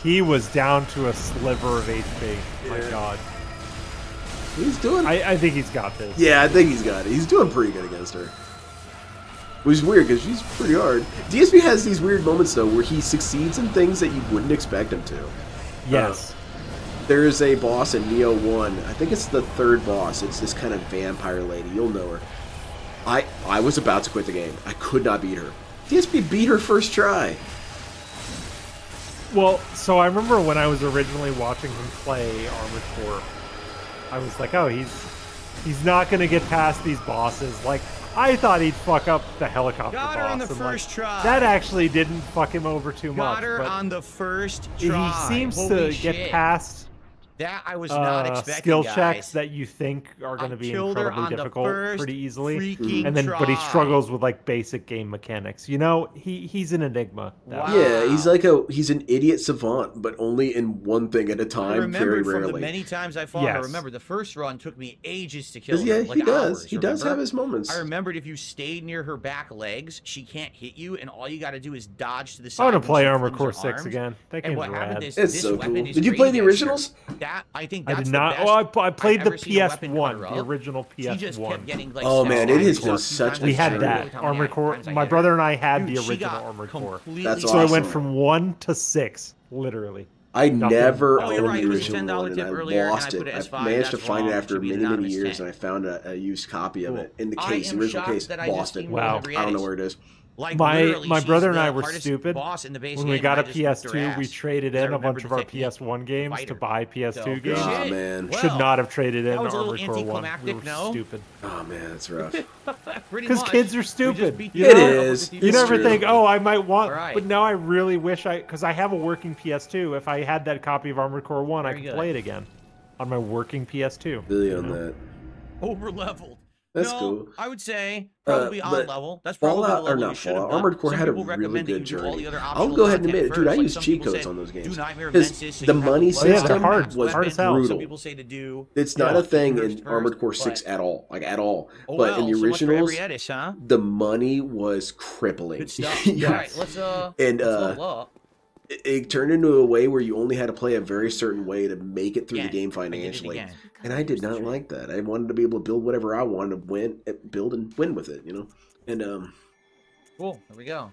He was down to a sliver of HP. Yeah. My God. He's doing... I think he's got this. Yeah, I think he's got it. He's doing pretty good against her. Which is weird, because she's pretty hard. DSP has these weird moments, though, where he succeeds in things that you wouldn't expect him to. Yes. There's a boss in Neo 1. I think it's the third boss. It's this kind of vampire lady. You'll know her. I was about to quit the game. I could not beat her. DSP beat her first try. Well, so I remember when I was originally watching him play Armored Core, I was like, oh, he's not going to get past these bosses. Like, I thought he'd fuck up the helicopter boss. Got her on the first try. That actually didn't fuck him over too much. Got her on the first try. He seems Holy to shit. get past that I was not expecting, skill guys. checks that you think are going to be incredibly difficult pretty easily, and then try. but he struggles with like basic game mechanics. You know, he's an enigma. Wow. Yeah, he's an idiot savant, but only in one thing at a time, very from rarely. the many times I fought, I remember the first run took me ages to kill her. Yeah, like he does. Hours, he does have his moments. I remembered if you stayed near her back legs, she can't hit you, and all you got to do is dodge to the side. I want to play when she Armored flings Core her 6 arms. again. That game's rad. It's so cool. Did you play the originals? I think I that's did not. the best Oh, I played the I've ever seen a weapon PS1, cover the up. original PS1. She just kept getting, like, Oh man, it is stabbed just such a We had journey. that Armored Core. My brother and I had the original Armored Core. That's So I awesome. went from 1 to 6, literally. I never Oh, you're owned right, the it was original $10 one, and tip I earlier, and lost I put it. it as I $5. managed to That's find it wrong. It after should be many, many anonymous years, 10. and I found a used copy of it in the I case, am original shocked case, that I lost just it. Wow. teamed I don't know where it is. Like, My literally, brother she's and I the were hardest stupid. boss in the base When game, we got a and I just whipped her PS2, we ass. traded I in a bunch remembered of our the technique. PS1 games Fight to her. buy PS2 So, games. Oh, shit. man. Should not have traded in that was a little Armored Core 1. We anticlimactic, were no? stupid. Oh man, that's rough. Because kids are stupid. It is. You It's never true. think, oh, I might want, Right. but now I really wish because I have a working PS2. If I had that copy of Armored Core 1, I Very could good. play it again on my working PS2. Really on that. Over leveled. That's no, cool. I would say probably on but level. That's probably Fallout, the or level not you should have Fallout, done. Armored Core Some had a people really recommend that good you do all journey. the other I'll optional go ahead and content admit it, dude. I first. Like, use some cheat people codes say, on those games. Do Nightmare Because Vengeance, so the you have money a Oh, yeah, they're system hard. was Hard as hell. brutal. Some people say to do. It's not Yeah. a thing First, in Armored Core 6 but- at all, like at all. Oh, but in the well, so much for originals, every edit, huh? the money was crippling. Good stuff. Yes. All right, let's And, let's level up. It turned into a way where you only had to play a very certain way to make it through the Again, game I did it financially. again. And I did not like that. I wanted to be able to build whatever I wanted to build and win with it, you know? And Cool. There we go.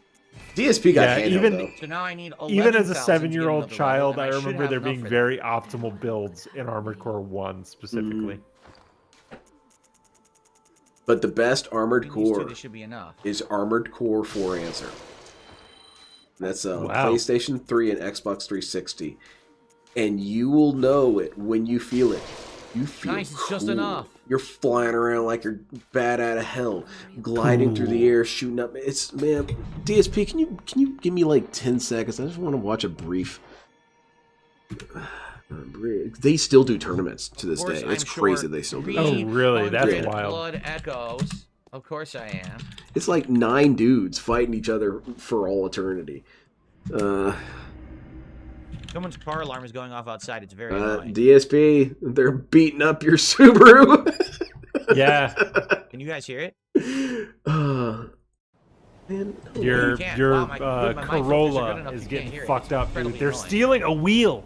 DSP got Yeah, handheld, even- though. So now I need 11,000 Even as a to get 7-year-old another level, child, and I should remember have there enough being for that. very optimal builds in Armored Core 1 specifically. But the best Armored Between these two, Core this should be enough. is Armored Core 4 Answer. That's Wow. PlayStation 3 and Xbox 360. And you will know it when you feel it. You feel Nice, it's just cool. enough. You're flying around like you're bad out of hell, gliding through the air, shooting up. It's man, DSP. Can you give me like 10 seconds? I just want to watch a brief. They still do tournaments to this day. It's crazy they still do. Oh, really? That's Yeah. wild. Blood echoes. Of course I am. It's like 9 dudes fighting each other for all eternity. Someone's car alarm is going off outside. It's very annoying. DSP, they're beating up your Subaru. Yeah. Can you guys hear it? Man, Your you can't. Wow, my filters are good Corolla enough is you getting can't hear it. fucked It's up, incredibly dude. They're annoying. stealing a wheel.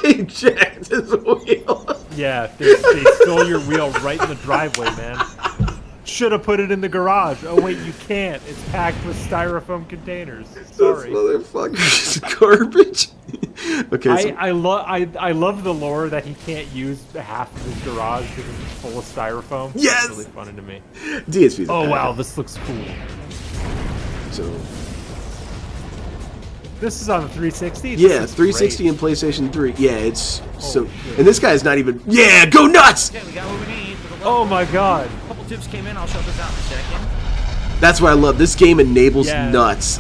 they jacked his wheel. Yeah, they stole your wheel right in the driveway, man. Should have put it in the garage. Oh wait, you can't. It's packed with styrofoam containers. Sorry. This motherfucker is garbage. Okay, so I love the lore that he can't use half of his garage because it's full of styrofoam. Yes! It's really funny to me. DSP's Oh wow, this looks cool. So This is on the 360? yeah, This is 360 great. and PlayStation 3. Yeah, it's so. shit. And this guy's not even. Yeah, go nuts! Okay, we got what we need for the Oh my god. A couple tips came in. I'll shut this out in a second. That's what I love. This game enables Yeah. nuts.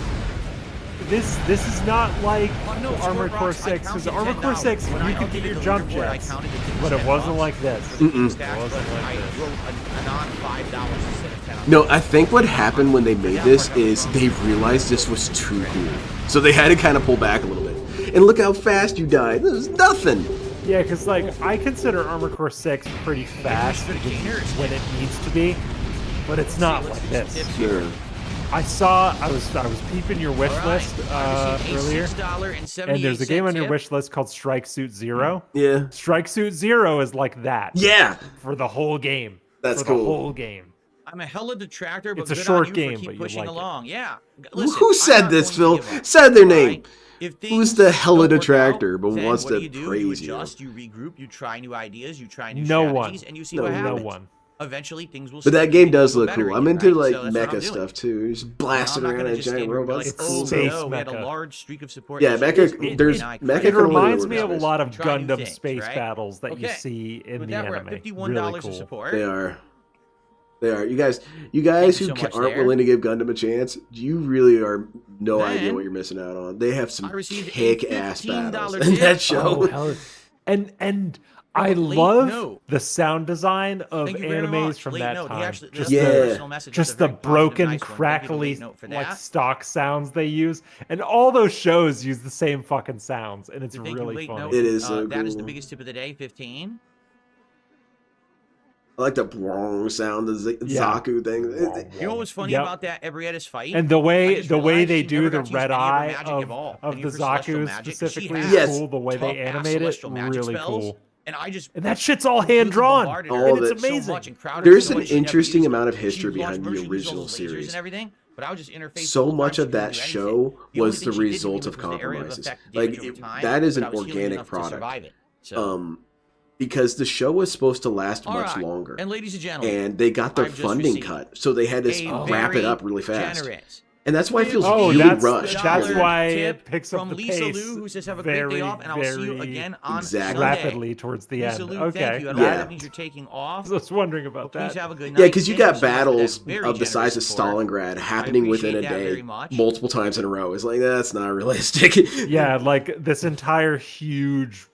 This is not like No, Armored score Core box, I 6, because counted Armored Core 6, $10. When you I could get updated your the jump leaderboard, I jets, counted it to but it $10. wasn't like this. Mm-mm. Stacks, Wasn't but like I this. wrote a non $5 instead of 10. No, I think what happened when they made this is they realized this was too cool. So they had to kind of pull back a little bit. And look how fast you died. This is nothing. Yeah, because like I consider Armored Core 6 pretty fast when it needs to be, but it's not like this. Sure. I was peeping your wish list earlier, and there's a game on your wish list called Strike Suit Zero. Yeah. Strike Suit Zero is like that. Yeah. For the whole game. That's for the cool. whole game. I'm a hella detractor, but It's a good short on you game, for but keep you pushing like it. along. Yeah. Who Listen, I'm said not this, going to Phil? give up. Said their All name. right? If Who's things the hella don't work detractor out, but then wants what to do? You praise you? adjust, you regroup, you try new ideas, you try new No strategies, one. and you see No, what no happens. one. Eventually, things will. But that stick, game and does you'll look go better cool. I'm again, into right? like So that's what I'm mecha doing. stuff too. Just I'm blasting not around gonna in just giant stand here and be robots. like, It's oh space no, we had a mecha. large streak of support. Yeah, yesterday. mecha. There's And I mecha. cried. It can only reminds work me of a with lot of Try new Gundam things, space right? battles that you Okay. see in With the that, we're anime. at $51 Really of cool. support. They are. They are. You guys you who so much aren't there. willing to give Gundam a chance, you really are no idea Then, what you're missing out on. They have some I received a kick-ass $15 battles in tip. that show. Oh, hell. And I Late love note. the sound design of Thank you very animes much. from Late that note. He time. actually- Just Yeah. that's a the, personal message. That's just a the very positive, broken, nice one. Thank you, the crackly, late note for like that. stock sounds they use, and all those shows use the same fucking sounds, and it's Thank you, really late funny. note. It is so That is the cool. biggest tip of the day. 15. I like the brong sound, the Yeah. Zaku thing. You know what was funny Yep. about that Ebrietta's fight? And the I way just they realized she do never the got to use red any of her eye magic at all. of Any the of her celestial Zaku magic, 'cause she specifically has is Yes. cool. The way they tough-ass animate it, celestial magic really spells, cool. And I just And that shit's all completely hand drawn. bombarded All her of and it. it's so amazing. much and crowded There's so an much she never interesting used amount of it. history She launched behind the versions, used all original those lasers series. and everything, but I would just interface So the whole much time. of She that couldn't do anything. show The only was thing the she did to me result of was the area compromises. effect Like damage over time, that is an but I was healing organic enough to product. survive it. So, Because the show was supposed to last all much right. longer, And ladies and gentlemen, and they got their I've just funding received cut, so they had to a wrap it very up really fast. generous And that's why it feels Oh, really that's rushed. that's $1 why tip it picks up from the Lisa pace Lou, who says have a great day very, off, and I will see you very again on Exactly. Sunday. rapidly towards the Lisa end. Lou, Okay, thank you. I know Yeah. that means you're taking off. I was wondering about Please that. have a good night. Yeah, because you Thank got so much for that battles very of the generous size of support. Stalingrad happening within a appreciate that day, very much. multiple times in a row. It's like that's not realistic. Yeah, like this entire huge,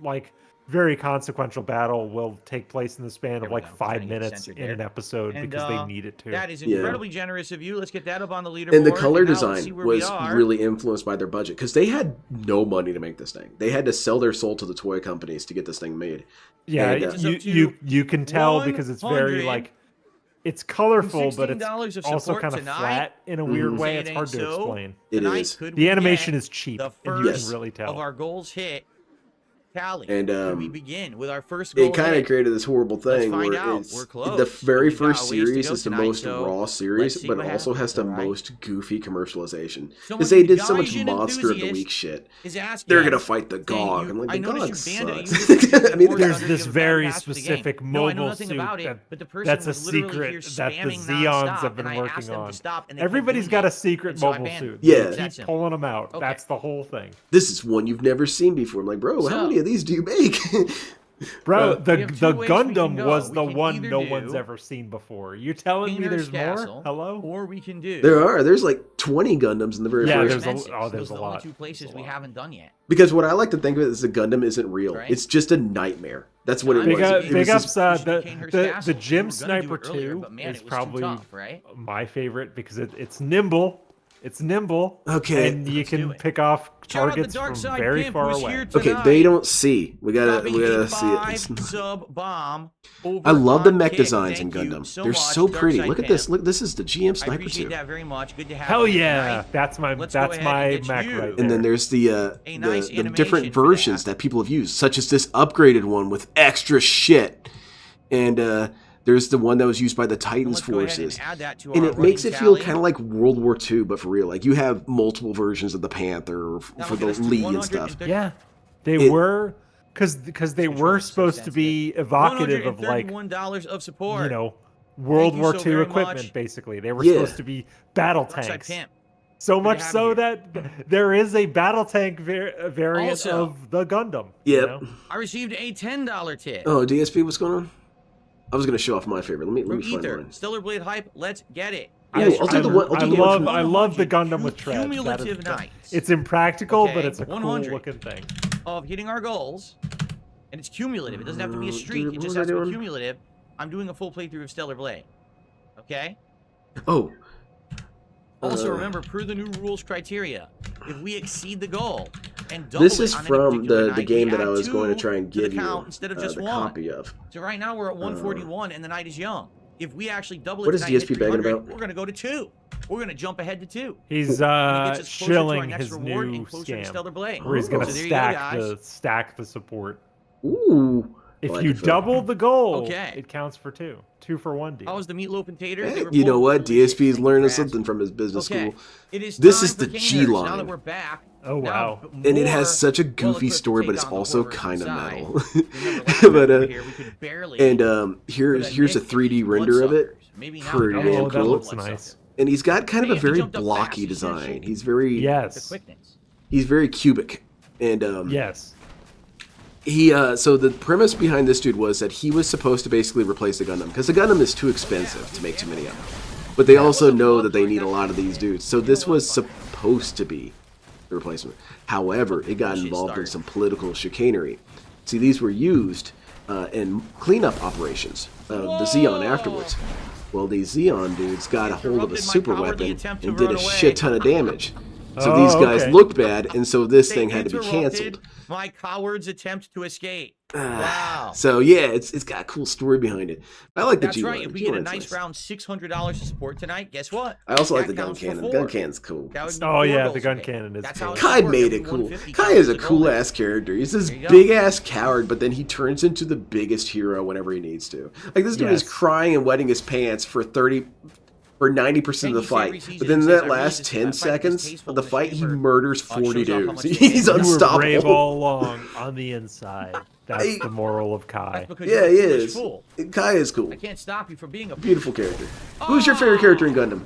like very consequential battle will take place in the span There of we like go. 5 Trying to get minutes censored in there. an episode And, because they need it to. That is Yeah. incredibly generous of you. Let's get that up on the leaderboard. And the color now let's see design where we was are. really influenced by their budget because they had no money to make this thing. They had to sell their soul to the toy companies to get this thing made. Yeah, And, It's up to you can tell because it's very 100 like it's colorful, but it's $16 of also support kind of tonight. flat in a weird way. Say It's it hard ain't to so. explain. It Tonight, is. could The we animation get is cheap, the and you first can really tell. of our goals hit. tally. And, When we begin with our first goal it kind of hit. created this horrible Let's thing find where out. it's We're close. the very We've got first a ways to series go is the tonight, most so raw series, let's see but what also has happens, the alright? most goofy commercialization. Someone Because they named did so much Gaijin monster of the Enthusiast week shit. Is asking, They're gonna fight the saying Gog. you- I'm like, I the noticed Gog you banned it. sucks. You did I mean, force There's under this the very bad pass of the game. specific No, I know mobile nothing suit about it, that- but the person that's a was literally secret here that the spamming Xeons nonstop, have been and I asked working them on. to stop, and they Everybody's kept got doing a it. secret And so I mobile banned suit. it. Yeah. They keep pulling them out. Okay. That's the whole thing. This is one you've never seen before. I'm like, bro, how So- many of these do you make? Bro, We the have two ways we can Gundam go. was We the can one either no do one's ever seen before. You telling me Painter's there's Castle, more? Hello? Or we can do. There's like 20 Gundams in the very Yeah, first. there's a- Expensive. oh, there's Those a are the lot. only two places we haven't done yet. Because what I like to think of it is the Gundam isn't real. Right. It's just a nightmare. That's what it Big was. up- It Big was ups, just- We should the, do Painter's the Castle. Gym We were gonna do Sniper it earlier, 2 but man, is it was too probably tough, right? my favorite because it's nimble. It's nimble. Okay. And you Let's do can it. pick off Shout out the targets Dark from Side very Pimp, far who's away. here Okay, tonight. they don't see. We gotta Dropping see a 5 it. sub bomb over I love the on mech Kick. designs in Thank you Gundam. so They're much, so Dark pretty. Side Look at Pimp. this. Look, this is the GM I Sniper appreciate 2. that very much. Good to have Hell you yeah, tonight. that's my Let's go that's ahead my and get mech you. right there. And then there's the A nice the animation different for versions that. that people have used, such as this upgraded one with extra shit. And there's the one that was used by the Titans Let's go ahead and forces. add that to And our it makes it running feel tally. kind of like World War II, but for real. Like you have multiple versions of the Panther Now for look the at us, Lee and stuff. 130 Yeah, they It- were because they Control were is so supposed to be evocative of like $131 of support. World you War so II very equipment. much. Basically, they were Yeah. supposed to be battle Dark Side tanks. Pimp. So Good to much have so you that there is a battle tank variant Also- of the Gundam. Yep. I received a $10 tip Oh, DSP, what's going on? I was gonna show off my favorite. Let me from find Ether. mine. Stellar Blade hype. Let's get it. Yeah, I'll do the one. I'll do the one from- I love the Gundam with treads. That is Cumulative dumb. nights It's impractical, Okay, but it's a 100. cool looking thing. of hitting our goals, and it's cumulative. It doesn't have to be a streak. Dude, It what just was I has to be doing? cumulative. I'm doing a full playthrough of Stellar Blade. Okay. Oh, Also, Uh, remember, per the new rules criteria, if we exceed the goal and double this it is on any from particular the night, game we that I add was going to 2 try and to the give you count instead of just the 1. copy of. So right now we're at 141 and the night is young. If we actually double it, What is tonight and hit DSP bagging 300, about? We're going to go to 2. We're going to jump ahead to 2. He's And it gets us closer to our shilling next his reward new and closer to scam, Stellar Blade. where he's gonna So there you go, guys. stack the support. Ooh. I If like you it, Phil. double the goal, Okay. it counts for 2. 2 for 1 deal. How was the meatloaf and taters? Eh, They were you know both what? delicious. DSP is Thank you learning for asking. something from his business Okay. school. It is This time is for the gamers. G Now line. that we're back. Oh, wow. And it has more such a goofy well-equipped to story, but take it's on the also horrors kind of inside. metal. Remember last But, time we were here, we could barely and here's put a Nick 3D in render of it. bloodsuckers. Maybe now Pretty we damn can Oh, that cool. looks bloodsucker. nice. And he's got kind of Hey, a if you very jumped up fast, blocky you said design. shit. He's very The Yes. quickness. he's very cubic. And Yes. he so the premise behind this dude was that he was supposed to basically replace the Gundam because the Gundam is too expensive to make too many of them. But they also know that they need a lot of these dudes. So this was supposed to be the replacement. However, it got involved in some political chicanery. See, these were used in cleanup operations of the Xeon afterwards. Well, these Xeon dudes got a hold of a Interrupted my super cowardly weapon attempt to and did run a away. shit ton of damage. So Oh, these guys okay. looked bad, and so this They thing had to be interrupted canceled. My coward's attempt to escape. Wow. So yeah, it's got a cool story behind it. I like the That's G right. line. If we G get a line's nice round $600 to support tonight, guess what? I also like That the gun counts for cannon. The 4. gun cannon's cool. That would be Oh, 4 yeah, goals the gun hit. cannon is That's cool. how it Kai should work. made Every it cool. 150 Kai counts is a as cool bonus. ass character. He's this There you go. big ass coward, but then he turns into the biggest hero whenever he needs to. Like this dude is Yes. crying and wetting his pants for 90% of the Thank you, fight. Savory But then in Season that says, "I really last just 10 fight this seconds tasteful of the in the fight, he chamber." murders Shows 40 off how dudes. much they He's hate. You were brave unstoppable. all along on the inside. That's Hey. the moral of Kai. That's because Yeah, you're a he foolish is. fool. Kai is cool. I can't stop you from being a Beautiful character. Who's your favorite character in Gundam?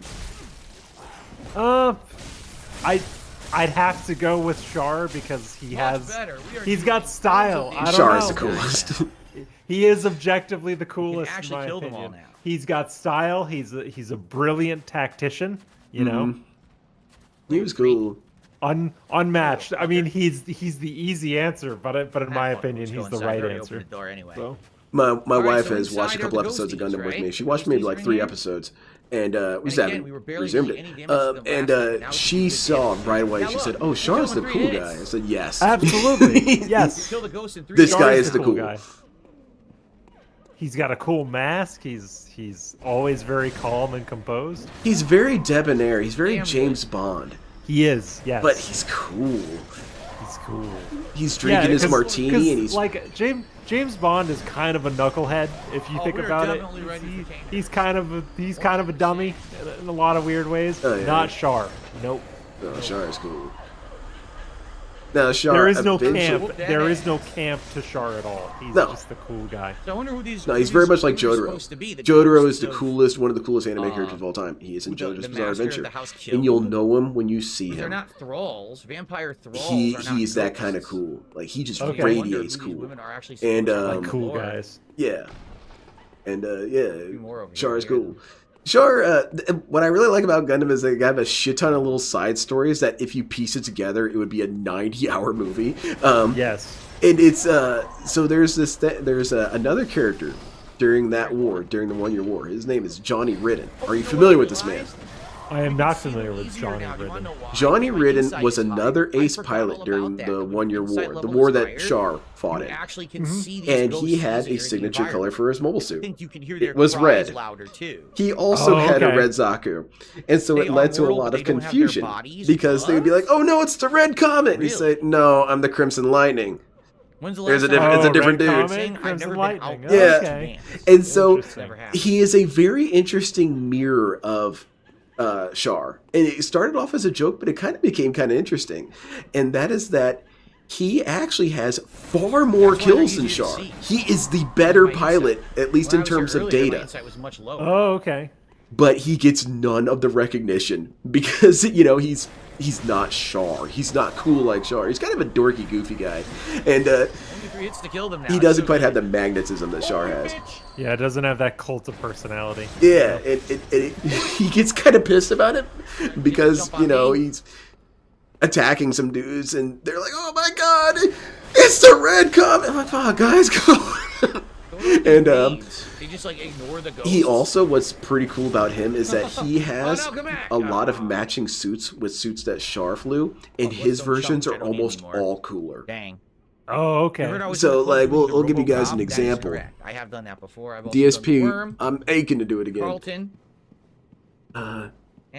I'd have to go with Char because he Much has better. We are he's doing got style. tons I of don't Char know. is the coolest. He is objectively the coolest. actually in my kill them opinion. all now. He's got style. He's a brilliant tactician. You know, He was cool. unmatched. I mean, he's the easy answer, but in my Have fun. opinion, Let's go he's the inside. right We already answer. opened the door anyway. So, My right, wife so has watched a inside couple are the episodes of ghosties, Gundam with right? me. She The watched maybe ghosties like are 3 in here? episodes, and we And just again, haven't we were barely resumed doing it. any damage to them And last time. Now she we saw did. right away. Now She look, said, "Oh, we Char's the killed him cool in 3 guy." I hits. said, "Yes." absolutely, You yes. kill the ghost in 3 This hits. guy Char's is the cool. guy. He's got a cool mask. He's always very calm and composed. He's very debonair. He's very Damn James Bond, He is, yes. but he's cool. He's cool. He's drinking his martini, and he's like James Bond is kind of a knucklehead if you think about it. He's kind of a dummy in a lot of weird ways. Oh, yeah. Not Char. Nope. No, Char is cool. Now, Char, There is no eventually- camp. There is no camp to Char at all. He's No. just the cool guy. So I wonder who these. No, he's who very these- much like who they're Jotaro. supposed to be, the Jotaro ghosts is the of, coolest, one of the coolest anime characters of all time. He is in the JoJo's Bizarre master of Adventure, the house and you'll killed. know him when you see They're him. not thralls. Vampire thralls. He's that kind of cool. Like he just Okay. radiates cool. And Like cool guys. yeah, and more over Char is here. cool. Char, what I really like about Gundam is they have a shit ton of little side stories that if you piece it together, it would be a 90-hour movie. Yes. And it's so there's another character during that war, during the 1 Year War. His name is Johnny Ridden. Are you familiar with this man? I am not familiar with Johnny Ridden. Johnny Ridden was another ace pilot during the 1 Year War, the war that Char fought in. And he had a signature color for his mobile suit. It was red. He also had a red Zaku. And so it led to a lot of confusion because they would be like, oh no, it's the red comet. And he'd say, no, I'm the Crimson Lightning. When's the There's last a time- different, it's a Oh, different Red dude. Comet, Crimson Lightning. Yeah. Okay. And so Interesting. he is a very interesting mirror of Char. And it started off as a joke, but it kind of became kind of interesting. And that is that he actually has far more kills than Char. He is the better pilot, at least in terms of data. Oh, okay. But he gets none of the recognition because, you know, he's not Char. He's not cool like Char. He's kind of a dorky, goofy guy. And he doesn't quite have the magnetism that Char has. Yeah, it doesn't have that cult of personality. Yeah, he gets kind of pissed about it because, you know, he's attacking some dudes and they're like, oh my god, it's the red comet. I'm like, oh, guys, go. And they just like ignore the ghosts. he also, what's pretty cool about him is that he has a lot of matching suits with suits that Char flew, and his versions are almost all cooler. Dang. Oh, okay. So, like, we'll give you guys an example. I have done that before. I've also DSP, done the Worm, I'm aching to do it again. Carlton.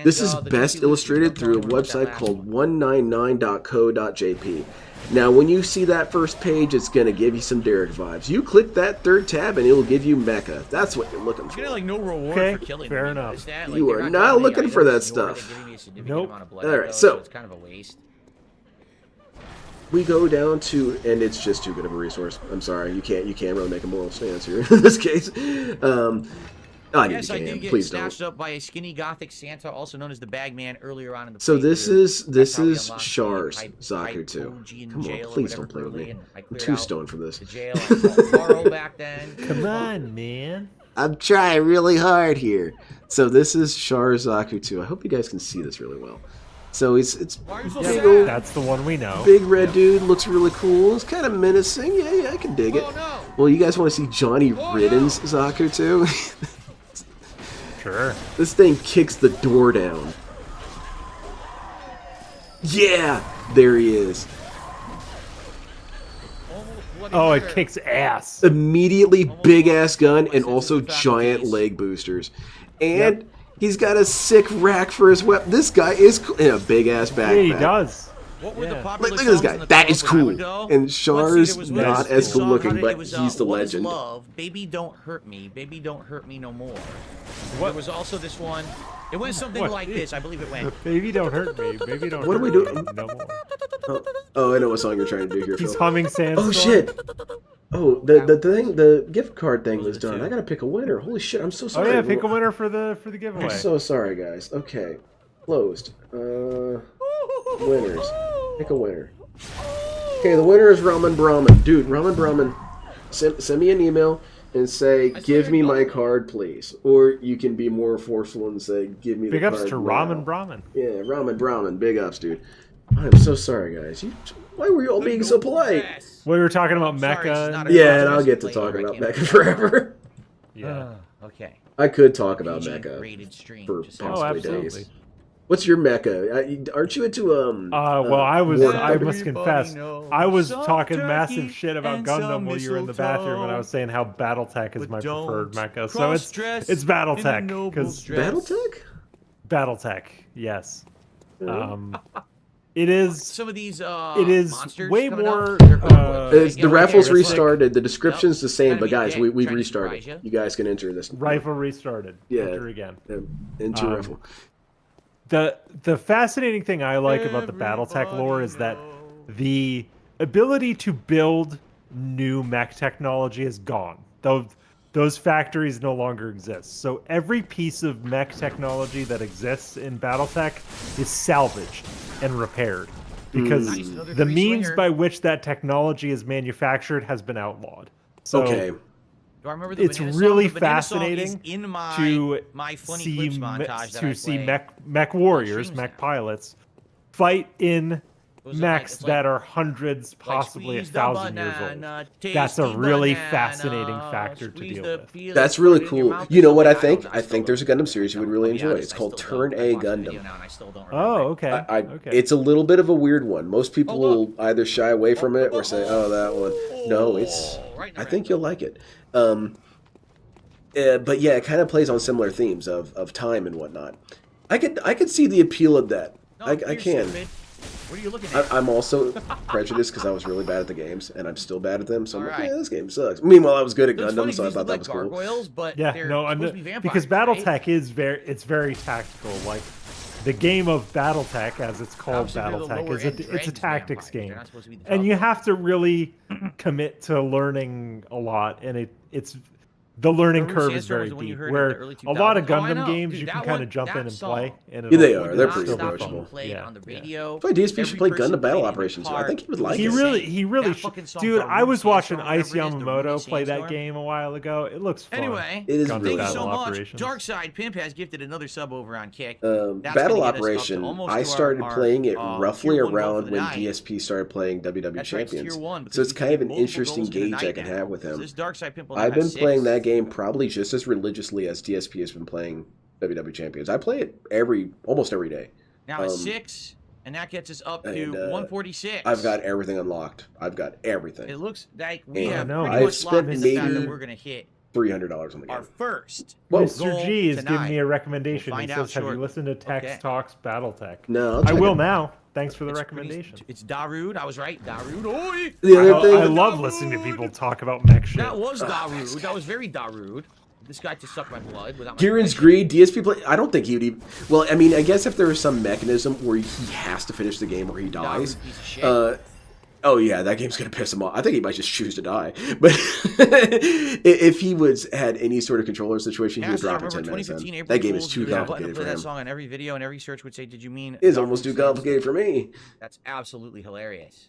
This is the best DSP illustrated through a Whisperer, website that called last 199.co.jp. Now, when you see that first page, it's going to give you some Derek vibes. You click that third tab, and it will give you Mecha. That's what you're looking You for. get like no reward Okay, for killing fair me. enough. Notice that? Like, You they're are not not giving me looking for that items, nor are they stuff. giving me a significant Nope. amount of blood, All right, though, so- it's kind of a waste. We go down to, and it's just too good of a resource. I'm sorry, you can't really make a moral stance here in this case. I mean, Yes, you I can. did get Please don't. snatched up by a skinny gothic Santa, also known as the Bagman, earlier on in the So playthrough. this I probably is unlocked Char's the Zaku too. OG in Come on, jail or please whatever don't play with early, me. and I I'm cleared too out stoned for this. the jail. I fought Carl back then. Come on, man. I'm trying really hard here. So this is Char's Zaku 2. I hope you guys can see this really well. So it's Why are you so big sad? old, That's the one we know. big red dude, looks really cool. It's kind of menacing. Yeah, I can dig it. Oh, no. Well, you guys want to see Johnny Ridden's Zaku 2? Sure. This thing kicks the door down. Yeah, there he is. Oh, it kicks ass. Immediately big ass gun and also giant leg boosters. And he's got a sick rack for his weapon. This guy is cool. In a big ass backpack. Yeah, he does. What were the Yeah. popular Look at this songs guy. in the That club is where I cool. would go? And Let's see, Char's there was not one as cool song, looking, how did- but it was, he's the What is legend. Love? Baby don't hurt me. Baby don't hurt me no more. What? There was also this one. It went something What? like this. I believe it went. Baby, don't hurt me. Baby, don't. What are we hurt doing? me No more. Oh, I know what song you're trying to do here, He's Phil. humming Sandstorm. Oh shit! Oh, the gift card thing was done. I gotta pick a winner. Holy shit! I'm so Oh sorry. yeah, pick a winner for the giveaway. I'm so sorry, guys. Okay, closed. Winners. Pick a winner. Okay, the winner is Ramen Brahman. Dude, Ramen Brahman, send me an email and say, give me my card, please. Or you can be more forceful and say, give me Big the ups card to now. Ramen Brahman. Yeah, Ramen Brahman. Big ups, dude. I'm so sorry, guys. Why were you all being so polite? We were talking about Sorry, it's Mecha. not and- a- Yeah, and I'll get to talk about Mecha forever. Yeah. Okay. I could talk about PG Mecha rated stream. for Just possibly Oh, absolutely. days. What's your Mecha? Aren't you into Well, I Warcraft? must confess, knows. I was Some talking turkey massive shit about and Gundam some while you were in the bathroom, and I was saying how BattleTech is But my don't preferred mecha. So cross-dress it's in a BattleTech noble because dress. BattleTech? BattleTech, yes. It is. Some of these It is monsters way coming more. out, they're cool. The raffle's it's like- restarted. The description's the same, Gotta but be guys, dead, we've trying to restarted. surprise You guys can enter this. Rifle restarted. Yeah. Enter again. Into raffle. The fascinating thing I like about the BattleTech lore is that the ability to build new mech technology is gone. Those factories no longer exist. So every piece of mech technology that exists in BattleTech is salvaged and repaired because Nice, another the free means swinger. by which that technology is manufactured has been outlawed. So Okay. Do I remember the it's banana really song? The banana song is fascinating in my to funny see clips montage that I to see play. mech warriors, streams mech now. pilots fight in Those are mechs it's that are hundreds, like, possibly squeeze the 1,000 years banana, old. That's a tasty really banana, fascinating factor to squeeze deal the with. peel That's and really put it in your cool. mouth You or know what I something. think? don't- I still think there's a don't- Gundam series you would really I'll be enjoy. honest, It's I called still don't. Turn I A watched the video Gundam. now and I still don't Oh, remember. okay. Okay. It's a little bit of a weird one. Most people Oh, will either shy away from it or say, "Oh, that one." No, it's. Right in the I red think zone. you'll like it. But yeah, it kind of plays on similar themes of time and whatnot. I could see the appeal of that. No, I you're can. stupid. What are you looking at? I'm also prejudiced because I was really bad at the games, and I'm still bad at them. So I'm like, Alright. yeah, this game sucks. Meanwhile, I was good at It's Gundam, funny so I 'cause thought these that look was like cool. gargoyles, but Yeah, they're no, supposed to be vampires, because right? BattleTech is very tactical. Like the game of BattleTech, as it's called, Obviously, they're the BattleTech, lower is end it's a dregs tactics vampires. They're game, not supposed to be the and top you ones. have to really commit to learning a lot, and it's. The learning Remember curve is Sandstorm very was the one you deep. heard in Where the early a lot of 2000s? Oh, I Gundam know. games Dude, you that can kind one- of jump that in and song play, and Yeah, they it'll- are. it'll They're Not pretty still be stop approachable. being played Yeah, on the yeah. radio. Play DSP Every should play person Gundam Battle played in Operations. their I think he would car. like He it. really That should. fucking song Dude, called I was Rude watching Sandstorm, Ice whatever it is, the Yamamoto Rude play that Sandstorm. game a while ago. It looks fun. Anyway, It is Gundam thank you Battle so much. Operations. Darkside Pimp has gifted another sub over on Kick. Battle That's gonna get us up to Operation. almost I to started our playing it tier roughly 1 goal for around the when night. DSP started playing WWE That's right, it's Champions. tier 1 So because it's we kind can of get an multiple interesting goals in a gauge I night can now. have with So him. this Darkside Pimp will I've have been 6. playing that game probably just as religiously as DSP has been playing WWE Champions. I play it almost every day. Now it's 6, and that gets us up to and, 146. I've got everything unlocked. I've got everything. It looks like we And have no, pretty I've much spent locked in the fact maybe that we're going to hit $300 on the our game. first Whoa. Mr. goal G is giving tonight. me a recommendation. We'll He find out says, "Have you shortly." listened to Tex Okay. Talks BattleTech?" No, I'll I check will it. now. Thanks for the It's recommendation. It's Darude. I was right. Darude. Oi! The other thing, I love listening to people talk about mech shit. That was Darude. That was very Darude. This guy just sucked my blood without my Kieran's permission. greed, DSP play. I don't think he would even. Well, I mean, I guess if there was some mechanism where he has to finish the game or he dies. Darude piece of shit. Oh yeah, that game's gonna piss him off. I think he might just choose to die. But if he had any sort of controller situation, he would Cassidy, I drop in 10 remember minutes. 2015 In. April That game is Fools, too you would have complicated play for that him. song on every video, and every search would say, "Did you mean?" It's Darude almost too Sandstorm?" complicated for me. That's absolutely hilarious.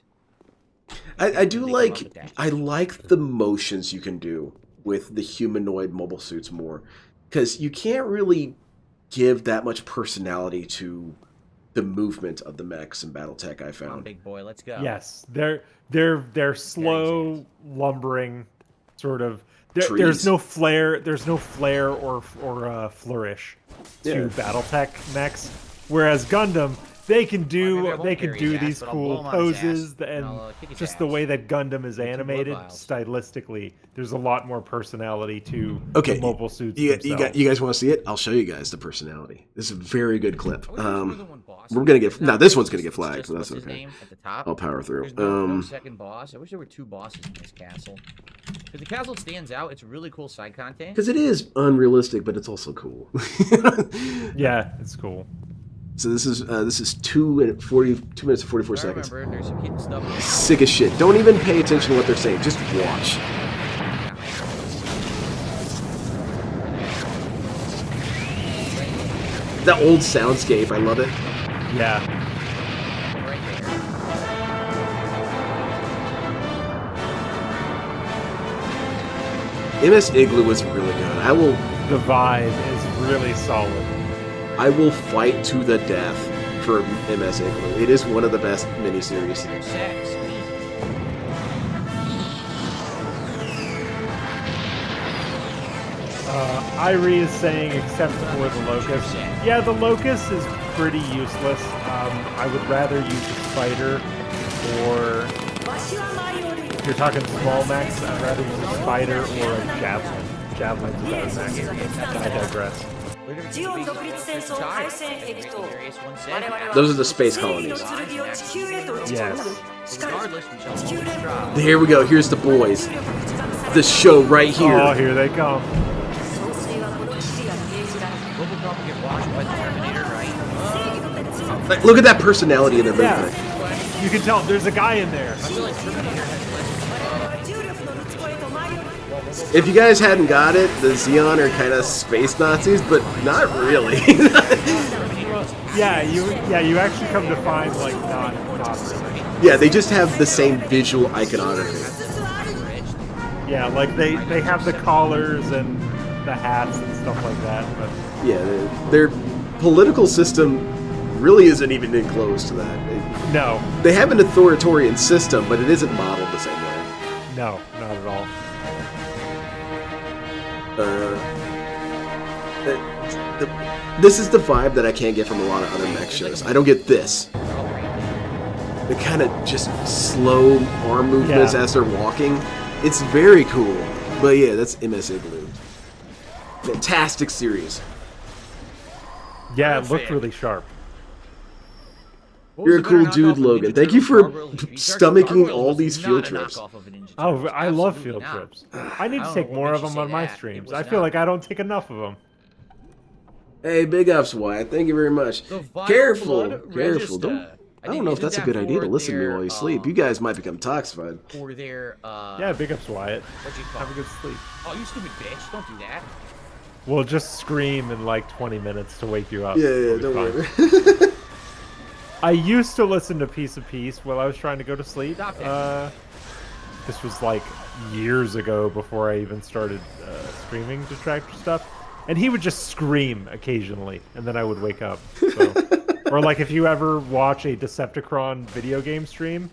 I do They come up like with that. I like the motions you can do with the humanoid mobile suits more, because you can't really give that much personality to the movement of the mechs in BattleTech. I Come on, found. big boy, let's go. Yes, they're slow, lumbering, sort of. There's Trees. no flair. There's no flair or flourish to Yeah. BattleTech mechs. Whereas Gundam, they can Well, maybe I do won't they can carry do his ass, these but I'll cool blow him on his ass, poses and and I'll, kick his just the ass. way that Gundam is With 2 animated blood vials. stylistically. There's a lot more personality to Okay, the mobile suits You themselves. guys want to see it? I'll show you guys the personality. This is a very good clip. I wish there was more than one boss. We're gonna get No, this one's gonna it's get flagged, just so that's what's his okay. name at the top. I'll power through. There's no second boss. I wish there were 2 bosses in this castle. Because the castle stands out. It's really cool side content. Because it is unrealistic, but it's also cool. Yeah, it's cool. So this is 2 minutes and 44 I seconds. remember there's some hidden stuff. Sick as shit. Don't even pay attention to what they're saying. Just watch. That old soundscape, I love it. Yeah. Right there. MS Igloo was really good. The vibe is really solid. I will fight to the death for MS Igloo. It is one of the best miniseries. Sex. Irie is saying, except for the Locust. Yeah, the Locust is pretty useless. I would rather use a spider, or if you're talking small mechs, I'd rather use a spider or a javelin. Javelin's a better mech. I digress. ジオン独立戦争開戦エピソード。我々は Those are the space colonies. 正義の剣を地球へと打ち込む。しかし、地球連合は Here we go. Here's the boys. The show right Oh, here. here they come. 総帥はこの地理が命じられ Robocop get watched by the Terminator, right? Like, look at that personality in their Yeah. movement. You can tell there's a guy in there. I feel like Terminator has less. 重力のるつこへと参る。 If you guys hadn't got it, the Xeon are kind of space Nazis, but not really. Yeah, you actually come to find like not really. Yeah, they just have the same visual iconography. Yeah, like they have the collars and the hats and stuff like that. But Yeah, their political system really isn't even close to that. no, They have an authoritarian system, but it isn't modeled the same way. no, not at all. This is the vibe that I can't get from a lot of other mech shows. I don't get this. The kind of just slow arm movements Yeah. as they're walking. It's very cool. But yeah, that's MS Igloo. Fantastic series. Yeah, it looked really sharp. You're a cool dude, Logan. Thank you for stomaching all these field trips. Oh, I love field trips. I need to take more of them on my streams. I feel like I don't take enough of them. Hey, big ups, Wyatt. Thank you very much. Careful, careful. I don't know if that's a good idea to listen to me while you sleep. You guys might become toxified. For their, Yeah, big ups, Wyatt. What'd you call Have a it? good sleep. Oh, you stupid bitch. Don't do that. We'll just scream in like 20 minutes to wake you up. Yeah, It'll yeah, be don't fine. worry. I used to listen to Piece of Peace while I was trying to go to sleep. Stop that. This was like years ago before I even started streaming detractor stuff. And he would just scream occasionally, and then I would wake up. So. Or like if you ever watch a Decepticon video game stream,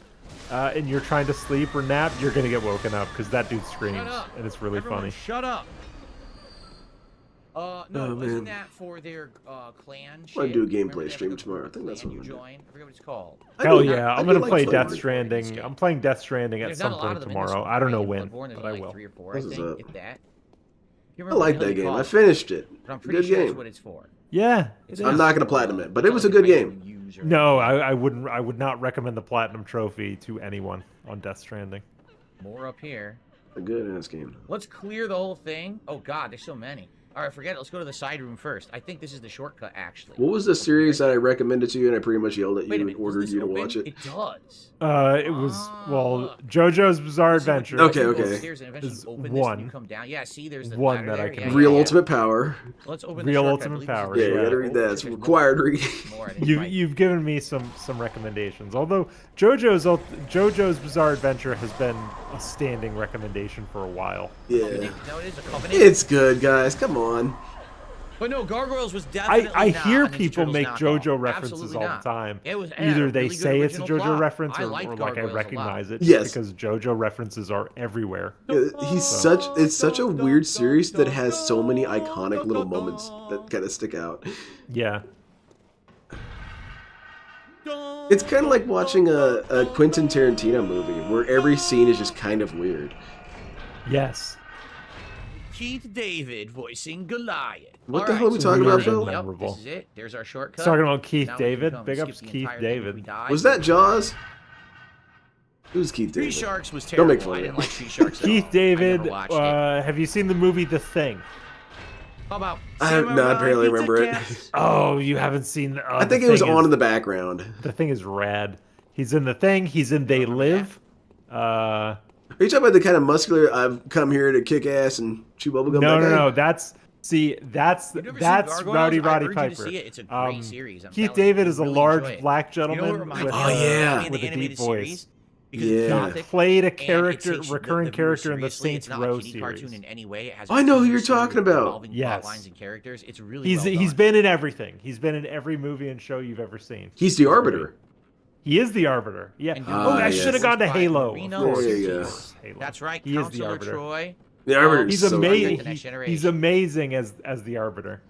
and you're trying to sleep or nap, you're gonna get woken up because that dude screams, Shut up. and it's really Everyone, funny. Shut up. No, Oh, wasn't man. that for their clan shit? Wanna do a Remember gameplay they have stream like a tomorrow. I think that's clan what you I'm doing. join? I forget what it's called. Hell do- yeah, I I'm do gonna like play Bloodborne. Death Stranding. I'm playing Death Stranding at There's some not a lot point of them in this tomorrow. one. I don't know Right? when, Bloodborne, there's but I like will. 3 or 4, This I is think, up. if that. You I remember like what that the game. hell I you call it? finished it. But I'm pretty Good sure game. that's what it's for. Yeah, it I'm is. not gonna platinum it, but it was a good game. No, I wouldn't. I would not recommend the platinum trophy to anyone on Death Stranding. More up here. A good ass game. Let's clear the whole thing. Oh god, there's so many. Alright, forget it. Let's go to the side room first. I think this is the shortcut, actually. What was the series that I recommended to you and I pretty much yelled at Wait a you minute, and does ordered this you to open? watch it? It does. It was JoJo's Bizarre Adventure. Okay, okay. Stairs and eventually Is you open this and you one. come down. Yeah, see, there's the One ladder that I there. can Yeah, read. Real yeah, Ultimate Power. yeah. Let's open Real the Ultimate shortcut. I Power, Yeah, believe you this is gotta the- read oh, that. shit, It's there's required reading. more. I think You've might- you've given me some recommendations. Although JoJo's Bizarre Adventure has been a standing recommendation for a while. Yeah. No, it is a Covenant. It's good, guys. Come on. But no, Gargoyles was definitely I not hear a Ninja people Turtles make knockoff. JoJo references Absolutely all not. the time. It was Either they really good say it's a original JoJo plot. reference, I or liked like I Gargoyles a lot. recognize it. Yes. Because JoJo references are everywhere. Yeah, it's such a weird series that has so many iconic little moments that kind of stick out. Yeah. It's kind of like watching a Quentin Tarantino movie where every scene is just kind of weird. Yes. Keith David voicing Goliath. What the All hell are we so talking we're about, in. Phil? Yep, Memorable. this is it. There's our shortcut. Talking about Keith Now we can David. come Big skip ups the Keith entire thing if we David. die. Was that Jaws? Who's Keith Tree David? Sharks was Don't terrible. make fun I of didn't it. like Tree Sharks at Keith all. I David. never watched it. Have you seen the movie The Thing? How about I barely remember it. Oh, you haven't seen. I think it was on in the background. The Thing is rad. He's in The Thing. He's in They Live. Are you talking about the kind of muscular, I've come here to kick ass and chew bubblegum? No. That's You've never seen Gargoyles? Rowdy I urge you to Piper. see it. It's a great series. I'm Keith telling you, David you'll is a really large enjoy it. black You know what gentleman reminds with, me Oh, yeah. in with the a deep animated voice. series? Because Yeah. it's gothic, Played a and it character, takes the recurring movie character in the seriously. Saints It's not Row a kiddie series. cartoon in any way. It has I know who a you're series talking of about. evolving Yes. plot lines and characters. It's really He's well done. been in everything. He's been in every movie and show you've ever seen. He's the Arbiter. He is the Arbiter. Yeah. And Oh, I yes. should have gone to Halo. Of Marino. course. There you go. Halo. That's right. He is the Counselor Arbiter. Troy. The Arbiter's He's so amazing. cool. The next He's generation. amazing as the Arbiter.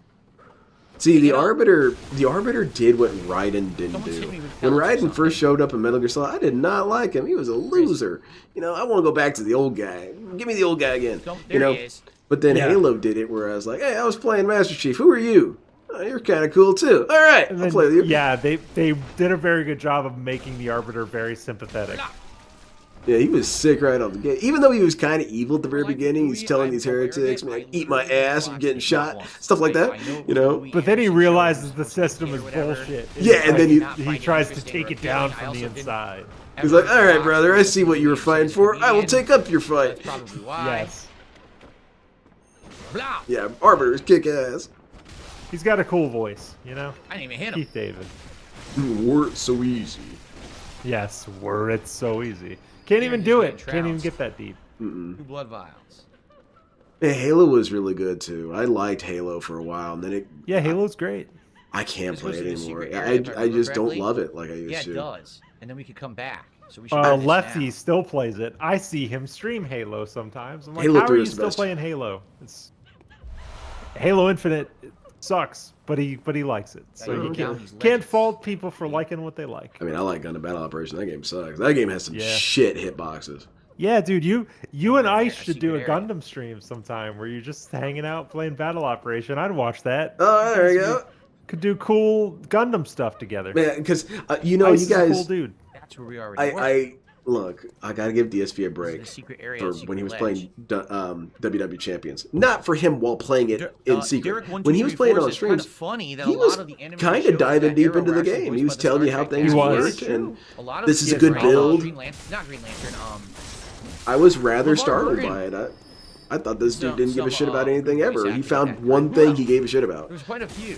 See, the You know- Arbiter did what Raiden didn't Someone's do. hit me with When pellets or Raiden something. first showed up in Metal Gear Solid, I did not like him. He was a loser. You know, I want to go back to the old guy. Give me the old guy again. There You know, he is. But then Halo did it where I was like, hey, I was playing Master Chief. Who are you? Oh, you're kind of cool too. All right, I'll play with you. Yeah, they did a very good job of making the Arbiter very sympathetic. Yeah, he was sick right off the gate. Even though he was kind of evil at the very beginning, he's telling these heretics, man, eat my ass, you're getting shot, stuff like that, you know? But then he realizes the system is bullshit. Yeah, and then he tries to take it down from the inside. He's like, all right, brother, I see what you were fighting for. I will take up your fight. Yes. Yeah, Arbiters kick ass. He's got a cool voice, you know? I didn't even hit him. Keith David. Were it so easy. Yes, were it so easy. Can't even do it. Can't even get that deep. 2 blood vials. Yeah, Halo was really good too. I liked Halo for a while, and then it. Yeah, Halo's great. I can't play it anymore. Area, I just don't love it like I used to. Yeah, it does. And then we could come back. So we should Lefty still plays it. I see him stream Halo sometimes. I'm like, Halo how 3 are you is the still best. playing Halo? Halo Infinite sucks, but he likes it. So you can't fault people for liking what they like. I mean, I like Gundam Battle Operation. That game sucks. That game has some shit hitboxes. Yeah, dude, you and Ice should do a Gundam stream sometime where you're just hanging out playing Battle Operation. I'd watch that. Oh, there you go. Could do cool Gundam stuff together. Man, because you know, Ice you guys. is a cool dude. That's where we already Look, I gotta give DSP a break for when he was playing WW Champions. Not for him while playing it in secret. When he was playing it on streams, he was kind of diving deep into the game. He was telling you how things worked, and this is a good build. Not Green Lantern. I was rather startled by it. I thought this dude didn't give a shit about anything ever. He found one thing he gave a shit about. There's quite a few.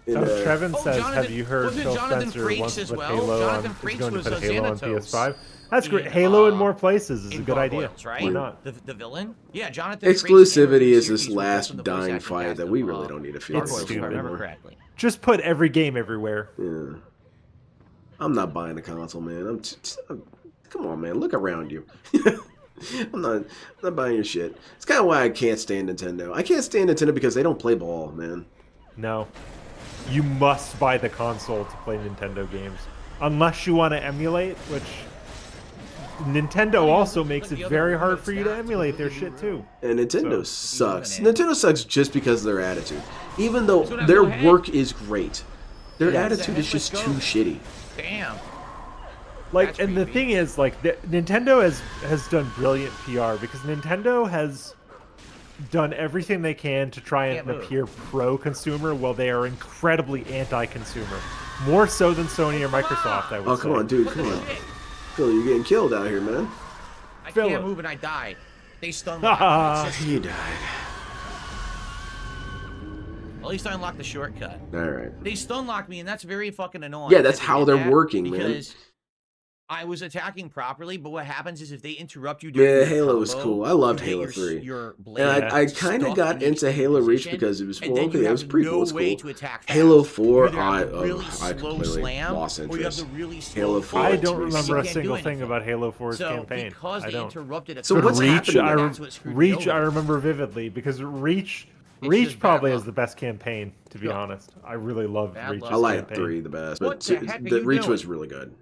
Trevin says, Jonathan, have you heard Phil Spencer wants to put Halo Jonathan on, Frakes is going to was put Halo on Xanatos PS5? That's great. Halo in more places is a good idea. Right? Why not? The villain? Yeah, Jonathan Exclusivity is this last dying fight that we really don't need to feel It's for stupid. anymore. Just put every game everywhere. Yeah. I'm not buying a console, man. Come on, man. Look around you. I'm not buying your shit. It's kind of why I can't stand Nintendo. I can't stand Nintendo because they don't play ball, man. No. You must buy the console to play Nintendo games. Unless you want to emulate, which Nintendo also makes it very hard for you to emulate their shit too. And Nintendo sucks. Nintendo sucks just because of their attitude. Even though their work is great, their attitude is just too shitty. Damn. Like, and the thing is, like, Nintendo has done brilliant PR because Nintendo has done everything they can to try and appear pro-consumer while they are incredibly anti-consumer. More so than Sony or Microsoft, I would say. Oh, come on, dude, come on. Phil, you're getting killed out here, man. I can't move and I died. They stun locked me. You died. At least I unlocked the shortcut. Alright. They stun locked me, and that's very fucking annoying. Yeah, that's how they're working, man. Because I was attacking properly, but what happens is if they interrupt you during Yeah, your Halo was combo, cool. I loved you Halo get 3. Your blade And I kind of stuck got in the into Halo Reach position, because it was, and well, then you okay, it have was pretty no cool. It was way cool. to attack Halo fast. 4, You either have a really I slow completely slam, lost or you have interest. the really slow Halo 4. I It's don't really remember a can't do single thing anything. about Halo 4's So campaign. because I they don't. interrupted it, So what's Reach, happening? that's what screwed me Reach, over. I remember vividly because Reach just probably bad has luck. the best campaign, to be honest. I really love Bad Reach's luck. I like campaign. 3 the best, What but the heck are the you Reach doing? was really good.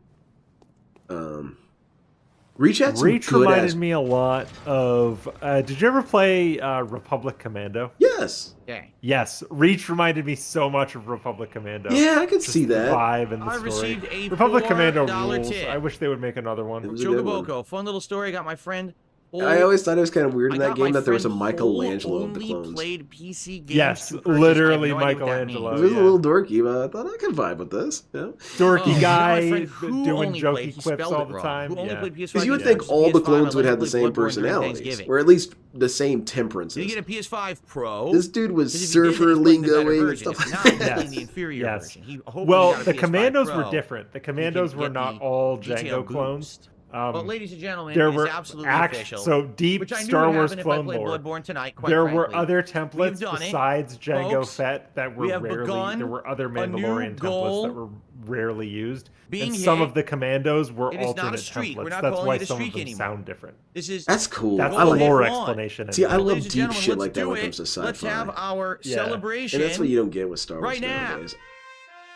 Reach had some Reach good reminded ass. me a lot of. Did you ever play Republic Commando? Yes. Yeah. Yes, Reach reminded me so much of Republic Commando. Yeah, I could Just see the that. vibe and the I story. received a Republic Commando $4 rules. tip. I wish they would make another one. It was a good one. Chocoboko, fun little story. I got my friend. I always thought it was kind of weird in I that got my game that there was a friend Michelangelo of the only clones. played PC games Yes, to purchase. I have literally no idea what that Michelangelo. means. It was yeah. a little dorky, but I thought I could vibe with this. Yeah. Dorky Oh, guy my friend who doing only jokey played, he quips spelled all it the wrong. time. Who only Yeah. played PS5 Because you would games. think all the PS5, clones I would let have the him same play Bloodborne during personalities, Thanksgiving. or at least the same Did temperances. you get a PS5 Pro? This dude was 'Cause if you did, surfer he's playing the better lingoing and version. stuff If like not, he's that. playing the inferior Yes. version. Hopefully Well, he got a the PS5 Commandos Pro. were different. The You can Commandos were get not the all detail Django clones. boost. But ladies and gentlemen, There it is were absolutely official. so deep Which I knew Star would Wars happen if I clone played lore. Bloodborne tonight, quite There frankly. were other We've templates done it, besides Django folks. Fett that were We have rarely. begun There were other a new Mandalorian templates goal that were rarely used. being And some hit. of the Commandos were It is not a alternate streak. We're templates. not That's calling why it a some of streak them anymore. sound different. This is That's cool. That's I the love lore it. explanation. See, I anyway. love Ladies and deep gentlemen, shit let's like that do when it it. comes to sci-fi. Let's have our Yeah. celebration. And that's what you don't get with Star Wars right now. nowadays.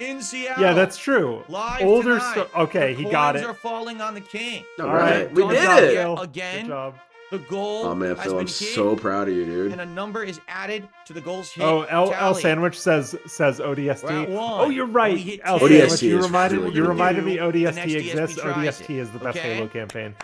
In Seattle. Yeah, that's true. Live Older tonight. Okay, The he got coins it. are falling on the king. All All right, right, we good did job, it. Phil. Again. Good job. The goal Oh man, has Phil, been I'm hit, so proud of you, dude. and a number is added to the goal's hit. Oh, L tally. Sandwich says ODST. We're at 1. Oh, you're right. We hit L 10. Sandwich, ODST you is reminded really you good. reminded me The ODST next DSP exists. tries ODST is the best okay? Halo campaign.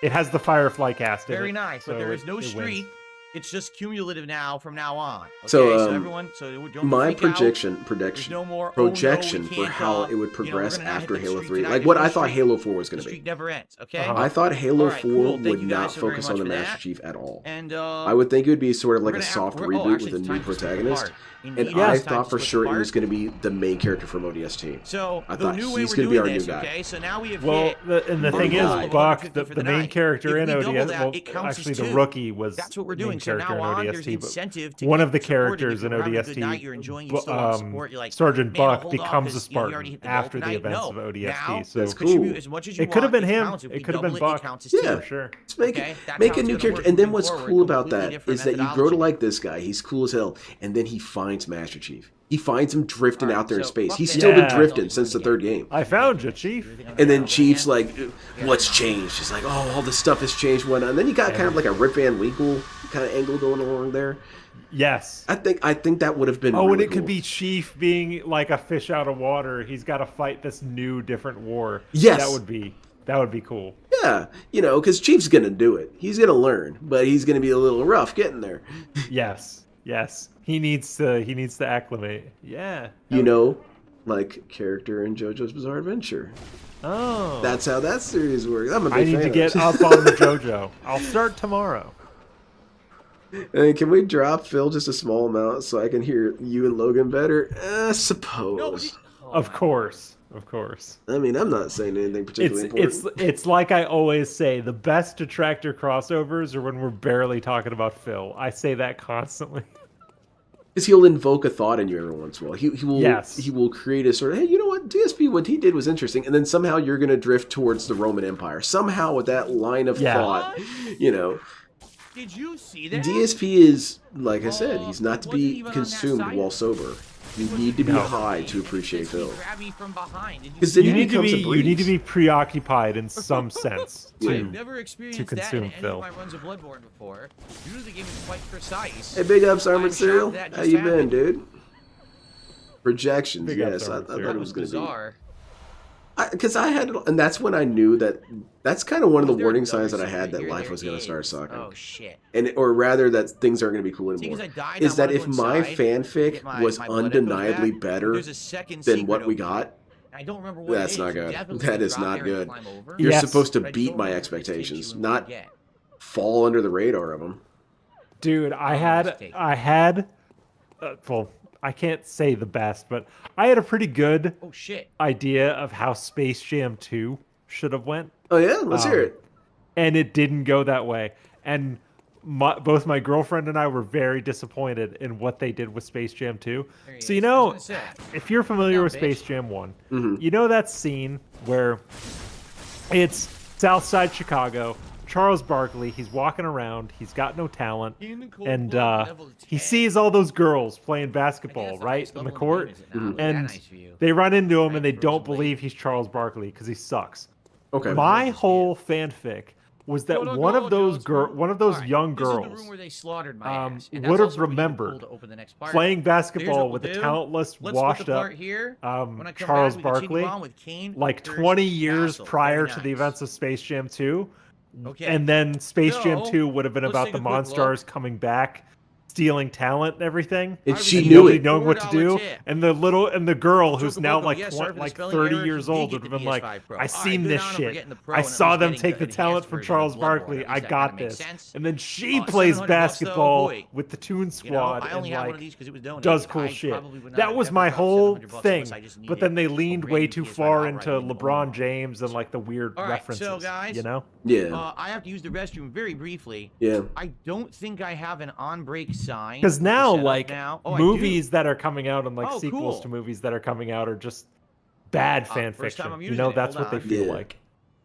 It has the Firefly cast in it. Very nice, but so there is no it streak. wins. It's just cumulative now from now on. Okay, So, everyone, don't My freak out. prediction There's no more projection we for can't, how it would we're progress gonna not hit after the Halo streak 3. tonight. Like There's what no I thought streak. Halo 4 was The going to streak be. never ends. Okay. Uh-huh. I thought Halo Alright, 4 cool. Thank would you not guys so very focus much on the for Master that. Chief at all. And I would think it would be sort of like we're a gonna soft have- reboot actually, with a it's new time to split protagonist. apart. And Indeed, I it's time thought to for split sure it apart. was going to be the main character from ODST. So I the thought new way he's we're gonna be doing our new this, guy. okay? So now we have Well, hit and the our thing goal is, of Buck, 150 for the main night. character If in we double ODS, that, well, it counts actually as the 2. rookie was That's what we're the main doing. So character now in on, there's ODST, but incentive to one keep of the supporting. characters If in you're having a good night, ODST, you're enjoying, you still want to support. You're like, Sergeant man, I'll Buck hold off becomes a 'cause, you already Spartan hit the goal after the tonight. events No. of ODST. Now, So That's contribute cool. as much as you it could have want. been him. Counts. If we It could have been double it, Buck. it counts as Yeah. two. For sure. Let's make Okay, that's make how a it's new gonna character. work And then moving what's forward. cool about Completely that different is that you grow to methodology. like this guy. He's cool as hell. And then he finds Master Chief. He finds him drifting Alright, out there in so space. fuck He's this. still been Yeah. drifting since the third game. I found you, Chief. And then Chief's like, what's changed? He's like, oh, all this stuff has changed, whatnot. And then you got kind of like a Rip Van Winkle kind of angle going along there. Yes. I think that would have been Oh, really and it cool. could be Chief being like a fish out of water. He's got to fight this new, different war. Yes. That would be cool. Yeah, because Chief's going to do it. He's going to learn, but he's going to be a little rough getting there. Yes. Yes. He needs to acclimate. Yeah. Like character in JoJo's Bizarre Adventure. Oh. That's how that series works. I'm a big I need fan to of get it. up on the JoJo. I'll start tomorrow. And can we drop Phil just a small amount so I can hear you and Logan better? Suppose. Of course. Of course. I mean, I'm not saying anything particularly important. It's like I always say, the best detractor crossovers are when we're barely talking about Phil. I say that constantly. Because he'll invoke a thought in you every once in a while. He will Yes. he will create a sort of, hey, you know what, DSP, what he did was interesting, and then somehow you're going to drift towards the Roman Empire. Somehow with that line of thought, Did you see that? DSP is, like I said, he's not to wasn't be even on that consumed side. while sober. You need to be high to appreciate Phil. Grab me from behind. Did you 'Cause see then You he need to becomes be a you need to breeze. be preoccupied in some sense Yeah. I've never experienced that consume in any Phil. of my runs of Bloodborne before. Usually the game is quite precise. Hey, big ups, I'm Armored shocked Cereal. that How just you been, happened. dude? Projections, Big ups, yes. I Armored thought Cereal. it That was was going to be. bizarre. Because I had, and that's when I knew that's kind of one of the Was there warning another signs that I had that secret? life There was going to start is. sucking. Oh shit. Or rather that things aren't going to be cool See, 'cause anymore. I died, Is I that wanna if go my inside, fanfic get my was blood echoes undeniably back. better There's a second than secret what we over got, there. I don't remember what that's it is. not You good. definitely That is drop not there and good. climb over. You're Yes. supposed to But I beat don't my remember what it takes expectations, you and not what you get. fall under the radar of them. Dude, mistake. I had well, I can't say the best, but I had a pretty good Oh shit. idea of how Space Jam 2 should have went, Oh yeah, let's hear it. and it didn't go that way. And both my girlfriend and I were very disappointed in what they did with Space Jam 2. There he So is. you I know, was gonna say. if you're familiar Down, with bitch. Space Jam 1, Mhm. you know that scene where it's Southside Chicago, Charles Barkley, he's walking around, he's got no talent, In the cold and blood, level he 10. sees all those girls playing I basketball, think that's the right, highest in the level court, game, is it not? Was that and nice for you? they run into him Right, and they for don't his weight. believe he's Charles Barkley because he sucks. Okay. My whole fanfic was that one of those Alright, young this is the girls room where they slaughtered my um, ass, and that's would have also where you get remembered pulled to open the next part. playing Here's basketball what with we'll a do. talentless, Let's put washed the up part here. When I come Charles back, we continue Barkley, on with Kane, like Richards, 20 years Castle. prior Very to the nice. events of Space Jam 2. Okay. And then Space Jam So, 2 would have been let's about take the a quick Monstars look. coming back, stealing talent and everything. And she And knew nobody it. knowing what to do. $4 tip. And the girl who's now Chocoboco, like yes, sorry for the like spelling 30 error. years He did old get would have the been like, PS5 Pro. I Alright, seen good this on him for shit. getting the Pro I and at saw least them getting take the the talent enhanced from version of Charles Bloodborne. Barkley. At I least that got kinda makes this. sense. And then she $700 plays though, basketball boy. with the Toon You know, Squad I only and have one like of these because it was donated. does cool I shit. probably would not That have was ever my dropped whole $700 thing. unless I just But needed then they a leaned brand way new too PS5 far outright into in the LeBron home. James and like the weird All right, references. so guys, you know? Yeah. I have to use the restroom very briefly. Yeah. I don't think I have an on-break sign. Because now, set up like, now. Oh, I do. movies that are coming out and like Oh, sequels cool. to movies that are coming out are just bad fan first time fiction. I'm You using know, it. that's Hold what they on. feel Yeah. like.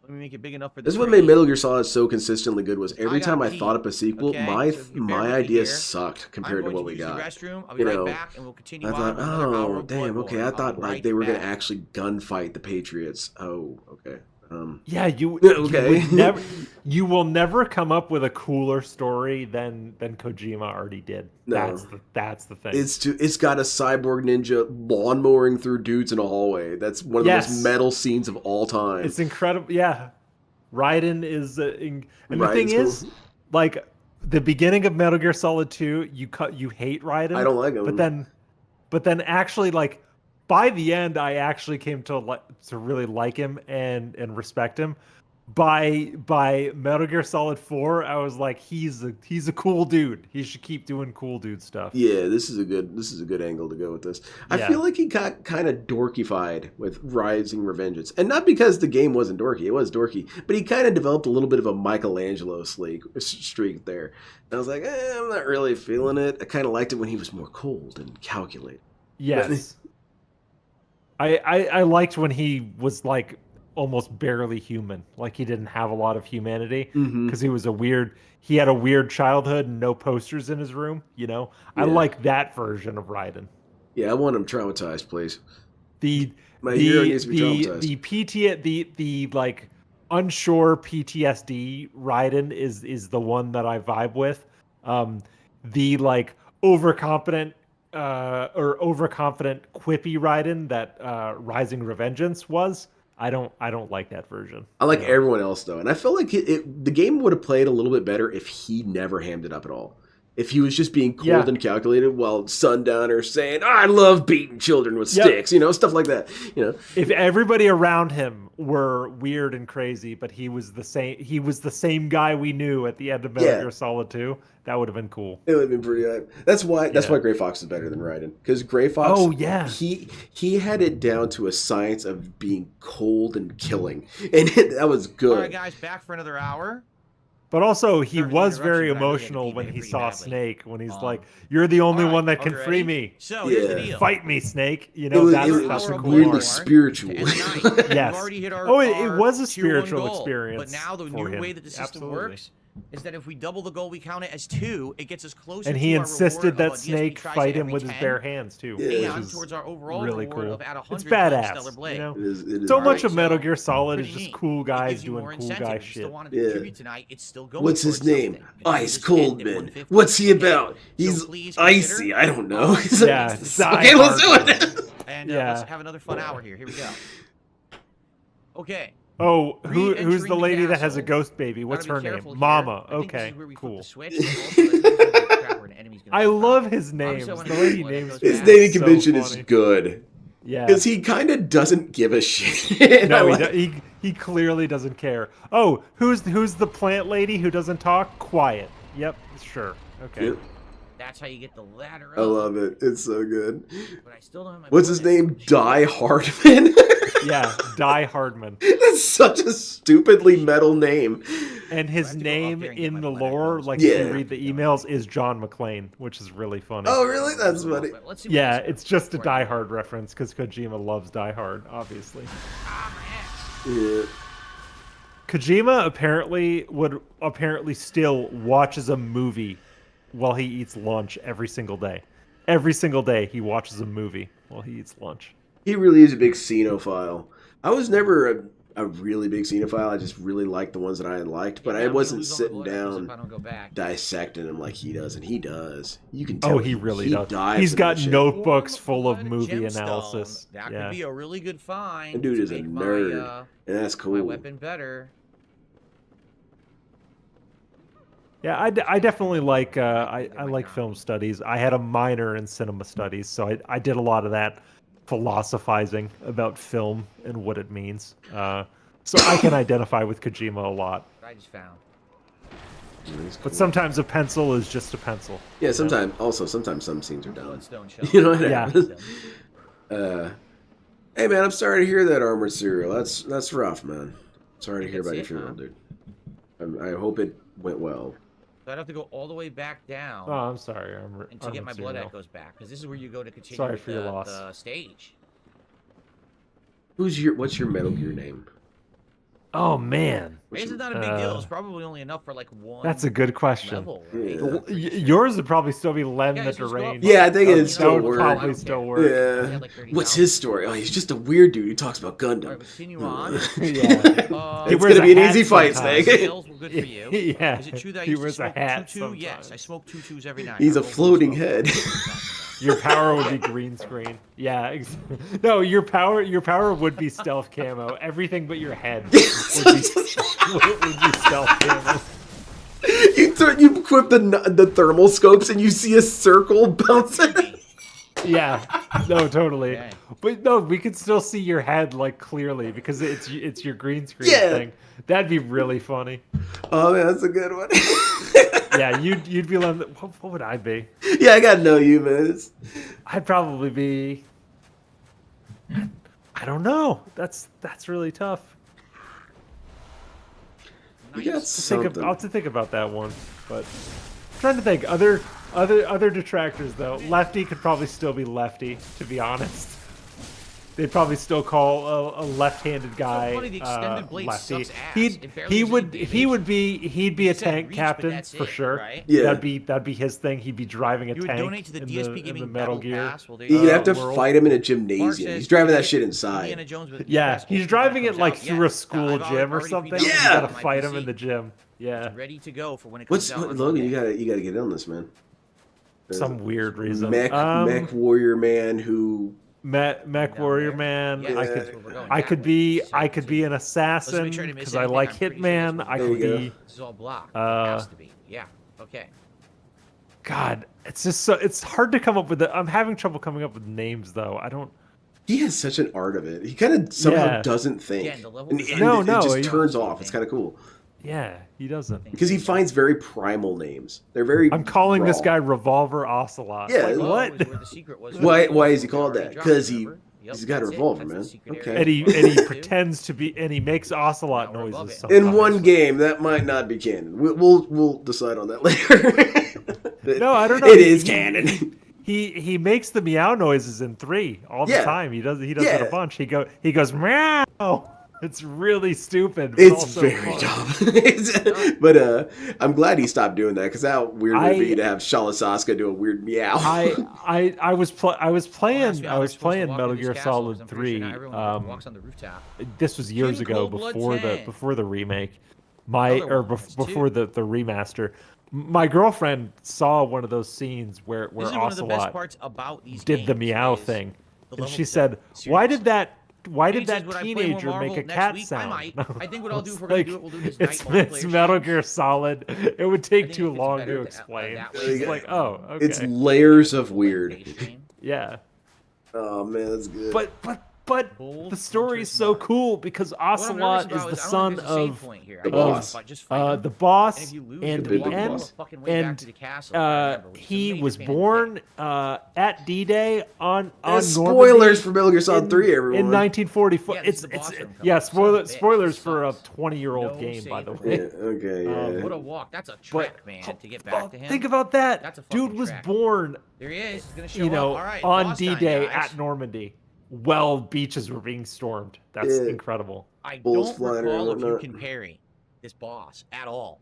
Let me make it big enough for the This is what screen. made Metal Gear Solid so consistently good was every I time gotta I pee. thought up a sequel, Okay, my so you bear my with me ideas here. sucked compared I'm to going what we use got. The restroom. I'll be You right know, back, and we'll continue I on thought, with another hour oh of damn, Bloodborne. okay. I I'll thought be like right they were gonna back. actually gunfight the Patriots. Oh, okay. Yeah, Okay. you will never come up with a cooler story than Kojima already did. No. That's the thing. It's got a cyborg ninja lawnmowing through dudes in a hallway. That's one of the most metal scenes of all time. It's incredible. Yeah, Raiden is, and the Raiden's thing cool. is, like the beginning of Metal Gear Solid 2, you hate Raiden. I don't like him. But then actually, like, by the end, I actually came to really like him and respect him. By Metal Gear Solid 4, I was like, he's a cool dude. He should keep doing cool dude stuff. Yeah, this is a good angle to go with this. I Yeah. feel like he got kind of dorkified with Rising Revengeance, and not because the game wasn't dorky. It was dorky, but he kind of developed a little bit of a Michelangelo streak there. And I was like, I'm not really feeling it. I kind of liked it when he was more cold and calculated. Yes. I liked when he was like almost barely human. Like he didn't have a lot of humanity because he had a weird childhood and no posters in his room, you know? Yeah. I like that version of Raiden. Yeah, I want him traumatized, please. My the hero needs to be traumatized. the like unsure PTSD Raiden is the one that I vibe with. The like overconfident quippy Raiden that Rising Revengeance was. I don't like that version. I like everyone else though, and I felt like the game would have played a little bit better if he never hammed it up at all. If he was just being cold and calculated while Sundowner saying, "I love beating children with sticks," stuff like that. If everybody around him were weird and crazy, but he was the same guy we knew at the end of Metal Gear Solid 2, that would have been cool. It would have been pretty hype. That's why Gray Fox is better than Raiden, because Gray Fox, he had it down to a science of being cold and killing, and that was good. All right, guys, back for another hour. But also, he was very emotional when he saw Snake, when he's like, "You're the only one that can free me. So here's the deal. Fight me, Snake." It was weirdly spiritual. Yes. It was a spiritual experience. But now the new way that the system works is that if we double the goal, we count it as 2. It gets us closer. And he insisted that Snake fight him with his bare hands too. And towards our overall really reward cool. of at 100 it's badass. Stellar Blade. You know? It is so much of so Metal Gear Solid is just cool guys doing cool guy shit. Tonight, it's still going. What's his name? Ice Coldman. What's he about? He's icy. I don't know. Yeah. Okay, let's do it. And let's have another fun hour here. Here we go. Okay. Oh, who's the lady that has a ghost baby? What's her name? Mama. Okay, cool. I love his names. The lady names. His naming convention is funny. Good. Yeah. Because he kind of doesn't give a shit. No, he clearly doesn't care. Oh, who's the plant lady who doesn't talk? Quiet. Yep, sure. Okay. Yep. That's how you get the ladder up. I love it. It's so good. But I still don't have my What's his name? Die Hardman? Yeah, Die Hardman. That's such a stupidly metal name. And his name in the lore, like if you read the emails, is John McClane, which is really funny. Oh, really? That's funny. Yeah, it's just a Die Hard reference because Kojima loves Die Hard, obviously. Yeah. Kojima apparently still watches a movie while he eats lunch every single day. Every single day he watches a movie while he eats lunch. He really is a big Xenophile. I was never a really big Xenophile. I just really liked the ones that I liked, but I wasn't sitting down dissecting them like he does, and he does. You can tell. Oh, he really does. He's got notebooks full of movie analysis. That could be a really good find. The dude is a nerd, and that's cool. My weapon better. Yeah, I definitely like I like film studies. I had a minor in cinema studies, so I did a lot of that philosophizing about film and what it means. So I can identify with Kojima a lot. I just found. But sometimes a pencil is just a pencil. Yeah, sometimes some scenes are dumb. You know what hey man, I'm sorry to hear that, Armored Cereal. That's rough, man. Sorry to hear about your funeral, dude. I hope it went well. So I'd have to go all the way back down. Oh, I'm sorry. And to get my blood echoes back, because this is where you go to continue sorry for your loss. The stage. What's your Metal Gear name? Oh man, I guess it's not a big deal. It's probably only enough for like one. that's a good question. Level, right? Yeah. Well, yours would probably still be Len Yeah, the it's just go up. Deranged. Yeah, I think That it'd would- still that would work. probably I don't still care. work. I Yeah. had like 30,000. What's his story? Oh, he's just a weird dude who talks about All right, Gundam. continue on. Yeah. Uh, He It's wears gonna a be an hat easy fight, sometimes. Snake. sales were good for you. Yeah, Is it true that I he used to wears a smoke hat tutu? Yes, I sometimes. smoke tutus every night. He's I a roll floating smoke. head. Your power would be green screen. Yeah. No, your power would be stealth camo. Everything but your head would be stealth camo. You equip the thermal scopes and you see a circle bouncing. Yeah. No, totally. Okay. But no, we could still see your head like clearly because it's your green screen Yeah. thing. That'd be really funny. Oh man, that's a good one. Yeah, you'd be like, what would I be? Yeah, I gotta know you, man. I'd probably be. I don't know. That's really tough. You got something. I'll have to think about that one. But I'm trying to think other detractors though. Lefty could probably still be Lefty, to be honest. They'd probably still call a left-handed guy funny, the extended blade Lefty. sucks ass. It barely He does would any he'd be a said tank reach, but captain that's for it, sure. right? Yeah. That'd be his thing. He'd be driving a You would tank. donate to the in DSP in giving the Metal Battle Gear. Pass. Well, You'd have to world. fight him in a Mark gymnasium. says, He's driving that "If shit Indiana inside. Jones with Yeah, DSP he's driving it comes like out, through yeah, a school I've gym or already something. pre-downloaded You Yeah. gotta it on my fight him PC. in the gym. Yeah, It's ready to go for when it What's comes out. on Logan? You Monday. gotta get on this, man. some weird reason. Mech warrior man who. Mech Warrior Man. Yeah, I that's could where we're going. I That could way. be So- I could be an Let's assassin make sure to miss because I anything. like I'm pretty sure Hitman. that's I what There could you go. be. This is all blocked. It has to be. Yeah. Okay. God, it's just so it's hard to come up with. I'm having trouble coming up with names though. I don't. He has such an art of it. He kind of somehow Yeah. doesn't think. Again, the level And design No, it no, just he- turns off. It's kind of cool. Yeah, he doesn't. Because he finds very primal names. They're very. I'm calling this raw. guy Revolver Ocelot. Yeah, Like, Low what? is where the secret was. Why is he called Already that? dropped, 'Cause remember? Yep, he's got a that's it. revolver, That's the man. secret Okay. area. And he pretends to be, and he makes ocelot Now we're above noises. it. In sometimes. one game, that might not be canon. We'll decide on that later. No, I don't know. It is canon. He makes the meow noises in 3 all the Yeah. time. He does it Yeah. a bunch. He goes meow. It's really stupid. But It's also very fun. dumb. But I'm glad he stopped doing that because how weird would it be I- to have Shala Saska do a weird meow? I was playing Don't ask me how I I'm was supposed to playing walk Metal in this Gear castle, 'cause Solid I'm pretty sure 3. not everyone walks on the rooftop. This was years King ago Cold Blood before 10. before the remake. Another one, there's Before the remaster. My girlfriend saw one of those scenes where This is one of the best Ocelot parts about these did the games meow is thing, the and level she design. said, "Why Seriously. did He says, that "Would I play more teenager Marvel make a next cat week?" sound?" I might. I think what I'll do if It's we're gonna like, do it, we'll do this it's night multiplayer Metal games. Gear Solid. It would I take think too it's long better to to- explain. that way It's than, like, oh, okay. It's layers of weird. PlayStation. Yeah, Oh man, that's good. but Bold the story is so Hunter's Mark. cool because What I'm nervous Ocelot is about the I don't think son there's a save of point here. the I think boss. just fight him. the boss, And if you lose, and you big the boss. end. boss. fucking way back And to the castle, I remember, which is he amazing was pain in the born dick. at D-Day on There's Normandy spoilers for Metal Gear Solid in- 3, everyone. in 1944. Yeah, this is it's the boss room coming yeah, up. Son of a bitch, spoilers this for a sucks. 20-year-old No game, by the save way. Yeah, okay, yeah. What a walk. That's a But trek, man, to get back to him. think about that. That's a Dude fucking was track. born, There he is. He's gonna show you know, up. All right, on boss time, D-Day guys. at Normandy. Well, beaches were being stormed. That's Yeah. incredible. I Bullets don't flying recall around if you whatnot. can parry this boss at all.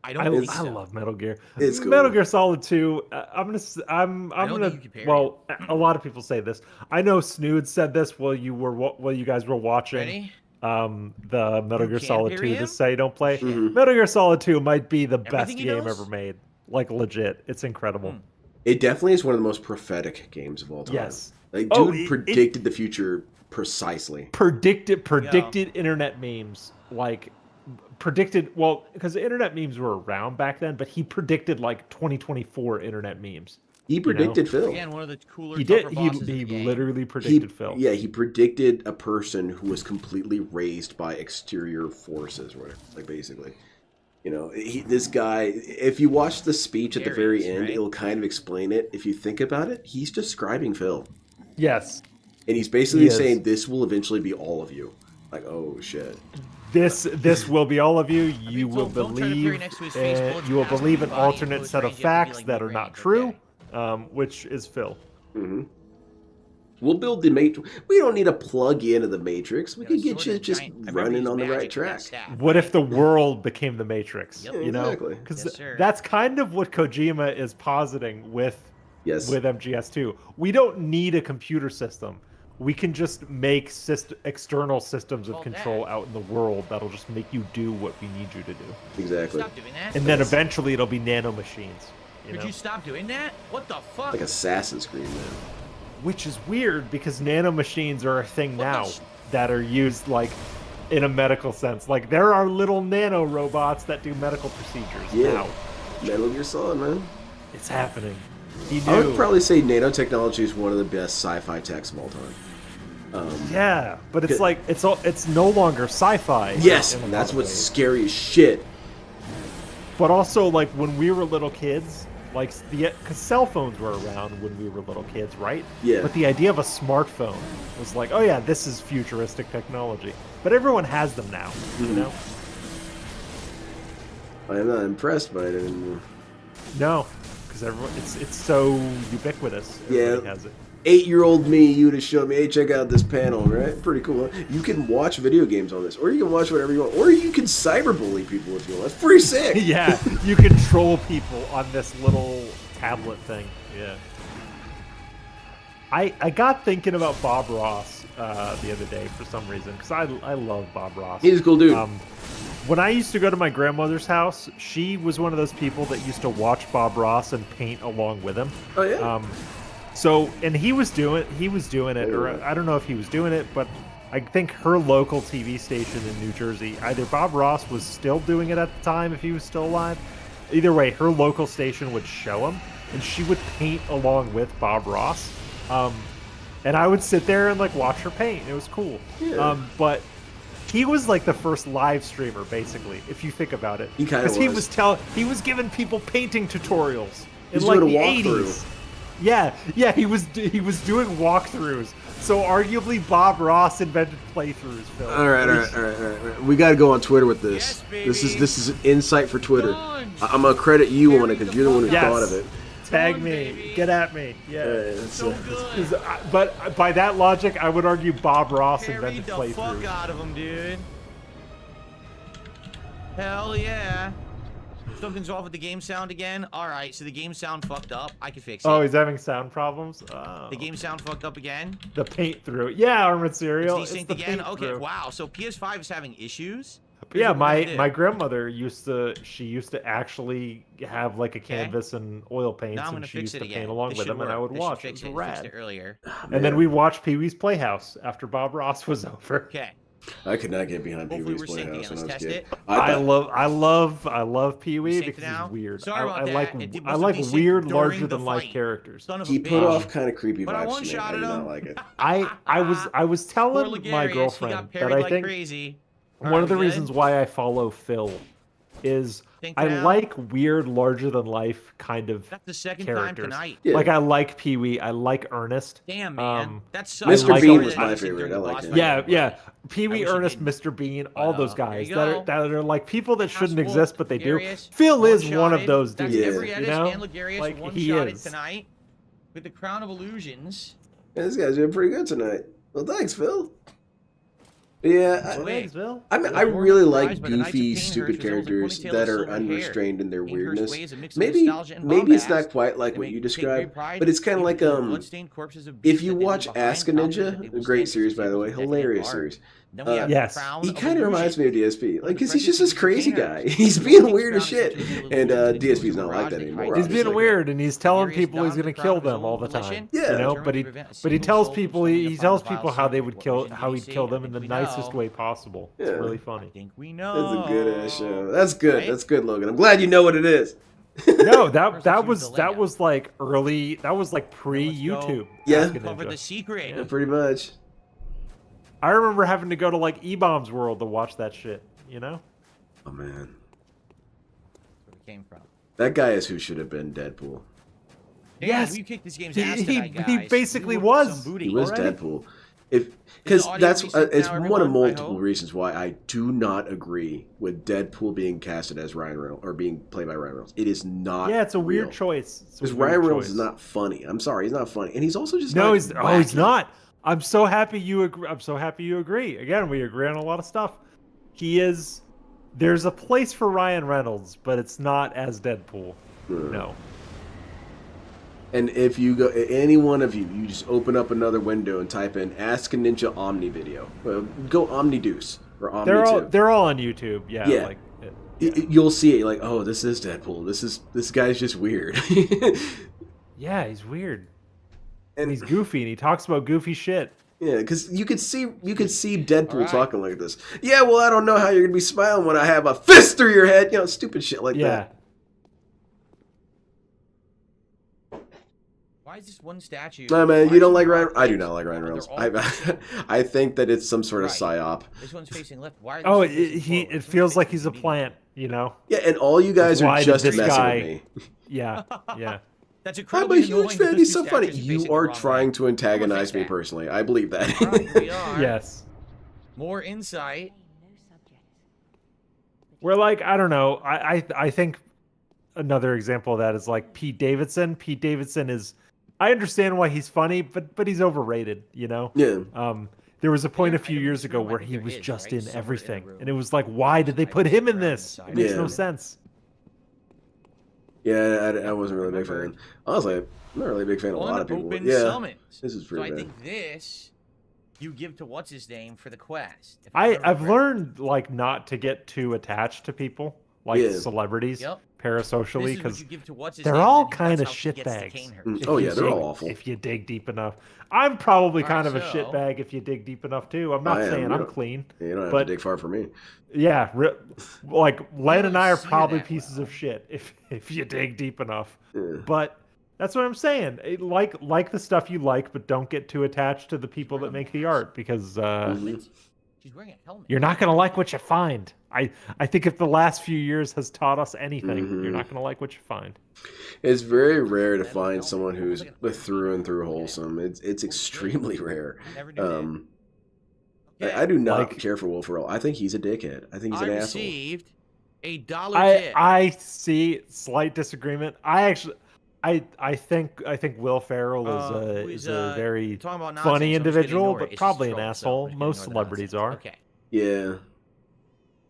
I I, don't think so. love Metal Gear. It's cool. Metal Gear Solid 2. I'm don't gonna. think you can parry Well, a lot of people say this. I know Snood said this while you guys were watching. Ready? The Metal You Gear can't Solid parry 2 him? to say don't play. Mhm. Metal Gear Solid 2 might be the best Everything he game does? ever made. Like legit. It's incredible. Hmm. It definitely is one of the most prophetic games of all time. Yes. Like, Oh, dude it- predicted the future precisely. Predicted internet memes. Like predicted because internet memes were around back then, but he predicted like 2024 internet memes. He predicted Phil. Again, one of the cooler, He did. tougher He bosses in the game. literally He, predicted Phil. yeah, he predicted a person who was completely raised by exterior forces, or whatever, like basically. You know, this guy, if you watch the speech at the There very he is, end, right? it'll kind of explain it. If you think about it, he's describing Phil. Yes. And he's basically He is. saying, this will eventually be all of you. Like, oh, shit. This will be all of you. You will told, don't try to parry believe next to his face, bullets you will pass through believe his an body, alternate close set of range, you have to be facts like that are mid-range, not true, okay. which is Phil. hmm We'll build the matrix. We don't need to plug into the matrix. We Yeah, can get sort of you just giant- I remember running his on the right magic with that track. staff, What if right? the world became the Matrix? Yep. You know, Exactly. because Yes, sir. that's kind of what Kojima is positing with Yes. MGS2. We don't need a computer system. We can just make external systems of Well, control that- out in the world that'll just make you do what we need you to do. Exactly. Stop doing that. And then eventually it'll be nano machines. Could you stop doing that? What the fuck? Like Assassin's Creed, man. Which is weird because nano machines are a thing What the now sh- that are used like in a medical sense. Like there are little nano robots that do medical procedures Yeah. now. Metal Gear Solid, man. It's happening. He I would knew. probably say nanotechnology is one of the best sci-fi techs of all time. Yeah, but it's Good. like it's no longer sci-fi. Yes, in a and lot that's of what's ways. scary as shit. But also, like when we were little kids, like because cell phones were around when we were little kids, right? Yeah. But the idea of a smartphone was like, oh yeah, this is futuristic technology. But everyone has them now, you know? I am not impressed by it anymore. No, because everyone it's so ubiquitous. Everybody has it. 8-year-old me, you would have showed me, hey, check out this panel, right? Pretty cool. Huh? You can watch video games on this, or you can watch whatever you want, or you can cyberbully people if you want. That's pretty sick. Yeah, you can troll people on this little tablet thing. Yeah. I got thinking about Bob Ross the other day for some reason because I love Bob Ross. He's a cool dude. When I used to go to my grandmother's house, she was one of those people that used to watch Bob Ross and paint along with him. Oh yeah. So, and he was doing it, or I don't know if he was doing it, but I think her local TV station in New Jersey, either Bob Ross was still doing it at the time if he was still alive. Either way, her local station would show him, and she would paint along with Bob Ross. And I would sit there and like watch her paint. It was cool. Yeah. But he was like the first live streamer, basically, if you think about it. He kinda was. He was giving people painting tutorials in He's like doing the a walkthrough. 80s. Yeah, he was doing walkthroughs. So arguably Bob Ross invented playthroughs. Phil. All right. We got to go on Twitter with this. Yes, This is an insight for Twitter. Done. I'm gonna credit you on it because you're the one who Yes. thought of it. Tag Come on, me, baby. get at me. Yeah. It's, So good. But by that logic, I would argue Bob Ross Carried invented the playthroughs. fuck out of him, dude. Hell yeah. Something's off with the game sound again. All right, so the game sound fucked up. I can fix it. Oh, he's having sound problems. Oh. The game sound fucked up again. The paint through. Yeah, Armored Cereal. It's It's desynced the again. paint Okay, through. wow. So PS5 is having issues. But yeah, Here's what we're gonna my do. grandmother used to actually have like a canvas and oil paints, Now I'm and gonna she fix used it to again. paint along This with should them, and I work. would This should watch. fix It it. was Fixed rad. it earlier. And then we watched Pee Wee's Playhouse after Bob Ross was over. Okay. I could not get behind Pee Hopefully Wee's we're synced Playhouse again. when I was Let's a test kid. it. I love Pee Wee synced because now? he's weird. Sorry about I that. like It I must like be synced weird, during larger the than life fight. characters. Son of a He bitch. put off kind of creepy But I vibes to me. I one-shotted did not him. like it. I was telling Poor my Ligarius, he girlfriend got that parried I like think crazy. one of the Alright, we reasons good? why I follow Phil is Think I now? like weird, larger than life kind of That's the second characters. time tonight. Yeah. Like I like Pee Wee, I like Ernest. Damn, man. Um, That's so Mr. sorry Bean that was it my was synced favorite. during I the liked boss him. fight. Yeah. Pee Wee, wish he Ernest, didn't. Mr. Bean, all But, those there guys you that go. are like people that shouldn't House exist, Wolf, but they do. Ligarius, Phil is one of one-shotted. those That's dudes. every You Edis know? and Ligarius Like, one he shotted is. tonight with the Crown of Illusions. Yeah, this guy's doing pretty good tonight. Well, thanks, Phil. Yeah, Wait. Phil? I mean, I More really surprised like by the Knights of goofy, Cainhurst stupid resembles a characters ponytail that of are silver hair. unrestrained in their Cainhurst weirdness. ways a mix of Maybe nostalgia and maybe it's bombast. not quite like They what make- you take great described, pride but it's kind of in like the bloodstained corpses of if beasts you that they watch leave behind, Ask a confident Ninja, that they a will great stand series for by the way, decades hilarious apart. series. Then we have Yes. the Crown He of kind of reminds Illusion. me of DSP, One like of the because he's just this French crazy Knights of guy. Cainhurst. He's being One weird as Crown shit, is such a and illusion DSP's to not like that erotic anymore. height. He's obviously. being weird, and he's telling Ligarius people he's donned gonna the kill crown of his them all own the time. volition, Yeah. You know, determined but to he prevent a but he single tells soul from people stumbling he upon tells the vile people how they secret. would What kill mission how did he'd he kill see? them I in the think we nicest know. way possible. It's Yeah. really I funny. think we know. That's a good ass show. That's good. Right? That's good, Logan. I'm glad you know what it is. No, that First, that let's use was the that layout. was like early. That was like Let's pre-YouTube. go Yeah. Ask a Cover Ninja. the secret. Yeah, pretty much. I remember having to go to like E-Bomb's World to watch that shit. You know? Oh man, Where we came from. that guy is who should have been Deadpool. Damn, Yes. we kicked this game's He- ass he- tonight, he guys. basically We whooped was. some booty. He was Already? Deadpool. Because the audio that's reset it's now, one of everyone? I multiple hope? reasons why I do not agree with Deadpool being casted as Ryan Reynolds or being played by Ryan Reynolds. It is not. Yeah, it's a weird real. choice. Because Ryan Reynolds is not funny. I'm sorry, he's not funny, and he's also just No, not he's wacky. not. I'm so happy you agree. I'm so happy you agree. Again, we agree on a lot of stuff. He is. There's a place for Ryan Reynolds, but it's not as Deadpool. No. And if you go, any one of you, you just open up another window and type in "Ask a Ninja Omni video." Well, go Omniduce or Omni. They're all on YouTube. Yeah. Yeah. Like, you'll see it. You're like, oh, this is Deadpool. This guy's just weird. yeah, he's weird. And He's goofy, and he talks about goofy shit. yeah, because you could see Deadpool All right. talking like this. Yeah, well, I don't know how you're gonna be smiling when I have a fist through your head. You know, stupid shit like Yeah. that. Why is this one statue? No, man, why you is don't it like Ryan. rock I do face? not like Ryan They're Reynolds. all I, facing- I think that it's some sort of Right. psyop. This one's facing left. Why? Are Oh, this one facing forward? it This one's feels like facing he's a me. plant, you know? Yeah, and all you guys Why are did just this messing guy- with me. Yeah, yeah. That's I'm incredibly a huge annoying fan. because He's two so funny. statues are You facing are the wrong trying way. to antagonize fix me that. personally. I believe that. All right, we are. Yes. More insight. We're like, I don't know. I think another example of that is like Pete Davidson. Pete Davidson is, I understand why he's funny, but he's overrated, you know? Yeah. There was a point a I few don't years know, ago I where think he there was is, just right? in Somewhere in a everything. room. And it was like, why did they put him in this? It makes Yeah. no sense. Yeah, I wasn't really a big fan. Honestly, I'm not really a big fan of a lot of people. Unopened Yeah, summons. this is So pretty I bad. think this you give to what's his name for the quest. if I've remember correctly. learned like not to get too attached to people, like Yeah. celebrities, Yep. parasocially, This is what because you give to what's his they're name, all and that's kind of how she gets to shitbags. cane her. Mm. Oh, If you yeah, they're dig- all awful. If you dig deep enough, I'm probably All right, kind of a so- shitbag if you dig deep enough too. I'm not I am, saying you I'm don't- clean. You don't have but- to dig far for me. Yeah, like Len and I are don't see probably that pieces well. of shit if you dig deep enough. Yeah. But that's what I'm saying. Like the stuff you like, but don't get too attached to the people that make the art because Mhm. She's wearing a helmet. you're not gonna like what you find. I think if the last few years has taught us anything, you're Mhm. not gonna like what you find. It's very rare to find someone who's through and through wholesome. It's extremely rare. Never knew that. Okay. I do not Like- care for Will Ferrell. I think he's a dickhead. I think he's an I asshole. received a dollar tip. I see slight disagreement. I think Will Ferrell is a very talking about nonsense, funny I'm just gonna individual, ignore it. but It's just probably an troll, so asshole. I'm just gonna Most ignore the celebrities nonsense. are. Okay. Yeah.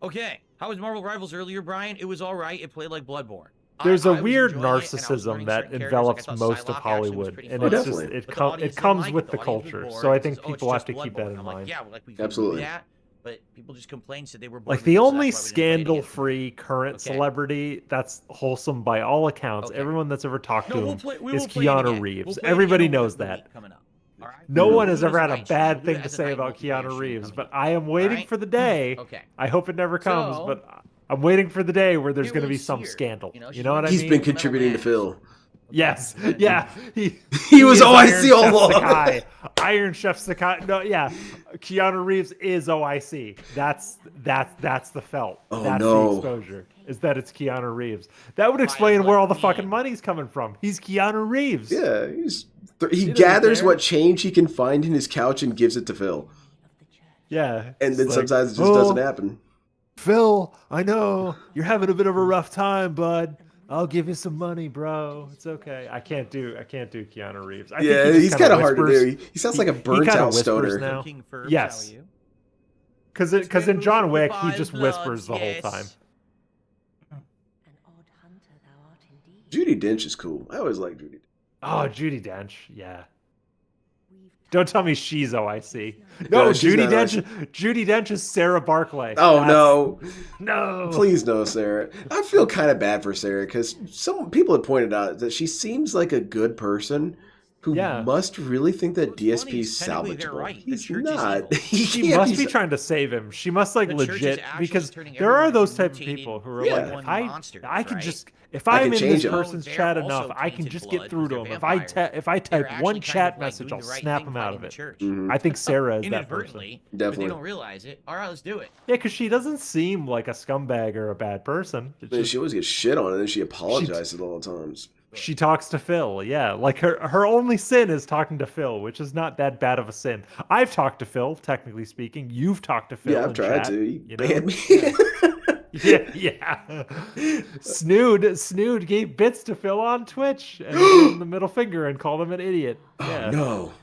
Okay. How was Marvel Rivals earlier, Brian? It was all right. It played like Bloodborne. There's I a was weird enjoying it, and I was narcissism learning that certain characters. Like, I envelops thought most of Psylocke actually was Hollywood, pretty and fun. it's Definitely. just But the audience it didn't comes like with it. the The audience was culture. bored. So I It's think just, oh, it's people have just to keep that Bloodborne. in I'm like, mind. yeah, like we can Absolutely. do that, but people just complained, said they were bored Like with the it, so only that's why we didn't play it again. scandal-free current Okay. celebrity that's wholesome by all accounts, Okay. everyone that's ever talked to No, him we is will play it Keanu again. Reeves. We'll play it Everybody again knows over the that. week coming up. All right? No Mhm. one We'll has do it ever as had a a night stream. bad We'll do thing it to as a say night about multiplayer Keanu stream Reeves, coming but up. I am waiting Alright? for the day. Okay. I hope it never comes, So- but I'm waiting for the day where there's It going to be was some Seer. scandal. You know, You she's know what I He's mean? been contributing to Phil. Yes, yeah. He was is OIC all Iron Chef along. Sakai. Iron Chef Sakai. No, yeah. Keanu Reeves is OIC. That's the felt. Oh, That's no. the exposure. Is that it's Keanu Reeves. That would explain where all the fucking money's coming from. He's Keanu Reeves. Yeah, he doesn't gathers care. what change he can find in his couch and gives it to Phil. Yeah. And then It's like, sometimes it just doesn't happen. Phil, I know you're having a bit of a rough time, bud. I'll give you some money, bro. It's okay. I can't do Keanu Reeves. I think Yeah, he just he's kinda kind of hard to whispers. do. He sounds like a he burnt kinda out whispers stoner. now. King Furbs, Yes. how are you? Because in John Wick, he Five just Bloods, whispers the yes. whole time. An odd hunter thou art indeed. Judy Dench is cool. I always like Judy. Oh, Judi Dench. Yeah. We've Don't tell me she's OIC. No, No, she's Judi not Dench. Judi Dench is Sarah Barclay. Oh, That's- no. No. Please no, Sarah. I feel kind of bad for Sarah because some people have pointed out that she seems like a good person who Yeah. must really think that Well, it's DSP funny, is technically they're salvageable. right. The He's church is not. evil. He She can't must be sa- trying to save him. She must like The church is legit actually because turning there are everyone those into type of mutated people who are Yeah. like, if I monsters, can right? just if I I'm can in change this them. person's They're chat also enough, I can tainted just blood get through to because him. they're If vampires. I They're type actually one kind chat of like message, doing I'll the right snap thing, him out fighting of the it. church. Mhm. I think Sarah is that person. Inadvertently, but Definitely. they don't realize it. All right, let's do it. Yeah, because she doesn't seem like a scumbag or a bad person. It's Man, just- she always gets shit on and then she apologizes all the times. She talks to Phil. Yeah, like her only sin is talking to Phil, which is not that bad of a sin. I've talked to Phil, technically speaking. You've talked to Phil. Yeah, I've in tried chat, to. You you know? banned me. Yeah. Snood gave bits to Phil on Twitch and gave him the middle finger and called him an idiot. Yeah. Oh no.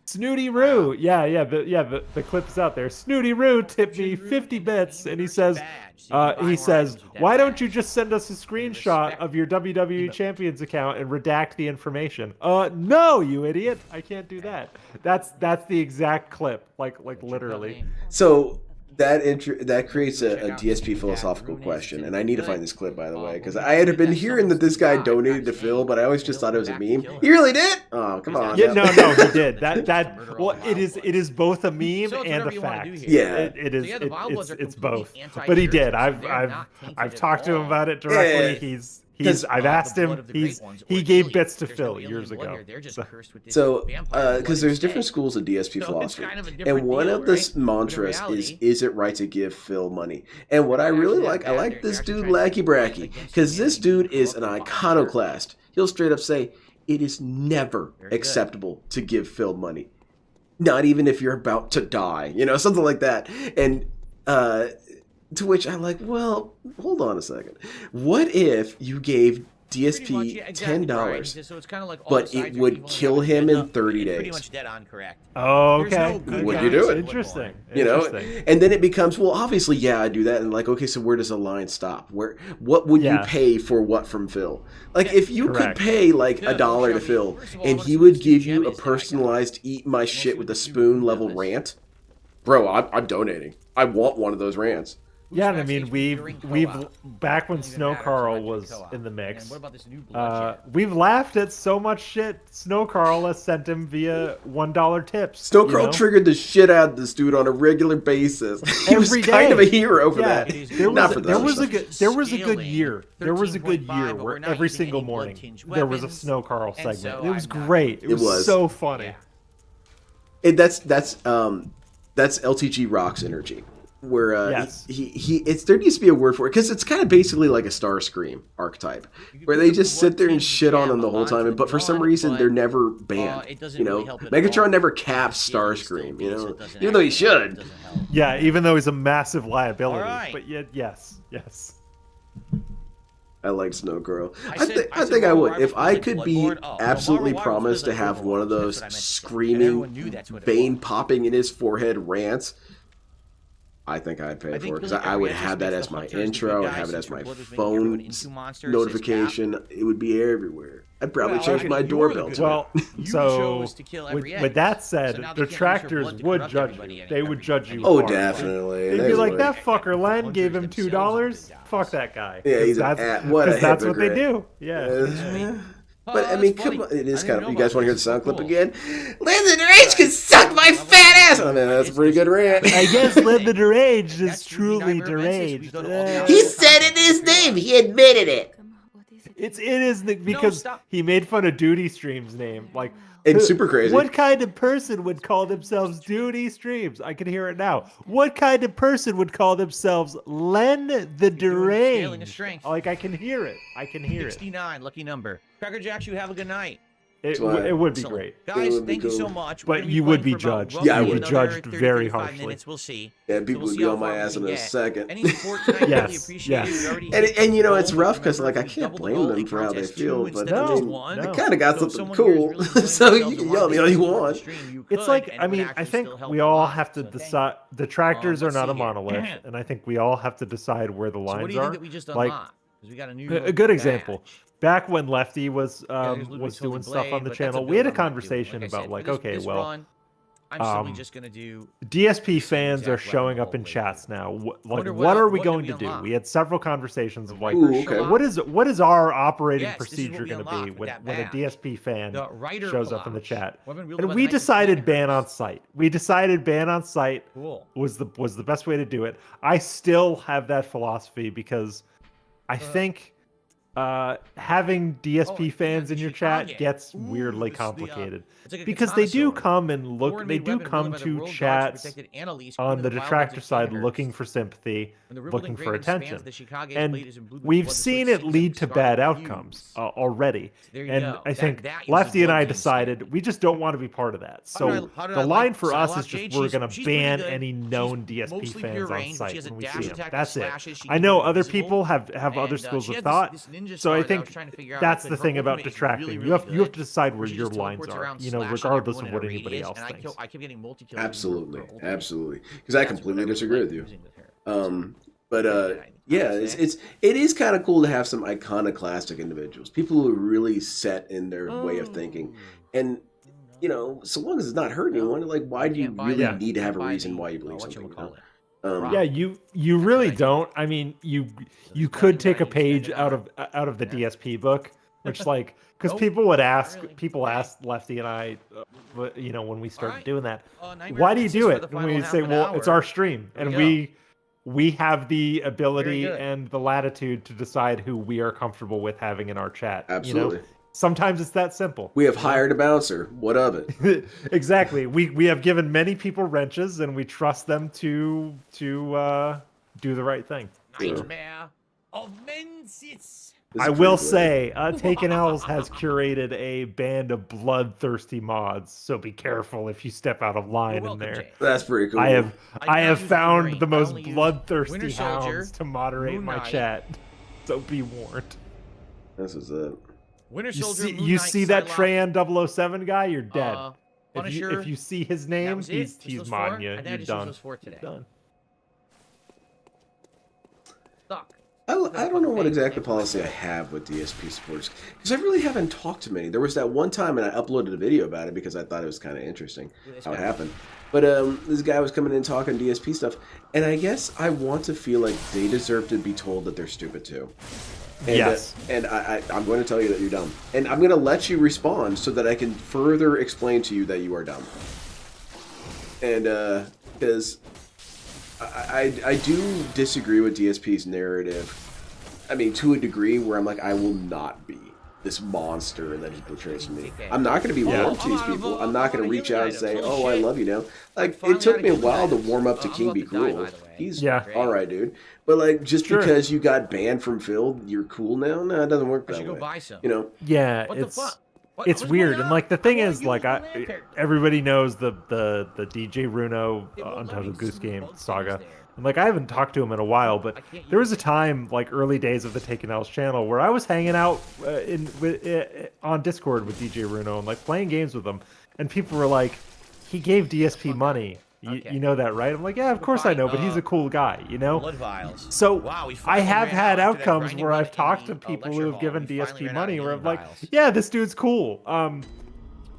Snooty Roo. The clip is out there. Snooty Roo tipped me 50 bits and he says, why don't you just send us a screenshot of your WWE Champions account and redact the information? No, you idiot. I can't do that. That's the exact clip. Like literally. So that creates a DSP philosophical question, and I need to find this clip, by the way, because I had been hearing that this guy donated to Phil, but I always just thought it was a meme. He really did? Oh, come on. Yeah, no, he did. Well, it is both a meme and a fact. Yeah, it is. It's both. But he did. I've talked to him about it directly. I've asked him. He gave bits to Phil years ago. So, because there's different schools of DSP philosophy, and one of the mantras is it right to give Phil money? And what I really like, I like this dude Lackey Bracky, because this dude is an iconoclast. He'll straight up say it is never acceptable to give Phil money, not even if you're about to die, something like that. And to which I'm like, well, hold on a second. What if you gave DSP $10, but it would kill him in 30 days? Pretty much dead on correct. Oh, okay. Would you do it? Interesting. And then it becomes, well, obviously, yeah, I do that. And like, okay, so where does the line stop? What would you pay for what from Phil? Like, if you could pay like $1 to Phil, and he would give you a personalized eat my shit with a spoon level rant, bro, I'm donating. I want one of those rants. Yeah, and I mean, we've back when Snow Carl was in the mix, we've laughed at so much shit Snow Carl has sent him via $1 tips. Snow Carl triggered the shit out of this dude on a regular basis. He was kind of a hero for that. There was a good year where every single morning there was a Snow Carl segment. It was great. It was so funny. That's LTG Rocks energy. Where there needs to be a word for it, because it's kind of basically like a Starscream archetype, where they just sit there and shit on him the whole time, but for some reason they're never banned. Megatron never caps Starscream, even though he should. Yeah, even though he's a massive liability. But yet, yes. I like Snow Girl. I think I would. If I could be absolutely promised to have one of those screaming, vein popping in his forehead rants, I think I'd pay for it, because I would have that as my intro. I would have it as my phone notification. It would be everywhere. I'd probably change my doorbell to Well, so with that said, detractors would judge you. They would judge you. Oh, definitely. They'd be like, that fucker Len gave him $2. Fuck that guy. Yeah, he's that's what they do. Yeah. But I mean, come on, it is kind of. You guys want to hear the sound clip again? Len the Deranged can suck my fat ass. I mean, that's a pretty good rant. I guess Len the Deranged is truly deranged. He said it in his name. He admitted it. It is because he made fun of Duty Stream's name. Like, and super crazy. What kind of person would call themselves Duty Streams? I can hear it now. What kind of person would call themselves Len the Deranged? Like, I can hear it. 69, lucky number. Cracker Jacks, you have a good night. It would be great. Guys, thank you so much. But you would be judged. Yeah, I would be judged very harshly. We'll see. Yeah, people would be on my ass in a second. Any support tonight, really appreciate it. And it's rough, because like I can't blame them for how they feel, but I mean, I kind of got something cool, so you can yell at me all you want. It's like, I mean, I think we all have to decide. Detractors are not a monolith, and I think we all have to decide where the lines are. Like, a good example. Back when Lefty was doing stuff on the channel, we had a conversation about like, okay, well, I'm simply just gonna do DSP fans are showing up in chats now. What are we going to do? We had several conversations of like, what is our operating procedure going to be when a DSP fan shows up in the chat? And we decided ban on site. We decided ban on site was the best way to do it. I still have that philosophy because I think having DSP fans in your chat gets weirdly complicated because they do come and look. They do come to chats on the detractor side looking for sympathy, looking for attention, and we've seen it lead to bad outcomes already. And I think Lefty and I decided we just don't want to be part of that. So the line for us is just we're going to ban any known DSP fans on site when we see them. That's it. I know other people have other schools of thought. So I think that's the thing about detracting. You have to decide where your lines are, regardless of what anybody else thinks. Absolutely, because I completely disagree with you. Yeah, it is kind of cool to have some iconoclastic individuals, people who are really set in their way of thinking, and so long as it's not hurting anyone, like why do you really need to have a reason why you believe something? Yeah, you really don't. I mean, you could take a page out of the DSP book, which because people asked Lefty and I, when we started doing that, why do you do it? And we say, well, it's our stream, and we have the ability and the latitude to decide who we are comfortable with having in our chat. Absolutely. Sometimes it's that simple. We have hired a bouncer. What of it? Exactly. We have given many people wrenches, and we trust them to do the right thing. Nightmare of Mensits. I will say, Taken Owls has curated a band of bloodthirsty mods, so be careful if you step out of line in there. That's pretty cool. I have found the most bloodthirsty hounds to moderate my chat, so be warned. This is it. Winter Soldier, you see that Trayan 007 guy, you're dead. Punisher, if you see his name, he's modding you. You're done. Done. Suck. I don't know what exact policy I have with DSP supporters, because I really haven't talked to many. There was that one time, and I uploaded a video about it because I thought it was kind of interesting how it happened. But this guy was coming in talking DSP stuff, and I guess I want to feel like they deserve to be told that they're stupid too. And, yes. And I'm going to tell you that you're dumb. And I'm going to let you respond so that I can further explain to you that you are dumb. And because I do disagree with DSP's narrative. I mean, to a degree where I'm like, I will not be this monster that he portrays to me. I'm not going to be warm to these people. I'm not going to reach out and say, oh, I love you now. Like, it took me a while to warm up to King Be Cruel. He's all right, dude. But, like, just because you got banned from Phil, you're cool now? No, it doesn't work that way. Yeah, it's weird. And, like, the thing is, like, everybody knows the DJ Runo Untitled Goose Game saga. And, like, I haven't talked to him in a while, but there was a time, like, early days of the Taken L's channel where I was hanging out on Discord with DJ Runo and, like, playing games with him. And people were like, he gave DSP money. You know that, right? I'm like, yeah, of course I know, but he's a cool guy, Blood vials. So I have had outcomes where I've talked to people who have given DSP money where I'm like, yeah, this dude's cool.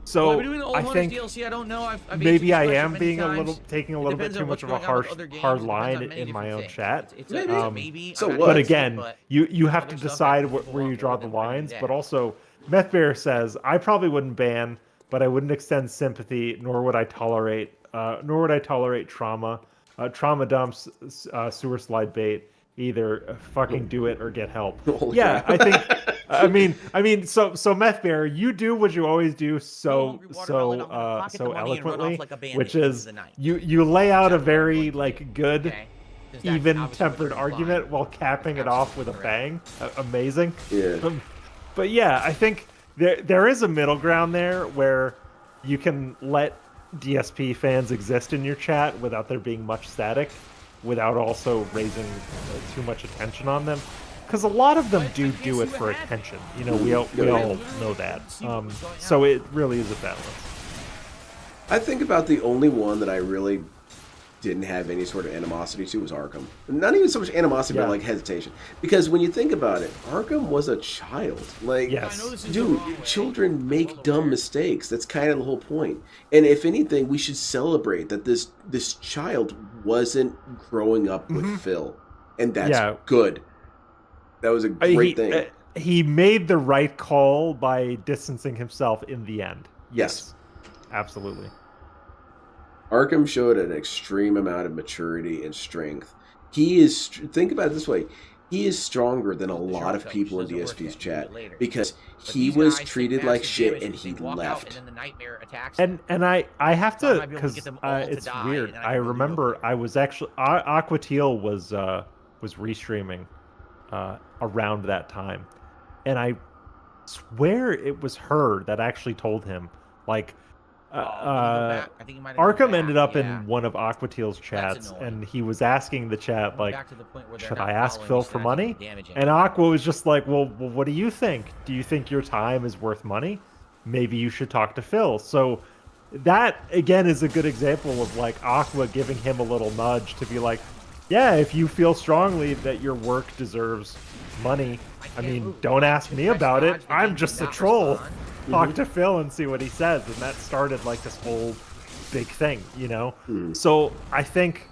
So I think DLC, I don't know. maybe I am taking a little bit too much of a hard line in my own chat. But again, you have to decide where you draw the lines. But also, Meth Bear says, I probably wouldn't ban, but I wouldn't extend sympathy, nor would I tolerate trauma. Trauma dumps, sewer slide bait. Either fucking do it or get help. Yeah, I think. I mean. So Meth Bear, you do what you always do so eloquently, which is you lay out a very like good, even-tempered argument while capping it off with a bang. Amazing. Yeah. But yeah, I think there is a middle ground there where you can let DSP fans exist in your chat without there being much static, without also raising too much attention on them, because a lot of them do it for attention. We all know that. So it really is a balance. I think about the only one that I really didn't have any sort of animosity to was Arkham. Not even so much animosity, but like hesitation. Because when you think about it, Arkham was a child. Like, dude, children make dumb mistakes. That's kind of the whole point. And if anything, we should celebrate that this child wasn't growing up with Phil. And that's good. That was a great thing. He made the right call by distancing himself in the end. Yes. Absolutely. Arkham showed an extreme amount of maturity and strength. Think about it this way. he is stronger than a lot of people in DSP's chat because he was treated like shit and he left. And I have to, because it's weird. I remember I was actually Aqua Teal was restreaming around that time, and I swear it was her that actually told him, like, Arkham ended up in one of Aqua Teal's chats, and he was asking the chat, like, should I ask Phil for money? And Aqua was just like, well, what do you think? Do you think your time is worth money? Maybe you should talk to Phil. So that, again, is a good example of, like, Aqua giving him a little nudge to be like, yeah, if you feel strongly that your work deserves money, I mean, don't ask me about it. I'm just a troll. Talk to Phil and see what he says. And that started, like, this whole big thing, you know? So I think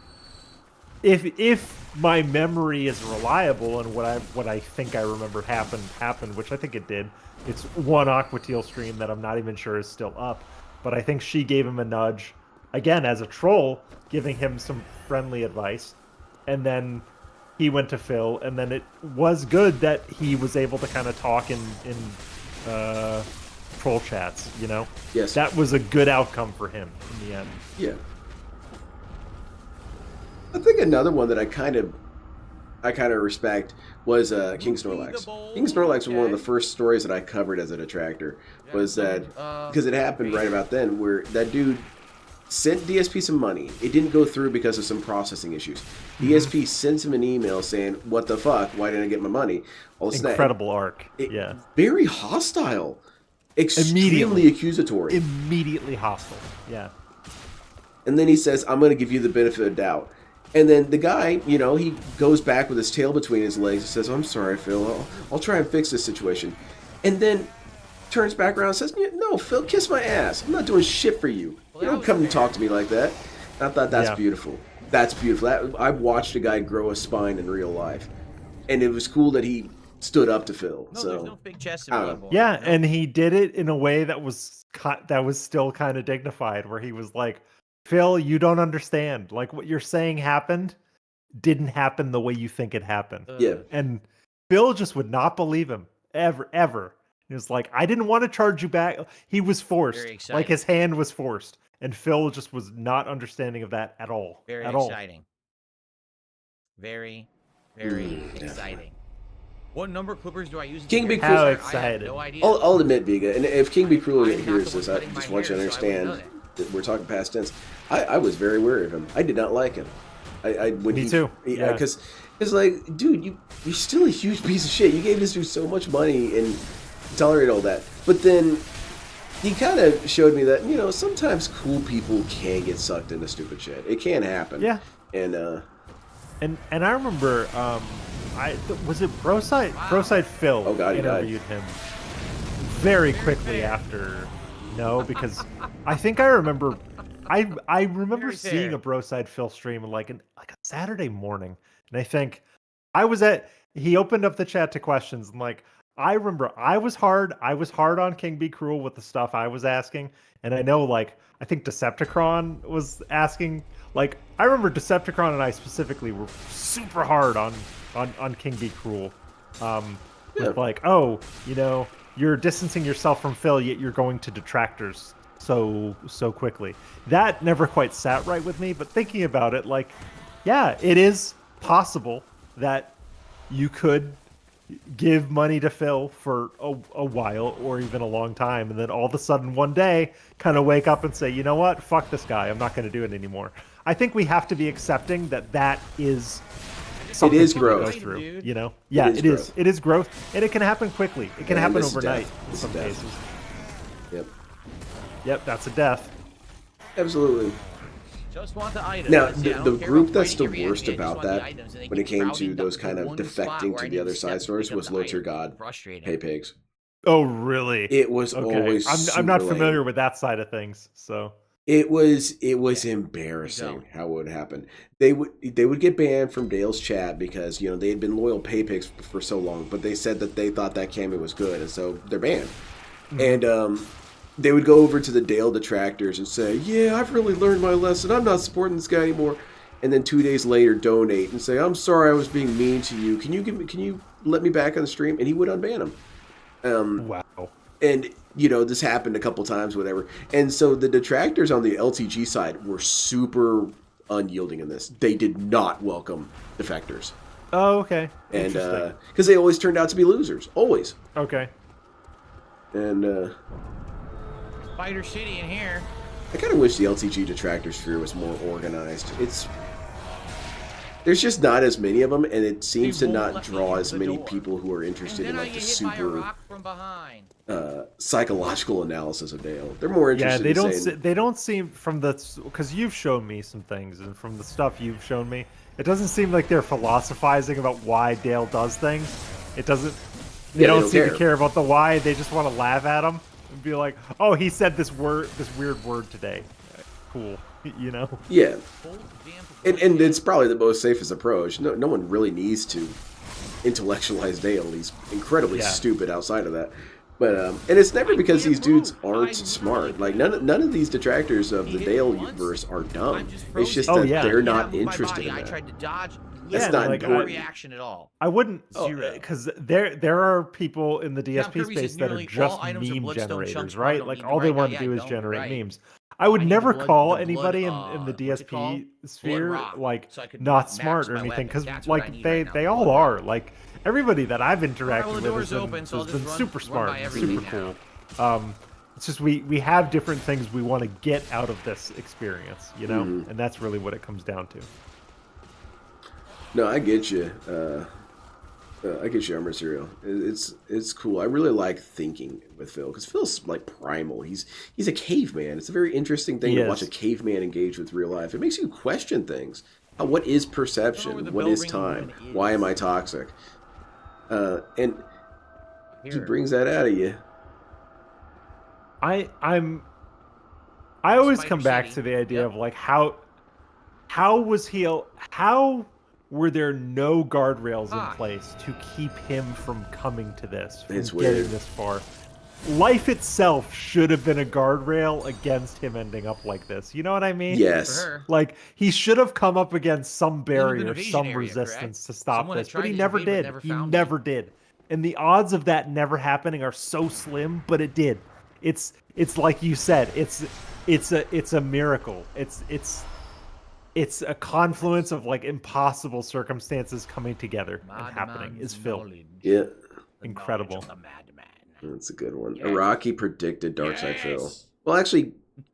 if my memory is reliable and what I think I remember happened, which I think it did, it's one Aqua Teal stream that I'm not even sure is still up. But I think she gave him a nudge, again, as a troll, giving him some friendly advice. And then he went to Phil, and then it was good that he was able to kind of talk in troll chats, you know? Yes. That was a good outcome for him in the end. Yeah. I think another one that I kind of respect was King Snorlax. King Snorlax was one of the first stories that I covered as a detractor. Was that because it happened right about then, where that dude sent DSP some money. It didn't go through because of some processing issues. DSP sends him an email saying, "What the fuck? Why didn't I get my money?" Incredible arc. Yeah. Very hostile. Extremely accusatory. Immediately hostile. Yeah. And then he says, "I'm going to give you the benefit of doubt." And then the guy, you know, he goes back with his tail between his legs and says, "I'm sorry, Phil. I'll try and fix this situation." And then turns back around and says, "No, Phil, kiss my ass. I'm not doing shit for you. You don't come and talk to me like that." And I thought that's beautiful. That's beautiful. I've watched a guy grow a spine in real life. And it was cool that he stood up to Phil. No, so there's no big chest available. Yeah, and he did it in a way that was still kind of dignified, where he was like, "Phil, you don't understand. Like, what you're saying didn't happen the way you think it happened." Yeah. And Phil just would not believe him ever. He was like, "I didn't want to charge you back." He was forced. Like, his hand was forced. And Phil just was not understanding of that at all. Very at exciting. Very, very exciting. What number clippers do I use? King Big How Cruel. excited. No idea. I'll admit, Vega, and if King Be Cruel I didn't have hears to this, look I cutting just my want you to hair, so I wouldn't understand know that we're talking past tense. I was very wary of him. I did not like him. Me too. Yeah. Because it's like, dude, you're still a huge piece of shit. You gave this dude so much money and tolerated all that. But then he kind of showed me that, you know, sometimes cool people can get sucked into stupid shit. It can happen. Yeah. And I remember, was it Broside Phil Oh, God, he died. interviewed him very quickly after. No, because I think I remember Very seeing fair. a Broside Phil stream like a Saturday morning, and I think he opened up the chat to questions, and like I remember I was hard on King Be Cruel with the stuff I was asking, and I know, like, I think Decepticon was asking, like, I remember Decepticon and I specifically were super hard on King Be Cruel, with like, oh, you know, you're distancing yourself from Phil, yet you're going to detractors so quickly. That never quite sat right with me, but thinking about it, like, yeah, it is possible that you could give money to Phil for a while or even a long time, and then all of a sudden one day kind of wake up and say, you know what, fuck this guy, I'm not going to do it anymore. I think we have to be accepting that is something is to growth. go through, you know? Yeah, it is growth, and it can happen quickly. It can happen overnight in some cases. Yep, that's a death. Absolutely. Just want the items. Now, Yeah, the group that's the worst about that, when it came to those kind of defecting to the other side stores, was Low Tier God, Pay Pigs. Oh, really? It was always I'm not super familiar lame. with that side of things, so It was embarrassing how it would happen. They would get banned from Dale's chat because, you know, they had been loyal Pay Pigs for so long, but they said that they thought that Cammy was good, and so they're banned. And they would go over to the Dale detractors and say, "Yeah, I've really learned my lesson. I'm not supporting this guy anymore." and then 2 days later donate and say, "I'm sorry, I was being mean to you. Can you let me back on the stream?" And he would unban him. Wow. And this happened a couple times, whatever. And so the detractors on the LTG side were super unyielding in this. They did not welcome defectors. Oh, okay. And because they always turned out to be losers, always. Okay. And Spider City in here. I kind of wish the LTG detractor sphere was more organized. There's just not as many of them, and it seems to not draw as many people who are interested in like the super psychological analysis of Dale. They're more interested. Yeah, they don't seem from the because you've shown me some things, and from the stuff you've shown me, it doesn't seem like they're philosophizing about why Dale does things. It doesn't. They don't seem to care about the why. They just want to laugh at him and be like, "Oh, he said this weird word today." Cool, Yeah, and it's probably the most safest approach. No one really needs to intellectualize Dale. He's incredibly stupid outside of that. But and it's never because these dudes aren't smart. Like none of these detractors of the Dale universe are dumb. It's just that they're not interested in that. I tried to dodge. That's not like important. Reaction at all. I wouldn't because there are people in the DSP space that are just meme generators, right? Like all they want to do is generate memes. I would never call anybody in the DSP sphere like not smart or anything because like they all are. Like everybody that I've interacted with has been super smart, and super cool. It's just we have different things we want to get out of this experience, and that's really what it comes down to. No, I get you. I get you, Armor Serial. It's cool. I really like thinking with Phil because Phil's like primal. He's a caveman. It's a very interesting thing to watch a caveman engage with real life. It makes you question things. What is perception? What is time? Why am I toxic? And he brings that out of you. I always come back to the idea of like how were there no guardrails in place to keep him from coming to this, from getting this far? Life itself should have been a guardrail against him ending up like this. You know what I mean? Yes. Like, he should have come up against some barrier, some resistance to stop this, but he never did. He never did. And the odds of that never happening are so slim, but it did. It's like you said, it's a miracle. It's a confluence of like impossible circumstances coming together and happening. Is Phil? Yeah, incredible. That's a good one. Yes. Araki predicted Darkside Phil. Well, actually,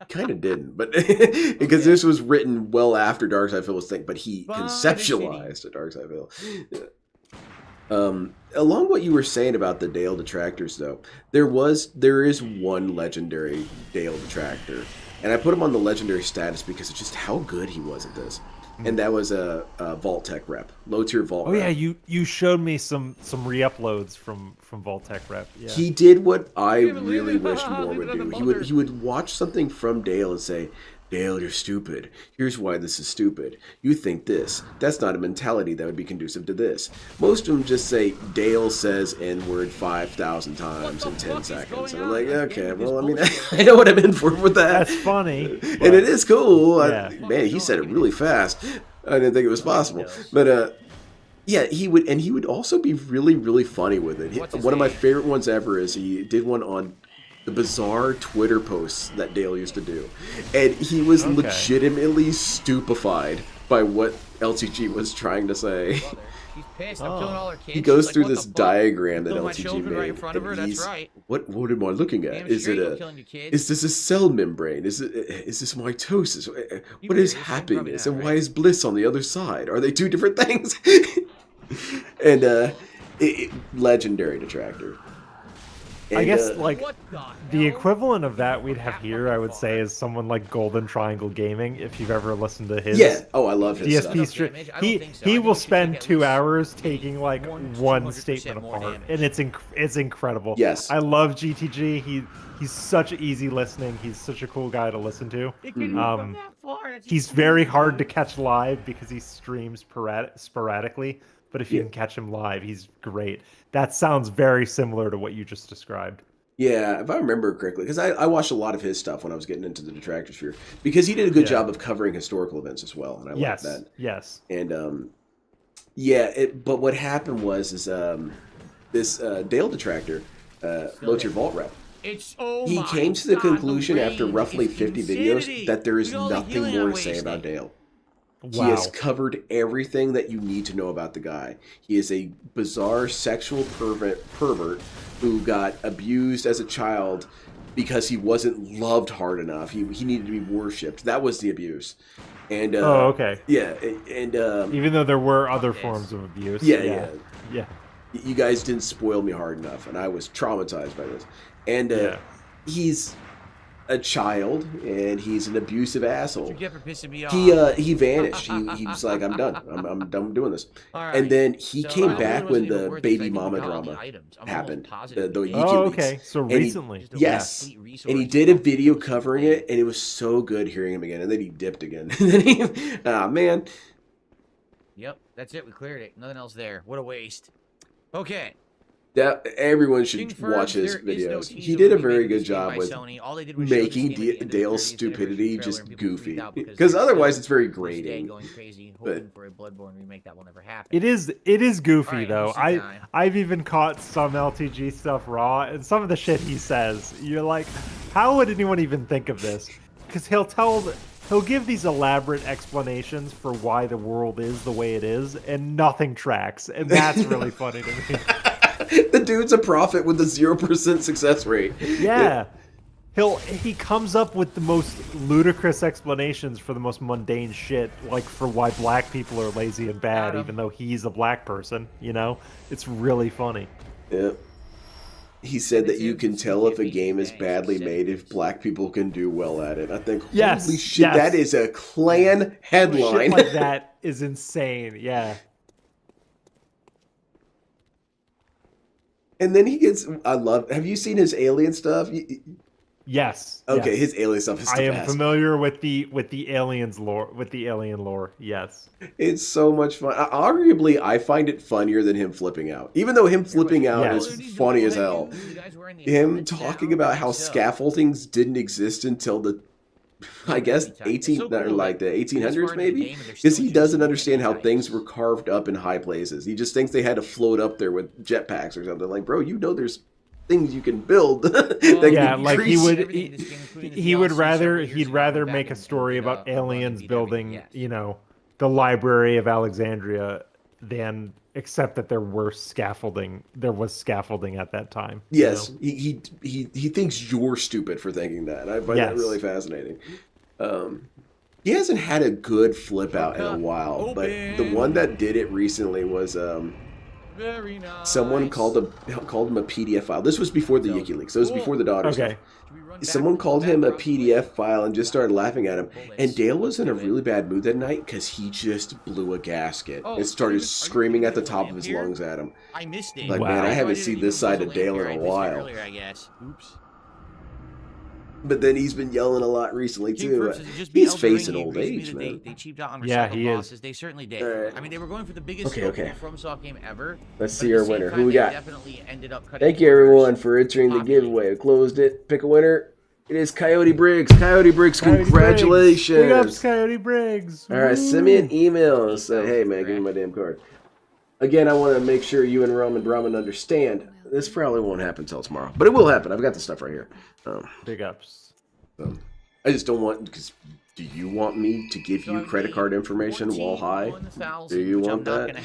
kind of didn't, but because this was written well after Darkside Phil was but he conceptualized a Darkside Phil. Yeah. Along what you were saying about the Dale detractors, though, there is one legendary Dale detractor. And I put him on the legendary status because of just how good he was at this. And that was a BattleTech rep, low tier Vault. Oh rep. Yeah, you showed me some re-uploads from BattleTech rep. Yeah. He did what I really wished more would do. He would watch something from Dale and say, "Dale, you're stupid. Here's why this is stupid. You think this. That's not a mentality that would be conducive to this." Most of them just say, "Dale says N-word 5,000 times in 10 seconds." And I'm like, okay, well, I mean, I know what I'm in for with that. That's funny. And it is cool. Yeah. Man, he said it really fast. I didn't think it was possible. But, yeah, he would also be really, really funny with it. One of my favorite ones ever is he did one on the bizarre Twitter posts that Dale used to do. And he was legitimately stupefied by what LTG was trying to say. He's pissed. I'm killing all her kids. He goes through this diagram that LTG made. And he's, what am I looking at? Is this a cell membrane? Is this mitosis? What is happiness? And why is bliss on the other side? Are they two different things? And legendary detractor. I guess like the equivalent of that we'd have here, I would say, is someone like Golden Triangle Gaming. If you've ever listened to his, I love his DSP stream. He will spend 2 hours taking like one statement apart, and it's incredible. Yes, I love GTG. He's such easy listening. He's such a cool guy to listen to. He's very hard to catch live because he streams sporadically. But if you can catch him live, he's great. That sounds very similar to what you just described. Yeah, if I remember correctly, because I watched a lot of his stuff when I was getting into the detractor sphere, because he did a good job of covering historical events as well, and I liked that. Yes. And but what happened was this Dale detractor, Locher Vault Rep. He came to the conclusion after roughly 50 videos that there is nothing more to say about Dale. He has covered everything that you need to know about the guy. He is a bizarre sexual pervert who got abused as a child because he wasn't loved hard enough. He needed to be worshipped. That was the abuse. And okay. Yeah, and even though there were other forms of abuse. Yeah. Yeah. You guys didn't spoil me hard enough, and I was traumatized by this. And he's a child, and he's an abusive asshole. You get for pissing me off. He vanished. He was like, I'm done. I'm done doing this. Right. And then he came back when the baby mama drama happened. The YouTube leaks. So recently. Yes. And he did a video covering it, and it was so good hearing him again. And then he dipped again. And then man. Yep, that's it. We cleared it. Nothing else there. What a waste. Okay. Everyone should watch his videos. He did a very good job with making Dale's stupidity just goofy. Because otherwise, it's very grating. Hoping for a Bloodborne remake that will never happen. It is goofy though. I've even caught some LTG stuff raw, and some of the shit he says, you're like, how would anyone even think of this? Because he'll give these elaborate explanations for why the world is the way it is, and nothing tracks, and that's really funny to me. The dude's a prophet with a 0% success rate. Yeah. He comes up with the most ludicrous explanations for the most mundane shit, like for why black people are lazy and bad, even though he's a black person, you know? It's really funny. Yeah. He said that you can tell if a game is badly made if black people can do well at it. I think, holy shit, that is a clan headline. Shit like that is insane, yeah. And then he gets, have you seen his alien stuff? Yes. Okay, yes. his alien stuff is the I am best. familiar with the aliens lore, with the alien lore. Yes. It's so much fun. Arguably, I find it funnier than him flipping out. Even though him flipping out is funny as hell. Him talking about how scaffoldings didn't exist until the, I guess, the 1800s maybe? Because he doesn't understand how things were carved up in high places. He just thinks they had to float up there with jetpacks or something. Like, bro, you know there's things you can build. Like he'd rather make a story about aliens building, you know, the Library of Alexandria than accept that there was scaffolding at that time. Yes, you know? he thinks you're stupid for thinking that. I find that really fascinating. He hasn't had a good flip out in a while, but the one that did it recently was Very nice. someone called him a PDF file. This was before the Yiki leak, so it was before the daughter stuff. Someone called him a PDF file and just started laughing at him. And Dale was in a really bad mood that night because he just blew a gasket and started screaming at the top of his lungs at him. I missed it. Like, man, I haven't seen this side of Dale in a while. Oops. But then he's been yelling a lot recently too. He's facing old age, man. They cheaped out on Yeah, he is. bosses. They certainly did. Right. I mean, they were going for the biggest FromSoft game ever. Let's see our winner. Who we got? Definitely ended up cutting. Thank you everyone for entering the giveaway. We closed it. Pick a winner. It is Coyote Briggs. Coyote Briggs, congratulations. Big ups, Coyote Briggs. All right, send me an email and say, hey man, give me my damn card. Again, I want to make sure you and Ramen understand. This probably won't happen until tomorrow, but it will happen. I've got the stuff right here. Big ups. I just don't want, because do you want me to give you credit card information while high? Do you want that?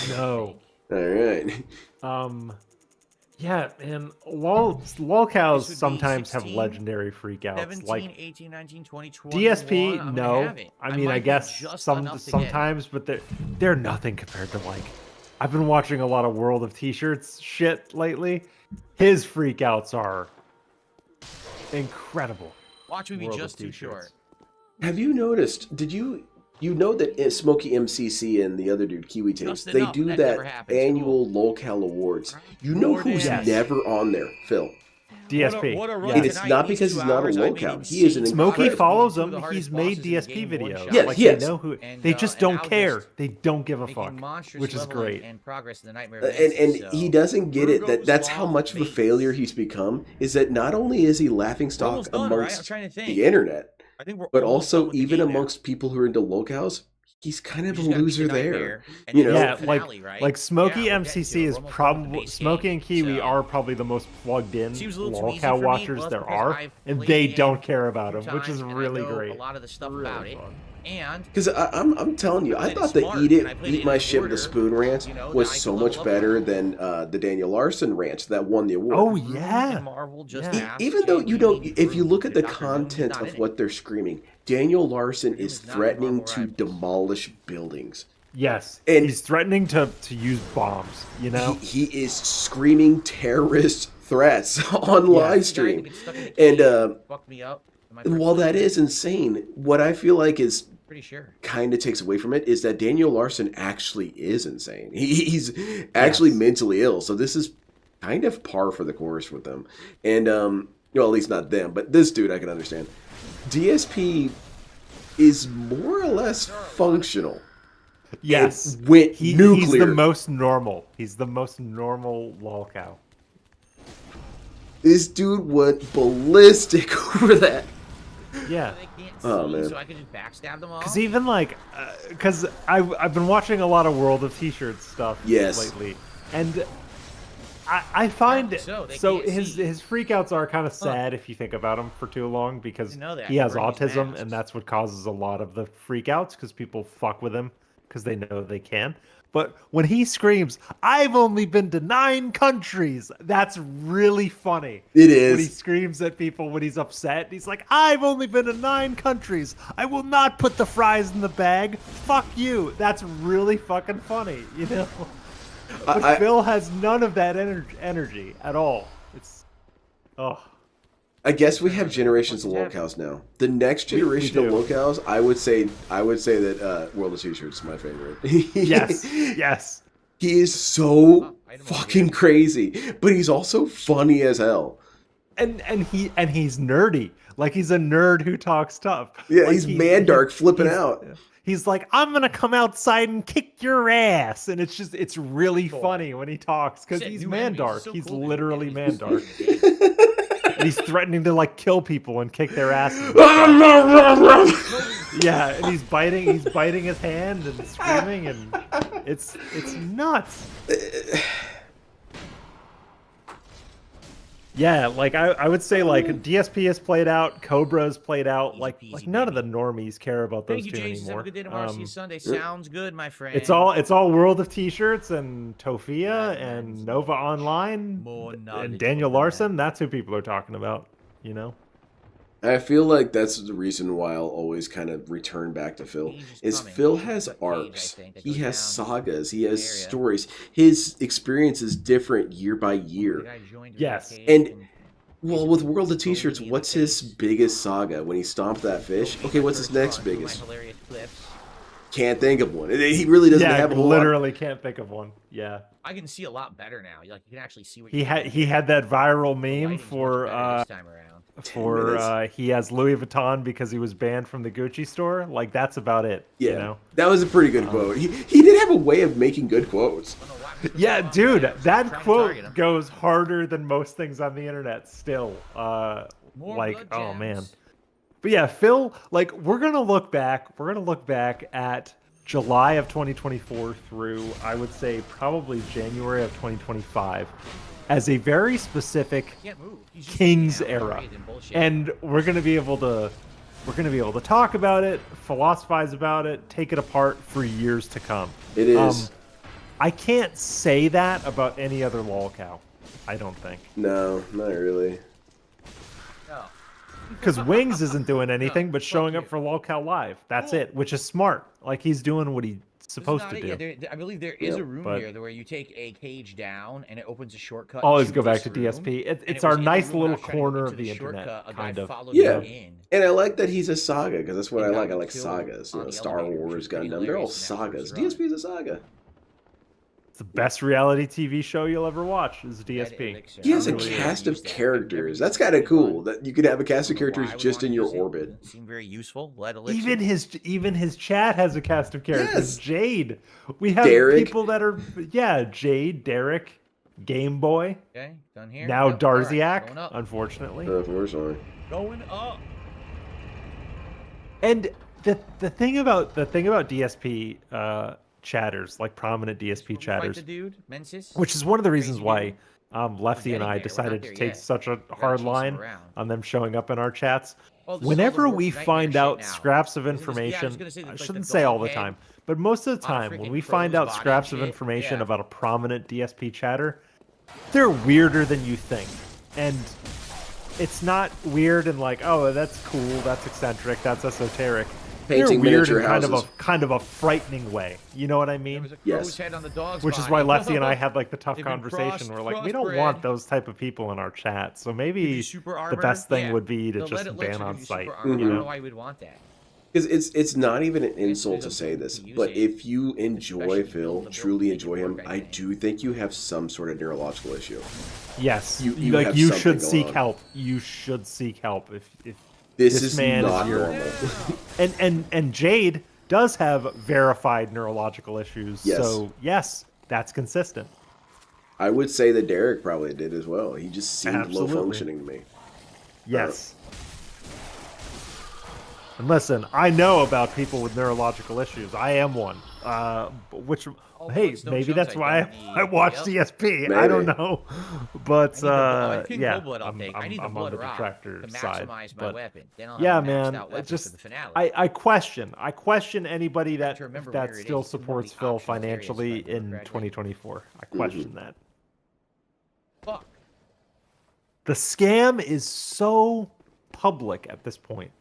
No. All right. Yeah, and lolcows sometimes have legendary freakouts. 17, Like 18, 19, 20, 21, DSP, no. I mean, I guess just enough to sometimes, but they're nothing compared to, like, I've been watching a lot of World of T-Shirts shit lately. His freakouts are incredible. Watch me be just too short. Have you noticed, did you know that Smokey MCC and the other dude, Kiwi Tapes, they do that annual lolcow awards. You know who's never on there, Phil? DSP. What a run Yeah. And it's tonight. not These because 2 he's not a hours, I made lolcow. He is an insane Smokey incredible. follows Two of him. the hardest He's made bosses in the DSP game, one videos. shot. Yes, like yes. they know who. And, They just and don't now care. just They don't give a making fuck, monstrous which is leveling great. and progress in the Nightmare And Advances, so. he doesn't get it. Virgo's That's how off much of a base. failure he's become. Is that not only is he laughing We're stock almost done, right? I'm amongst trying to think. the internet, I think we're but almost done also with the even game now. amongst people who are into lolcows, he's kind of We a just gotta beat loser the there. Nightmare, and You then know? the Yeah, finale, right? like Smokey Yeah, we're getting to MCC it. is We're almost done with the probably base Smokey game, and Kiwi so. are probably the most plugged in Seems a little too easy lolcow for me. watchers Well, there because are, I've and played they the game don't care about a him, few which is times, and I really know great. a lot of the stuff Really about it. fun. And Because I'm telling you, I played it thought the smart, eat and I it, played it eat in my an shit with the order, spoon rant you know, was that I so could much level up better on. than the Daniel Larson rant that won the award. Oh Rude yeah, and Marvel just Yeah. asked Even though you know, Jamie if you Rude, look at the Dr. Doom, he's content not of in it. what they're screaming, Daniel Larson Doom is is not in threatening Marvel to Rivals. demolish buildings. yes. And- He's threatening to use bombs. You know. He is screaming terrorist threats on Yeah. live The guy stream. that gets stuck in the And cave fucked me up in my first while that playthrough. is insane, what I feel like is Pretty sure. kind of takes away from it is that Daniel Larson actually is insane. He's actually Yes. mentally ill. So this is kind of par for the course with them. And well, at least not them, but this dude I can understand. DSP is more or less functional. Yes. It went He's nuclear. the most normal. He's the most normal lolcow. This dude went ballistic over that. Yeah. They can't Oh, see, man. so I can just backstab them all. Because even like, because I've been watching a lot of World of T-Shirts stuff Yes. lately, and I find Apparently so, so they can't see. his freakouts are kind of sad if you think about him for too long because Didn't know that. he has Wearing these autism masks. and that's what causes a lot of the freakouts because people fuck with him because they know they can. But when he screams, "I've only been to 9 countries," that's really funny. It When he is. screams at people when he's upset, he's like, "I've only been to 9 countries. I will not put the fries in the bag. Fuck you." That's really fucking funny, you know. But I- Phil has none of that energy at all. It's, oh, I guess we have generations of lolcows now. The next generation of do. lolcows, I would say that World of T-Shirts is my favorite. yes, yes. He is so Oh, I don't know. fucking crazy, but he's also funny as hell. And he's nerdy. Like he's a nerd who talks tough. Yeah, Like, he's Mandark flipping out. He's like, "I'm gonna come outside and kick your ass," and it's really funny when he talks because Shit, he's new enemies, Mandark. it's so He's cool that literally you get Mandark. these things. And he's threatening to like kill people and kick their asses. Yeah, and he's biting his hand and screaming, and it's nuts. Yeah, like I would say like DSP is played out, Cobra's played out. Easy Like peasy, none of the baby. normies care about those Thank you, two James. Have anymore. a good day tomorrow. See you Sunday. Sounds good, my friend. It's all World of T-shirts and Tofia Yeah, and man. Nova Online More and knowledge Daniel over that. Larson. That's who people are talking about. You know. I feel like that's the reason why I'll always kind of return back to Phil. He's just Is coming. Phil He's has got page, I arcs. think, that He goes has down sagas. He has area. stories. His experience is different year by The year. guy joined Yes. the And cage well, with World of Totally T-shirts, in the what's his face. biggest saga when he stomped that fish? Okay, what's his next First run, biggest? my hilarious clips. Can't think of one. He really doesn't Yeah, have a whole literally can't think of one. Yeah. I can see a lot better now. Like you can actually see what He you're had doing. he had that viral The meme lighting's much for better this time around. 10 minutes. he has Louis Vuitton because he was banned from the Gucci store. Like that's about it. Yeah, You know. that was a pretty good quote. He did have a way of making good quotes. I don't know why I'm so Yeah, long, dude, man. I'm that trying to quote target him. goes harder than most things on the internet still. More Like, blood oh man. gems. But yeah, Phil, like we're gonna look back at July of 2024 through I would say probably January of 2025 as a very specific Can't move. He's just King's hanging out, era. buried in bullshit. and we're gonna be able to talk about it, philosophize about it, take it apart for years to come. It is. I can't say that about any other lolcow. I don't think. No, not really. No. Because Wings isn't doing anything but fuck showing up you. for lolcow live. That's Cool. it, which is smart. Like he's doing what he's This is supposed not to it. do. Yeah, I believe there is Yep, a room but- here where you take a cage down and it opens a shortcut. Always to go back this to room, DSP. and It's it our was in the nice room when I little was trying to corner get of to the shortcut, internet, a guy kind of. followed Yeah. me in. And I like that he's a saga because that's what And I got like. I like killed sagas. You on know, the Star elevator, which Wars, was pretty Gundam. They're all hilarious in that sagas. first run. DSP is a saga. It's the best reality TV show you'll ever watch is DSP. He has a Really is. cast of characters. That's kind of cool. That you could have a cast of characters just in your orbit. Seem very useful. Lead elixir. Even his chat has a cast of characters. Yes. Jade. We have Derek. people that are Jade, Derek, Game Boy. Okay, done here. Now Yep, all right, Darziak, going up. unfortunately. Unfortunately. Going up. And the thing about DSP chatters, like prominent DSP chatters, The dude, Mensis. which is one of the reasons Crazy why dude. Lefty and getting I there. We're decided not to there take yet. such a gotta hard chase him line around. on them showing up in our chats. Well, this is all Whenever the we nightmare find shit out now. scraps of Isn't this- yeah, I was information, gonna say I there's, like, shouldn't the say all dog the head time, but most of the on a time when freaking we find crow's out body scraps and of shit, information yeah. about a prominent DSP chatter, they're weirder than you think. And it's not weird and like, oh, that's cool, that's eccentric, that's esoteric. Painting They're weird miniature in houses. kind of a frightening way. You know what I There mean? was a Yes. crow's head on the dog's Which is body. why Lefty and I had like the tough They've been conversation. We're like, we don't crossbred. want those type of people in our chat. So maybe Super the armor? best thing Yeah. would be to The just lead elixir ban on gives you super site. armor. I You don't know know? why we'd want that. Because it's not even an insult to there's a say book this, to use but it, if you enjoy especially Phil, the truly build enjoy him, paperwork, I I think. do think you have some sort of neurological issue. Yes, You like have you something should going seek on. help. You should seek help if This This is man is not your- normal. and Jade does have verified neurological issues. Yes. So yes, that's consistent. I would say that Derek probably did as well. He just seemed Absolutely. low functioning to me. Yes. And listen, I know about people with neurological issues. I am one. Which, hey, it's no maybe jokes, that's I why don't need- I watch yep. DSP. I don't Maybe. know, but I need yeah, cold blood I'll take. I need the I'm blood on the rock detractor to side. maximize my But weapon. Then I'll yeah, have a maxed man, out it weapon just for the finale. I question anybody that to remember where it still is. It's one of supports the Phil optional areas financially like in undergraduate. 2024. I question that. Fuck. The scam is so public at this point.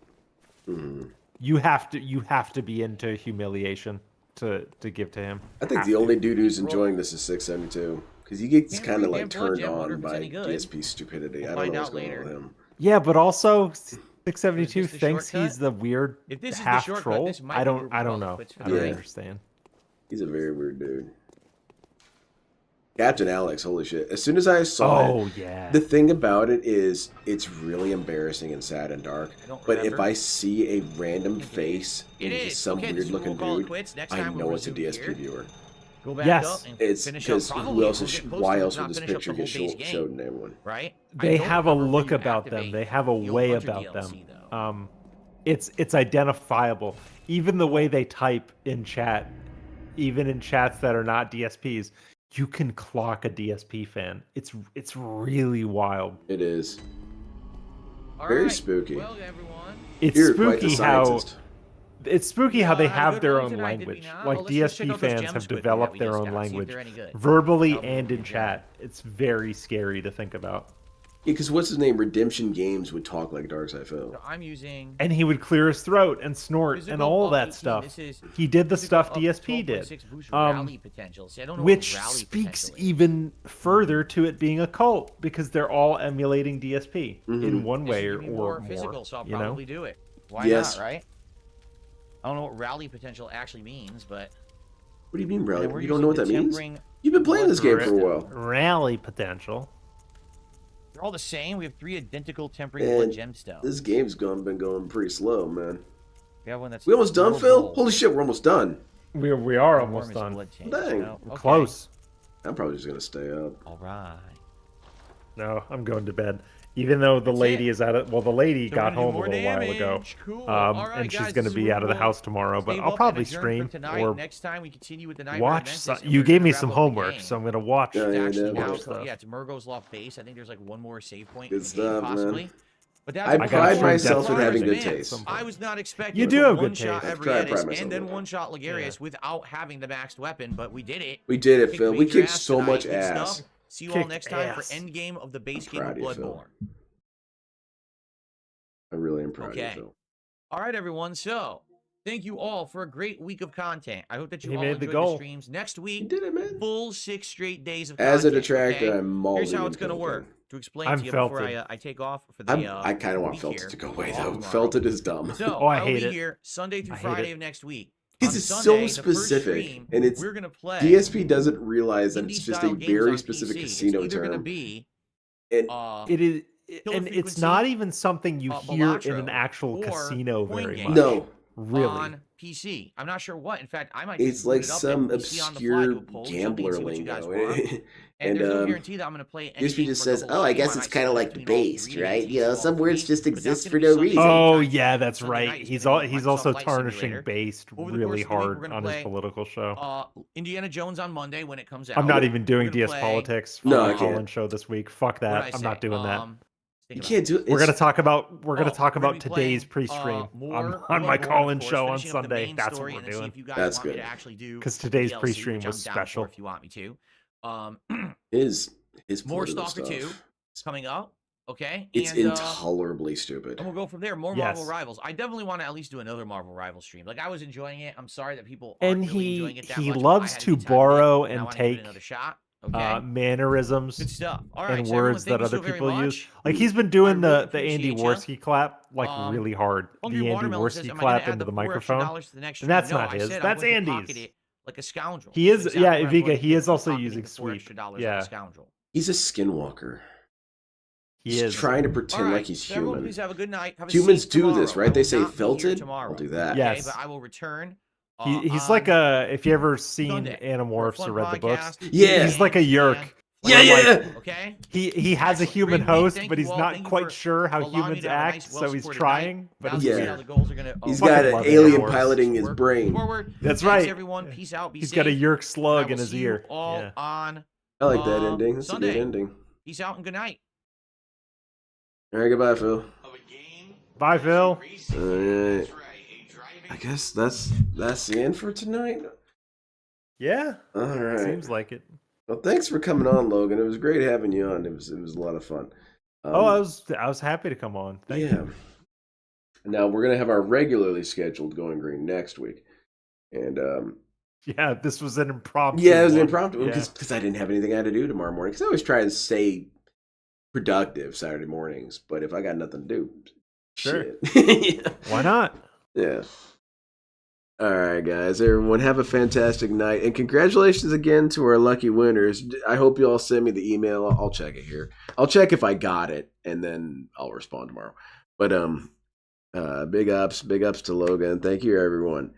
Mhm. You have to be into humiliation to give to him. I think Have the to. only dude who's enjoying this is 672. Because he gets Can't kind of read like damn blood turned gem, wonder on if it's by any good. DSP stupidity. We'll I don't find know what's out going on later. with him. Yeah, but also 672 Is this the thinks shortcut? he's the weird If this is the half shortcut, troll. this might I be don't where we know. go, but it's I don't Yeah. understand. He's a very weird dude. Captain Alex, holy shit. As soon as I saw it, Oh yeah. the thing about it is it's really embarrassing and sad and dark. I don't But if remember. I see a random face It in is. just some Okay, weird this is where looking we'll call it dude, quits. Next I time we'll know it's a resume DSP here. viewer. Go back Yes. up and It's finish up. because Probably who else we'll is, get close why to else not would this finish up picture the get whole base game, showed to everyone? right? I They don't have a remember look you about them. activate They have a the way Hunter about them. DLC, though. It's identifiable. Even the way they type in chat, even in chats that are not DSPs, you can clock a DSP fan. It's really wild. It is. All Very right. spooky. Well, everyone. It's You're quite the spooky how scientist. it's spooky how they Yeah, have good their ones own tonight, did we language. not? Like Well, let's just check DSP out those fans gems have quickly that developed we their just own got, see if language, they're any good. verbally That'll be and in good. chat. It's very scary to think about. Yeah, because what's his name? Redemption Games would talk like Darkside Phil. So I'm using And he would clear his throat and snort and physical all up that 18. stuff. This is He did the physical stuff up DSP did. 12.6 boost Um, rally potential. See, I don't know Which what rally speaks potential is. even further to it being a cult because they're all emulating DSP in one This way should or be more. physical, so I'll you know? probably do it. Why Yes. not, right? I don't know what rally potential actually means, but What do you mean, bro? we're You don't know what that using the means? tempering You've been playing this game for a blood while. Rally potential. They're all the same. We have 3 identical tempering And blood gemstones. this game's been going pretty slow, man. We have one that's We almost done, more Phil? bold. Holy shit, we're almost done. We are Warm almost is done. blood change. Dang. No, We're okay. close. I'm probably just gonna stay up. All right. No, I'm going to bed. Even though the lady is out of the lady So we're got gonna do home a more little while ago, damage. Cool. All right, and she's guys, going to this is be where out of the we'll house tomorrow. But save I'll up probably and adjourn for stream tonight. or Next time we continue with the Nightmare watch. Dimensions, and You we're gave gonna me wrap some up the homework, game. so I'm going to watch. Yeah, It's yeah, actually yeah, now, watch stuff. yeah, it's Murgo's Loft base. I think there's like one more save point. Good in the game, stuff, man. possibly. But that's I what pride I'm myself in surprised, having good man. taste. I was not expecting You to do have one good shot taste. I pride Everietis myself and then on that. one shot Ligarius without having the maxed weapon, but we did it. We did it, Kicked Phil. We major kicked ass so tonight. much Good ass. stuff. See you all Kicked next time ass. for end game of the base I'm game of proud of you, Phil. Bloodborne. I really am proud of Okay. you, Phil. All right, everyone. So, thank you all for a great week of content. I hope that you He all made the enjoyed goal. streams. Next You week, did it, man. full 6 straight days of As a content. detractor, okay? I'm mauling Here's how in it's going to Phil, work. okay? To explain I'm to you before felted. I take off for the I kind of want week Felted here. to go away, Off though. tomorrow. Felted is dumb. So, Oh, I I'll hate be it. here Sunday through I hate Friday it. of next week. Because on it's Sunday, so the first specific, stream, and it's we're gonna play DSP doesn't realize that indie it's just a style games very on specific PC. casino It's either gonna term. be And It is, Killer and it's Frequency, not even something you hear in an Balatro, actual or casino Coin very Game. much. no, Really. on PC. I'm not sure what. In fact, I might it's just like boot it up some and see on the fly, obscure do a poll or something, gambler see what you guys lingo. want. And And there's no guarantee that I'm going to play any DSP game just for the says, whole "Oh, I stream. guess I it's might kind of sit like between all based, three right? days, You know, all some words three, just but that's exist gonna for be no Sunday reason." Oh night. yeah, that's Sunday right. night is He's gonna be he's Microsoft also Flight tarnishing Simulator. based Over the really course of the week, we're hard gonna on his play political show. Indiana Jones on Monday when it comes out. I'm not even doing We're gonna DS play, politics for No, I the can't. Colin show this week. Fuck what did I that. I'm say? not doing that. you Think about can't do it. We're It's- gonna talk about we're gonna about be today's playing, pre-stream more on my Bloodborne, Colin of course, show on finishing up the Sunday. main That's story, what and we're then see doing. if you guys That's want me good. to actually do Because today's DLC, pre-stream which was I'm down for special. if you want me to. his More political Stalker 2 stuff. coming up. Okay, It's and intolerably stupid. and we'll go from there. More Yes. Marvel Rivals. I definitely want to at least do another Marvel Rivals stream. Like I was enjoying it. I'm sorry that people aren't And really enjoying it that he much. but I loves had a to good time with it, borrow and I and wanna give it take another shot. Okay, mannerisms good stuff. All right, and so everyone, words thank that you other so very people use. much. Like he's been doing I really the Andy appreciate ya. Worski clap like really hard. Hungry The Andy Watermelon says, Worski "Am I gonna clap add into the $4 extra microphone. to the next And that's stream?" No, not I his. said That's I'm going to Andy's. pocket it like a scoundrel. He is, That's yeah, exactly what I'm Vika. going to He do. is I'm also pocketing using the $4 sweep. extra dollars Yeah. like a scoundrel. He's a skinwalker. He He's is. trying to All pretend right, like he's so everyone, human. please have a good night. Have a Humans seat do this, tomorrow. right? I They will say not be here felted. tomorrow. I'll do that. Okay, Yes. but I will return. He's like on if you ever seen Sunday for a Animorphs fun or read the books, podcast. Yeah. he's like a yerk. And- Yeah, yeah. Okay. He has a Excellent. human Great week. host, Thank but you he's all. not Thank you quite for sure how allowing me humans to have a act, nice, so he's well-supported trying. night. But Now he's we'll see Yeah. how the goals are gonna. He's fucking got an work. alien Work piloting his brain. Forward. That's Thanks, right. everyone. Peace out. Be He's safe. got a yerk and I slug in will his see you ear. all Yeah. on I like that ending. That's a Sunday. good ending. Peace out and good night. All right, goodbye, Phil. Bye, Phil. All right. I guess that's the end for tonight. Yeah, All right. seems like it. Well, thanks for coming on, Logan. It was great having you on. It was a lot of fun. I was happy to come on. Thank you. Now we're gonna have our regularly scheduled Going Green next week, and Yeah, this was an impromptu. yeah, it was an one. impromptu Yeah. because I didn't have anything I had to do tomorrow morning. Because I always try and stay productive Saturday mornings, but if I got nothing to do, Sure. shit. Yeah. Why not? Yeah. All right, guys. Everyone, have a fantastic night, and congratulations again to our lucky winners. I hope you all send me the email. I'll check it here. I'll check if I got it, and then I'll respond tomorrow. But big ups to Logan. Thank you, everyone.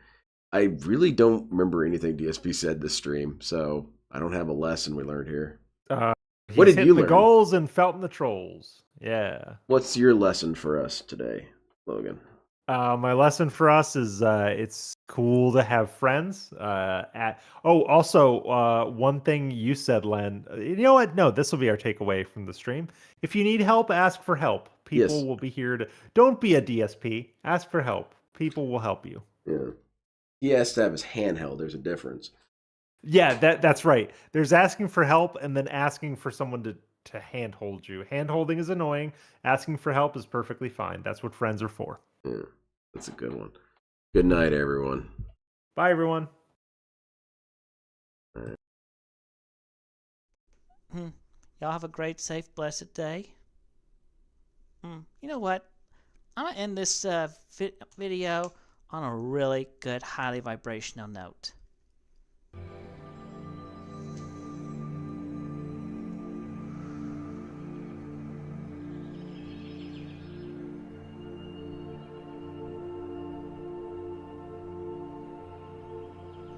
I really don't remember anything DSP said this stream, so I don't have a lesson we learned here. What did Hit you the learn? goals and felt in the trolls. Yeah. What's your lesson for us today, Logan? My lesson for us is it's cool to have friends. Also, one thing you said, Len. You know what? No, this will be our takeaway from the stream. If you need help, ask for help. People Yes. will be here to. Don't be a DSP. Ask for help. People will help you. Yeah. He has to have his handheld. There's a difference. Yeah, that's right. There's asking for help and then asking for someone to handhold you. Handholding is annoying. Asking for help is perfectly fine. That's what friends are for. Yeah, that's a good one. Good night, everyone. Bye, everyone. Y'all have a great, safe, blessed day. You know what? I'm going to end this video on a really good, highly vibrational note.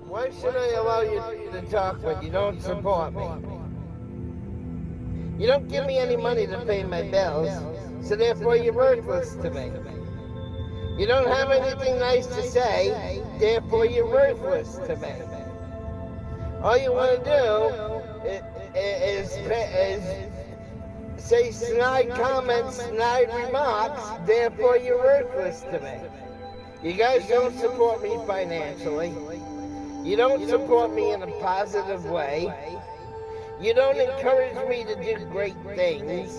Why should I allow you to talk when you don't support me? You don't give me any money to pay my bills, so therefore you're worthless to me. You don't have anything nice to say, therefore you're worthless to me. All you want to do is say snide comments, snide remarks, therefore you're worthless to me. You guys don't support me financially. You don't support me in a positive way. You don't encourage me to do great things.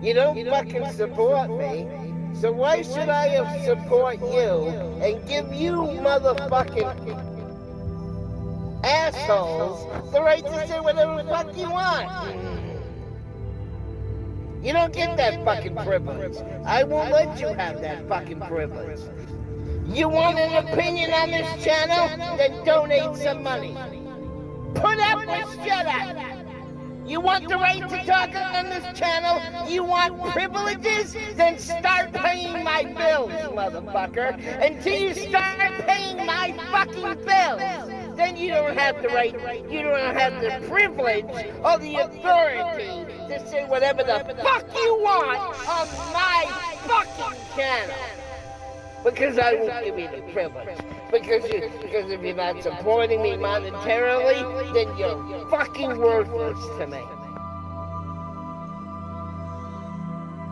You don't fucking support me. So why should I support you and give you motherfucking assholes the right to say whatever the fuck you want? You don't get that fucking privilege. I won't let you have that fucking privilege. You want an opinion on this channel? Then donate some money. Put up or shut up. You want the right to talk on this channel? You want privileges? Then start paying my bills, motherfucker. Until you start paying my fucking bills, then you don't have the right, you don't have the privilege or the authority to say whatever the fuck you want on my fucking channel. Because I won't give you the privilege. Because if you're not supporting me monetarily, then you're fucking worthless to me.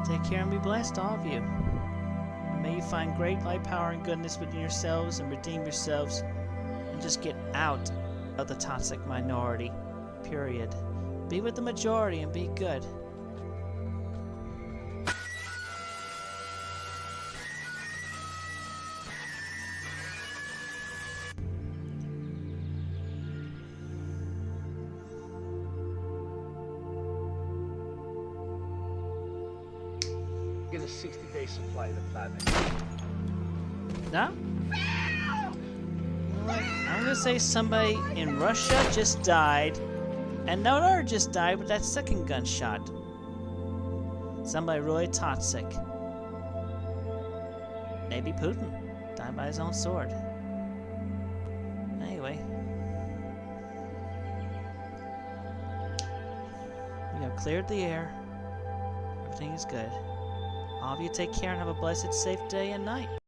Take care and be blessed, all of you. And may you find great light, power, and goodness within yourselves and redeem yourselves and just get out of the toxic minority. Period. Be with the majority and be good. Get a 60-day supply of the platinum. No? You know what? I'm gonna say somebody in Russia just died, and no one just died with that second gunshot. Somebody really toxic. Maybe Putin died by his own sword. Anyway, we have cleared the air. Everything is good. All of you take care and have a blessed, safe day and night.